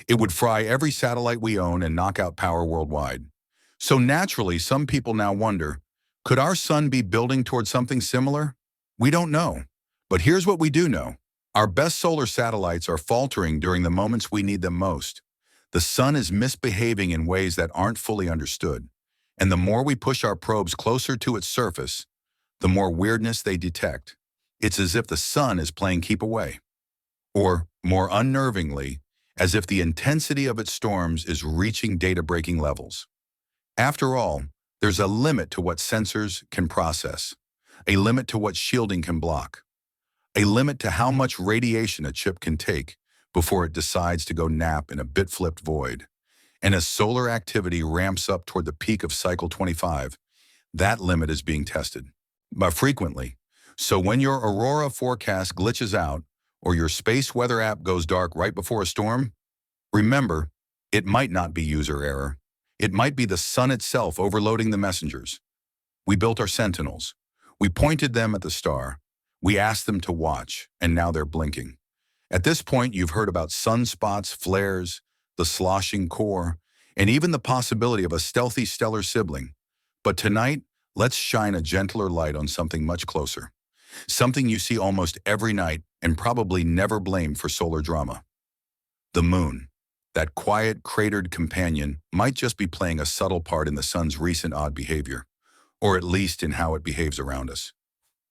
it would fry every satellite we own and knock out power worldwide. So naturally, some people now wonder, could our sun be building towards something similar? We don't know. But here's what we do know. Our best solar satellites are faltering during the moments we need them most. The sun is misbehaving in ways that aren't fully understood. And the more we push our probes closer to its surface, the more weirdness they detect. It's as if the sun is playing keep away. Or, more unnervingly, as if the intensity of its storms is reaching data-breaking levels. After all, there's a limit to what sensors can process, a limit to what shielding can block, a limit to how much radiation a chip can take before it decides to go nap in a bit-flipped void. And as solar activity ramps up toward the peak of cycle 25, that limit is being tested. But frequently. So when your aurora forecast glitches out, or your space weather app goes dark right before a storm, remember, it might not be user error. It might be the sun itself overloading the messengers. We built our sentinels. We pointed them at the star. We asked them to watch, and now they're blinking. At this point, you've heard about sunspots, flares, the sloshing core, and even the possibility of a stealthy stellar sibling. But tonight, let's shine a gentler light on something much closer. Something you see almost every night and probably never blame for solar drama. The moon. That quiet, cratered companion might just be playing a subtle part in the sun's recent odd behavior, or at least in how it behaves around us.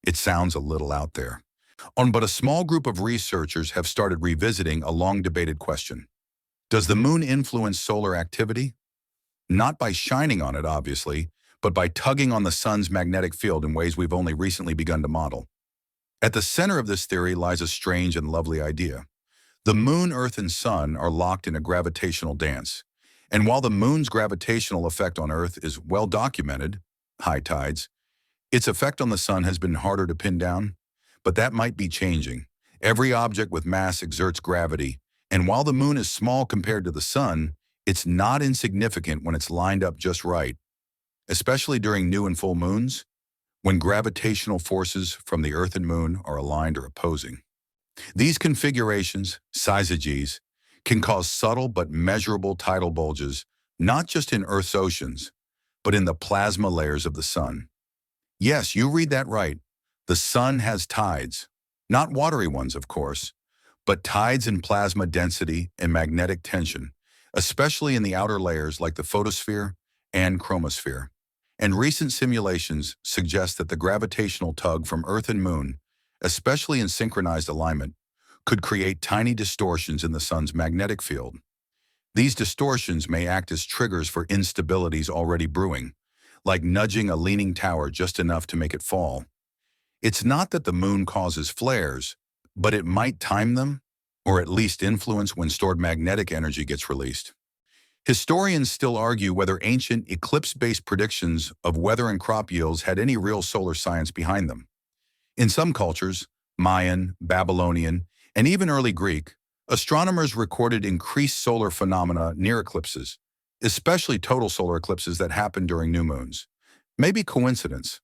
It sounds a little out there. But a small group of researchers have started revisiting a long-debated question. Does the moon influence solar activity? Not by shining on it, obviously, but by tugging on the sun's magnetic field in ways we've only recently begun to model. At the center of this theory lies a strange and lovely idea. The moon, earth, and sun are locked in a gravitational dance. And while the moon's gravitational effect on earth is well documented, high tides, its effect on the sun has been harder to pin down. But that might be changing. Every object with mass exerts gravity, and while the moon is small compared to the sun, it's not insignificant when it's lined up just right. Especially during new and full moons, when gravitational forces from the Earth and Moon are aligned or opposing. These configurations, syzygies, can cause subtle but measurable tidal bulges, not just in Earth's oceans, but in the plasma layers of the sun. Yes, you read that right. The sun has tides. Not watery ones, of course, but tides in plasma density and magnetic tension, especially in the outer layers like the photosphere and chromosphere. And recent simulations suggest that the gravitational tug from Earth and Moon, especially in synchronized alignment, could create tiny distortions in the sun's magnetic field. These distortions may act as triggers for instabilities already brewing, like nudging a leaning tower just enough to make it fall. It's not that the moon causes flares, but it might time them, or at least influence when stored magnetic energy gets released. Historians still argue whether ancient eclipse-based predictions of weather and crop yields had any real solar science behind them. In some cultures, Mayan, Babylonian, and even early Greek, astronomers recorded increased solar phenomena near eclipses, especially total solar eclipses that happen during new moons. Maybe coincidence,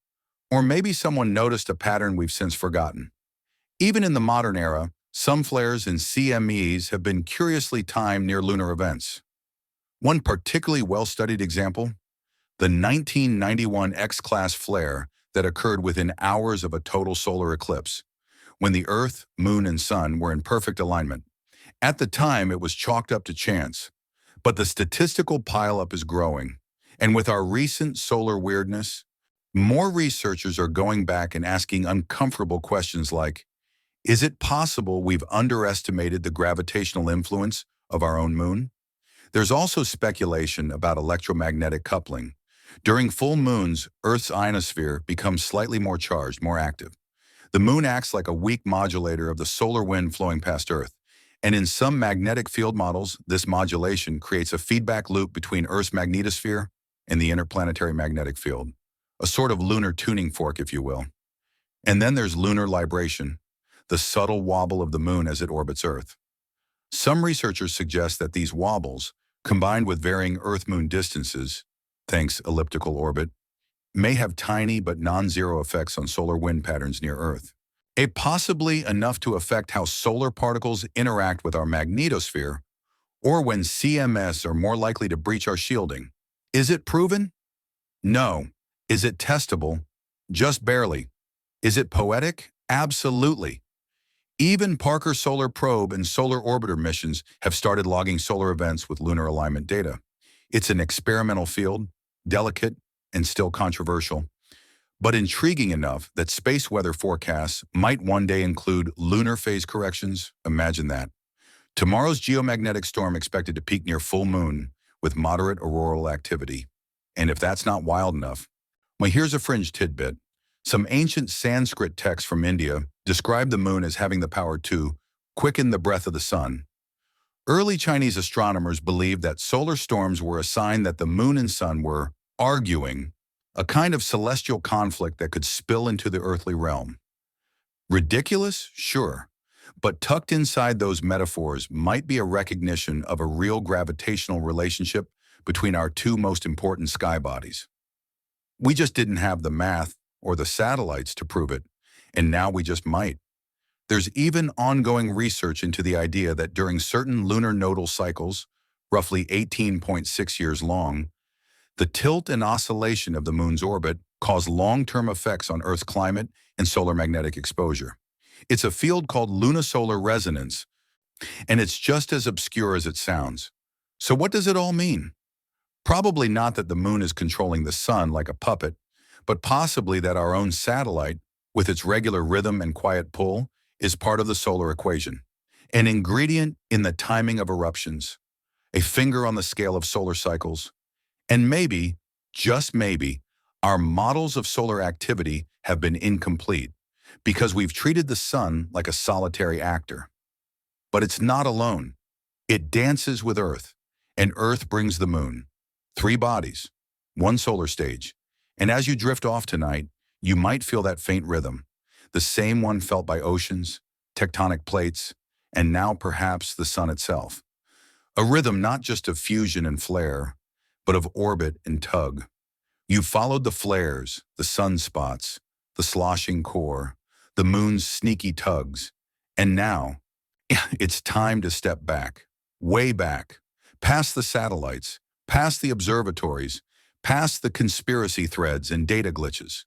or maybe someone noticed a pattern we've since forgotten. Even in the modern era, some flares in CMEs have been curiously timed near lunar events. One particularly well-studied example, the 1991 X-class flare that occurred within hours of a total solar eclipse, when the Earth, Moon, and Sun were in perfect alignment. At the time, it was chalked up to chance, but the statistical pileup is growing. And with our recent solar weirdness, more researchers are going back and asking uncomfortable questions like, is it possible we've underestimated the gravitational influence of our own moon? There's also speculation about electromagnetic coupling. During full moons, Earth's ionosphere becomes slightly more charged, more active. The moon acts like a weak modulator of the solar wind flowing past Earth. And in some magnetic field models, this modulation creates a feedback loop between Earth's magnetosphere and the interplanetary magnetic field, a sort of lunar tuning fork, if you will. And then there's lunar libration, the subtle wobble of the moon as it orbits Earth. Some researchers suggest that these wobbles, combined with varying Earth-Moon distances, thanks elliptical orbit, may have tiny but non-zero effects on solar wind patterns near Earth. Possibly enough to affect how solar particles interact with our magnetosphere, or when CMEs are more likely to breach our shielding. Is it proven? No. Is it testable? Just barely. Is it poetic? Absolutely. Even Parker Solar Probe and Solar Orbiter missions have started logging solar events with lunar alignment data. It's an experimental field, delicate and still controversial, but intriguing enough that space weather forecasts might one day include lunar phase corrections. Imagine that. Tomorrow's geomagnetic storm expected to peak near full moon with moderate auroral activity. And if that's not wild enough, well, here's a fringe tidbit. Some ancient Sanskrit texts from India describe the moon as having the power to quicken the breath of the sun. Early Chinese astronomers believed that solar storms were a sign that the moon and sun were arguing, a kind of celestial conflict that could spill into the earthly realm. Ridiculous? Sure. But tucked inside those metaphors might be a recognition of a real gravitational relationship between our two most important sky bodies. We just didn't have the math or the satellites to prove it, and now we just might. There's even ongoing research into the idea that during certain lunar nodal cycles, roughly 18.6 years long, the tilt and oscillation of the moon's orbit cause long-term effects on Earth's climate and solar magnetic exposure. It's a field called lunisolar resonance, and it's just as obscure as it sounds. So what does it all mean? Probably not that the moon is controlling the sun like a puppet, but possibly that our own satellite, with its regular rhythm and quiet pull, is part of the solar equation. An ingredient in the timing of eruptions, a finger on the scale of solar cycles, and maybe, just maybe, our models of solar activity have been incomplete because we've treated the sun like a solitary actor. But it's not alone. It dances with Earth, and Earth brings the moon. 3 bodies, 1 solar stage. And as you drift off tonight, you might feel that faint rhythm, the same one felt by oceans, tectonic plates, and now perhaps the sun itself. A rhythm not just of fusion and flare, but of orbit and tug. You followed the flares, the sunspots, the sloshing core, the moon's sneaky tugs, and now it's time to step back, way back, past the satellites, past the observatories, past the conspiracy threads and data glitches.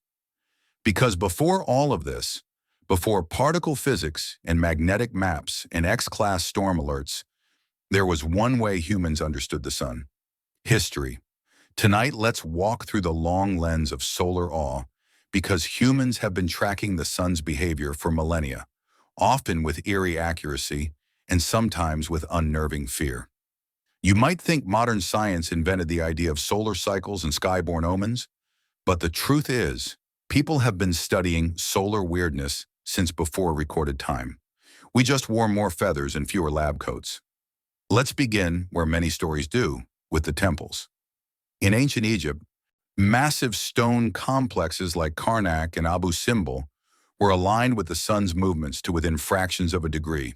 Because before all of this, before particle physics and magnetic maps and X-class storm alerts, there was one way humans understood the sun: history. Tonight, let's walk through the long lens of solar awe, because humans have been tracking the sun's behavior for millennia, often with eerie accuracy and sometimes with unnerving fear. You might think modern science invented the idea of solar cycles and skyborne omens, but the truth is, people have been studying solar weirdness since before recorded time. We just wore more feathers and fewer lab coats. Let's begin where many stories do, with the temples. In ancient Egypt, massive stone complexes like Karnak and Abu Simbel were aligned with the sun's movements to within fractions of a degree.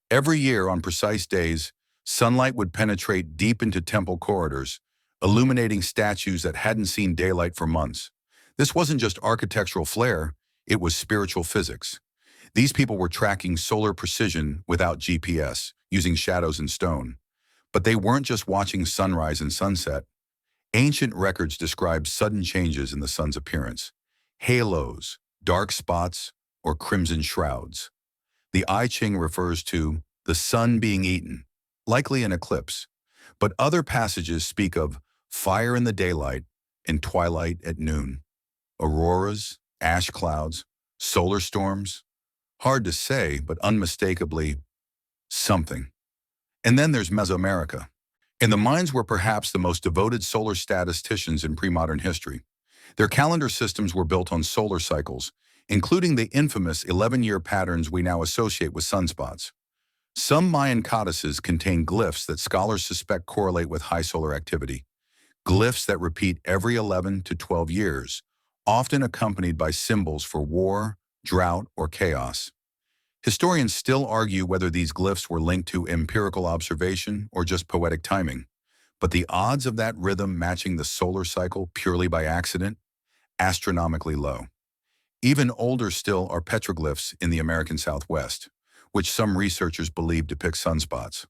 Every year on precise days, sunlight would penetrate deep into temple corridors, illuminating statues that hadn't seen daylight for months. This wasn't just architectural flair, it was spiritual physics. These people were tracking solar precision without GPS, using shadows and stone. But they weren't just watching sunrise and sunset. Ancient records describe sudden changes in the sun's appearance. Halos, dark spots, or crimson shrouds. The I Ching refers to the sun being eaten, likely an eclipse. But other passages speak of fire in the daylight and twilight at noon. Auroras, ash clouds, solar storms. Hard to say, but unmistakably something. And then there's Mesoamerica. And the Mayans were perhaps the most devoted solar statisticians in pre-modern history. Their calendar systems were built on solar cycles, including the infamous 11-year patterns we now associate with sunspots. Some Mayan codices contain glyphs that scholars suspect correlate with high solar activity. Glyphs that repeat every 11 to 12 years, often accompanied by symbols for war, drought, or chaos. Historians still argue whether these glyphs were linked to empirical observation or just poetic timing. But the odds of that rhythm matching the solar cycle purely by accident? Astronomically low. Even older still are petroglyphs in the American Southwest, which some researchers believe depict sunspots.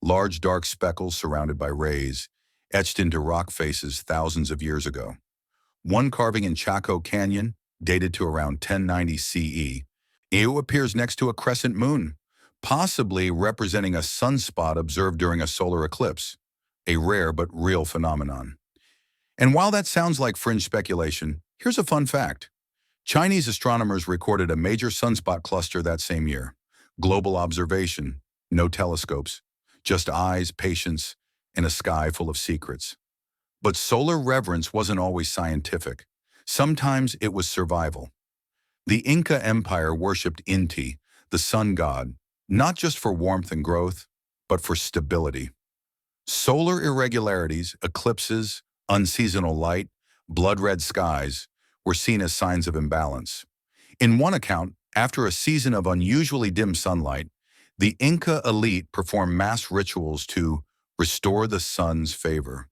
Large dark speckles surrounded by rays, etched into rock faces thousands of years ago. One carving in Chaco Canyon, dated to around 1090 CE, it appears next to a crescent moon, possibly representing a sunspot observed during a solar eclipse, a rare but real phenomenon. And while that sounds like fringe speculation, here's a fun fact. Chinese astronomers recorded a major sunspot cluster that same year. Global observation, no telescopes, just eyes, patience, and a sky full of secrets. But solar reverence wasn't always scientific. Sometimes it was survival. The Inca Empire worshipped Inti, the sun god, not just for warmth and growth, but for stability. Solar irregularities, eclipses, unseasonal light, blood-red skies were seen as signs of imbalance. In one account, after a season of unusually dim sunlight, the Inca elite performed mass rituals to restore the sun's favor.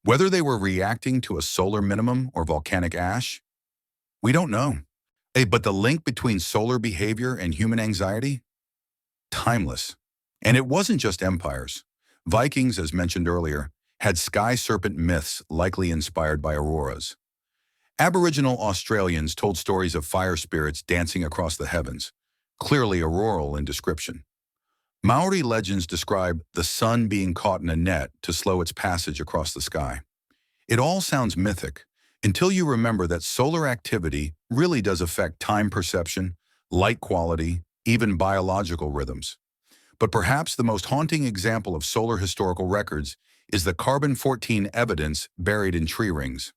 Whether they were reacting to a solar minimum or volcanic ash, we don't know. But the link between solar behavior and human anxiety? Timeless. And it wasn't just empires. Vikings, as mentioned earlier, had sky serpent myths likely inspired by auroras. Aboriginal Australians told stories of fire spirits dancing across the heavens, clearly auroral in description. Maori legends describe the sun being caught in a net to slow its passage across the sky. It all sounds mythic, until you remember that solar activity really does affect time perception, light quality, even biological rhythms. But perhaps the most haunting example of solar historical records is the carbon-14 evidence buried in tree rings.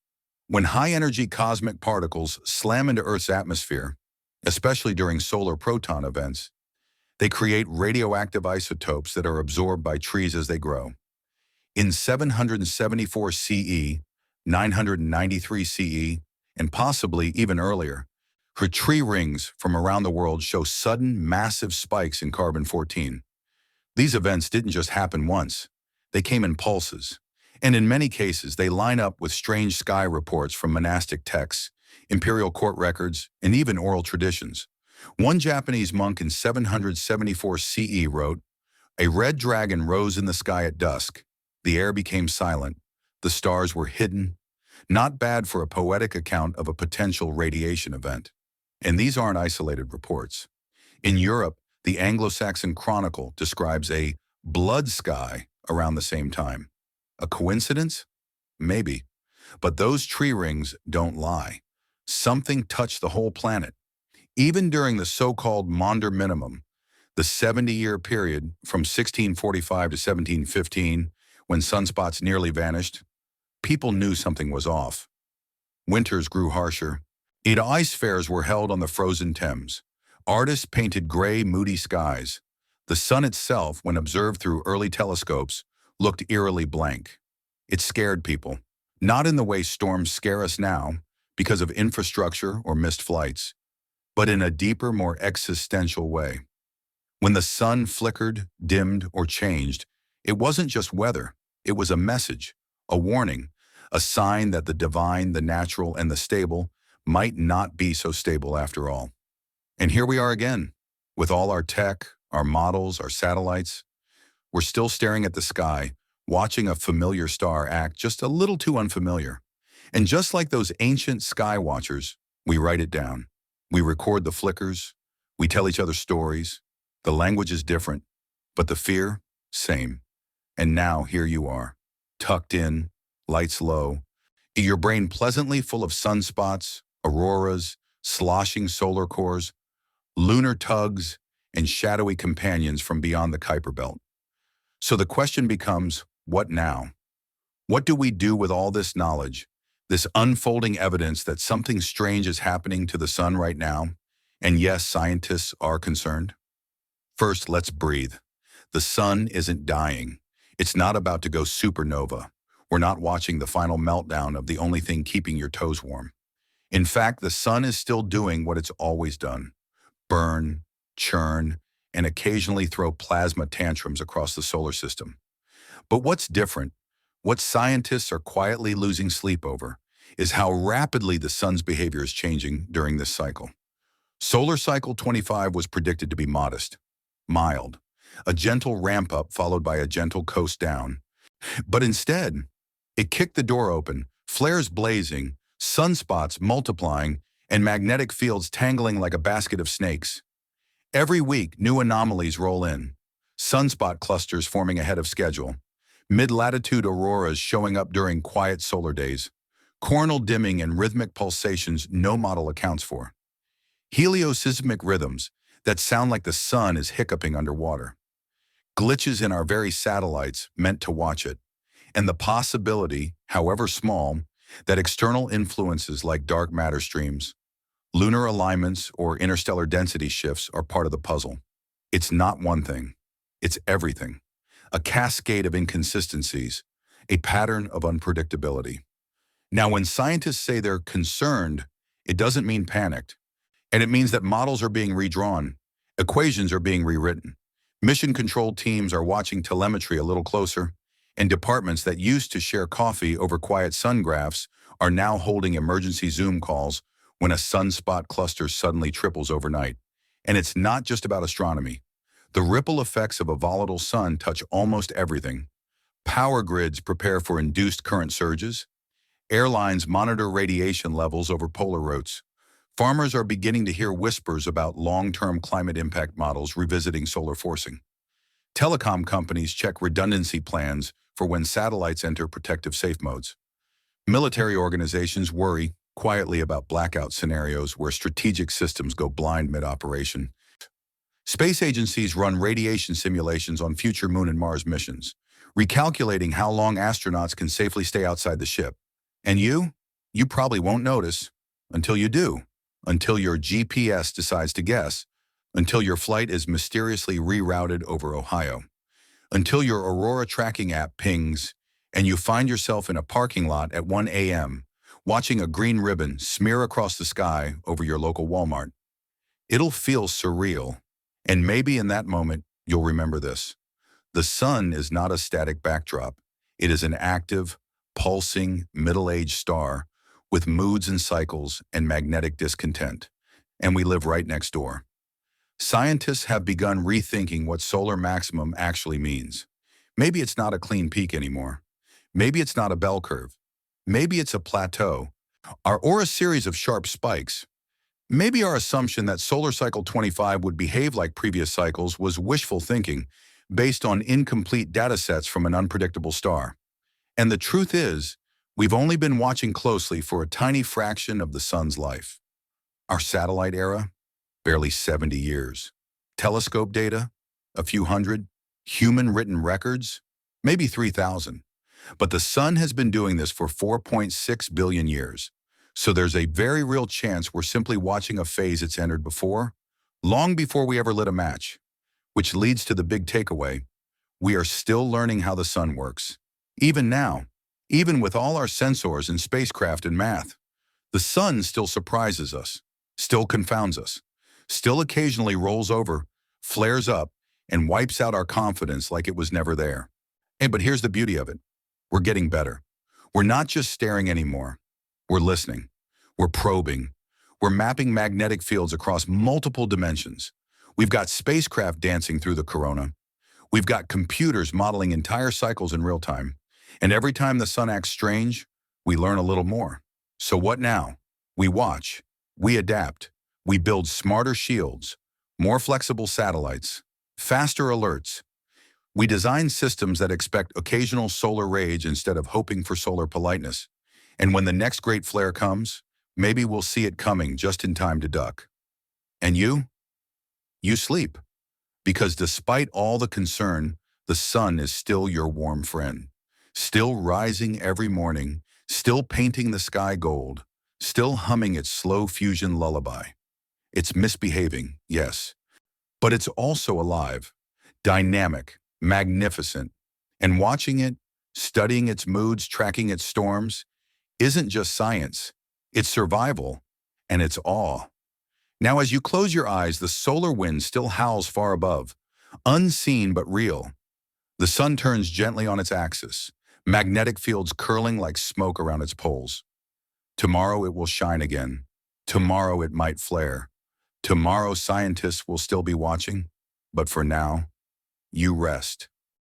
When high-energy cosmic particles slam into Earth's atmosphere, especially during solar proton events, they create radioactive isotopes that are absorbed by trees as they grow. In 774 CE, 993 CE, and possibly even earlier, her tree rings from around the world show sudden, massive spikes in carbon-14. These events didn't just happen once. They came in pulses. And in many cases, they line up with strange sky reports from monastic texts, imperial court records, and even oral traditions. One Japanese monk in 774 CE wrote, "A red dragon rose in the sky at dusk. The air became silent. The stars were hidden." Not bad for a poetic account of a potential radiation event. And these aren't isolated reports. In Europe, the Anglo-Saxon Chronicle describes a blood sky around the same time. A coincidence? Maybe. But those tree rings don't lie. Something touched the whole planet. Even during the so-called Maunder Minimum, the 70-year period from 1645 to 1715, when sunspots nearly vanished, people knew something was off. Winters grew harsher. Ice fairs were held on the frozen Thames. Artists painted gray, moody skies. The sun itself, when observed through early telescopes, looked eerily blank. It scared people. Not in the way storms scare us now, because of infrastructure or missed flights, but in a deeper, more existential way. When the sun flickered, dimmed, or changed, it wasn't just weather. It was a message, a warning, a sign that the divine, the natural, and the stable might not be so stable after all. And here we are again, with all our tech, our models, our satellites. We're still staring at the sky, watching a familiar star act just a little too unfamiliar. And just like those ancient sky watchers, we write it down. We record the flickers. We tell each other stories. The language is different, but the fear, same. And now here you are, tucked in, lights low, your brain pleasantly full of sunspots, auroras, sloshing solar cores, lunar tugs, and shadowy companions from beyond the Kuiper Belt. So the question becomes, what now? What do we do with all this knowledge, this unfolding evidence that something strange is happening to the sun right now? And yes, scientists are concerned. First, let's breathe. The sun isn't dying. It's not about to go supernova. We're not watching the final meltdown of the only thing keeping your toes warm. In fact, the sun is still doing what it's always done: burn, churn, and occasionally throw plasma tantrums across the solar system. But what's different, what scientists are quietly losing sleep over, is how rapidly the sun's behavior is changing during this cycle. Solar cycle 25 was predicted to be modest, mild, a gentle ramp up followed by a gentle coast down. But instead, it kicked the door open, flares blazing, sunspots multiplying, and magnetic fields tangling like a basket of snakes. Every week, new anomalies roll in. Sunspot clusters forming ahead of schedule. Mid-latitude auroras showing up during quiet solar days. Coronal dimming and rhythmic pulsations no model accounts for. Helioseismic rhythms that sound like the sun is hiccuping underwater. Glitches in our very satellites meant to watch it. And the possibility, however small, that external influences like dark matter streams, lunar alignments, or interstellar density shifts are part of the puzzle. It's not one thing. It's everything. A cascade of inconsistencies, a pattern of unpredictability. Now, when scientists say they're concerned, it doesn't mean panicked. And it means that models are being redrawn, equations are being rewritten, mission control teams are watching telemetry a little closer, and departments that used to share coffee over quiet sun graphs are now holding emergency Zoom calls when a sunspot cluster suddenly triples overnight. And it's not just about astronomy. The ripple effects of a volatile sun touch almost everything. Power grids prepare for induced current surges. Airlines monitor radiation levels over polar routes. Farmers are beginning to hear whispers about long-term climate impact models revisiting solar forcing. Telecom companies check redundancy plans for when satellites enter protective safe modes. Military organizations worry quietly about blackout scenarios where strategic systems go blind mid-operation. Space agencies run radiation simulations on future Moon and Mars missions, recalculating how long astronauts can safely stay outside the ship. And you probably won't notice until you do, until your GPS decides to guess, until your flight is mysteriously rerouted over Ohio, until your Aurora tracking app pings and you find yourself in a parking lot at 1 a.m. watching a green ribbon smear across the sky over your local Walmart. It'll feel surreal, and maybe in that moment you'll remember this. The sun is not a static backdrop. It is an active, pulsing, middle-aged star with moods and cycles and magnetic discontent, and we live right next door. Scientists have begun rethinking what solar maximum actually means. Maybe it's not a clean peak anymore. Maybe it's not a bell curve. Maybe it's a plateau, or a series of sharp spikes. Maybe our assumption that solar cycle 25 would behave like previous cycles was wishful thinking based on incomplete data sets from an unpredictable star. And the truth is, we've only been watching closely for a tiny fraction of the sun's life. Our satellite era? Barely 70 years. Telescope data? A few hundred. Human-written records? Maybe 3,000. But the sun has been doing this for 4.6 billion years. So there's a very real chance we're simply watching a phase it's entered before, long before we ever lit a match. Which leads to the big takeaway. We are still learning how the sun works. Even now, Even with all our sensors and spacecraft and math, the sun still surprises us, still confounds us, still occasionally rolls over, flares up, and wipes out our confidence like it was never there. Hey, but here's the beauty of it. We're getting better. We're not just staring anymore. We're listening. We're probing. We're mapping magnetic fields across multiple dimensions. We've got spacecraft dancing through the corona. We've got computers modeling entire cycles in real time. And every time the sun acts strange, we learn a little more. So what now? We watch. We adapt. We build smarter shields, more flexible satellites, faster alerts. We design systems that expect occasional solar rage instead of hoping for solar politeness. And when the next great flare comes, maybe we'll see it coming just in time to duck. And you? You sleep. Because despite all the concern, the sun is still your warm friend. Still rising every morning, still painting the sky gold, still humming its slow fusion lullaby. It's misbehaving, yes, but it's also alive, dynamic, magnificent. And watching it, studying its moods, tracking its storms, isn't just science. It's survival, and it's awe. Now, as you close your eyes, the solar wind still howls far above, unseen but real. The sun turns gently on its axis, magnetic fields curling like smoke around its poles. Tomorrow it will shine again. Tomorrow it might flare. Tomorrow scientists will still be watching. But for now, you rest.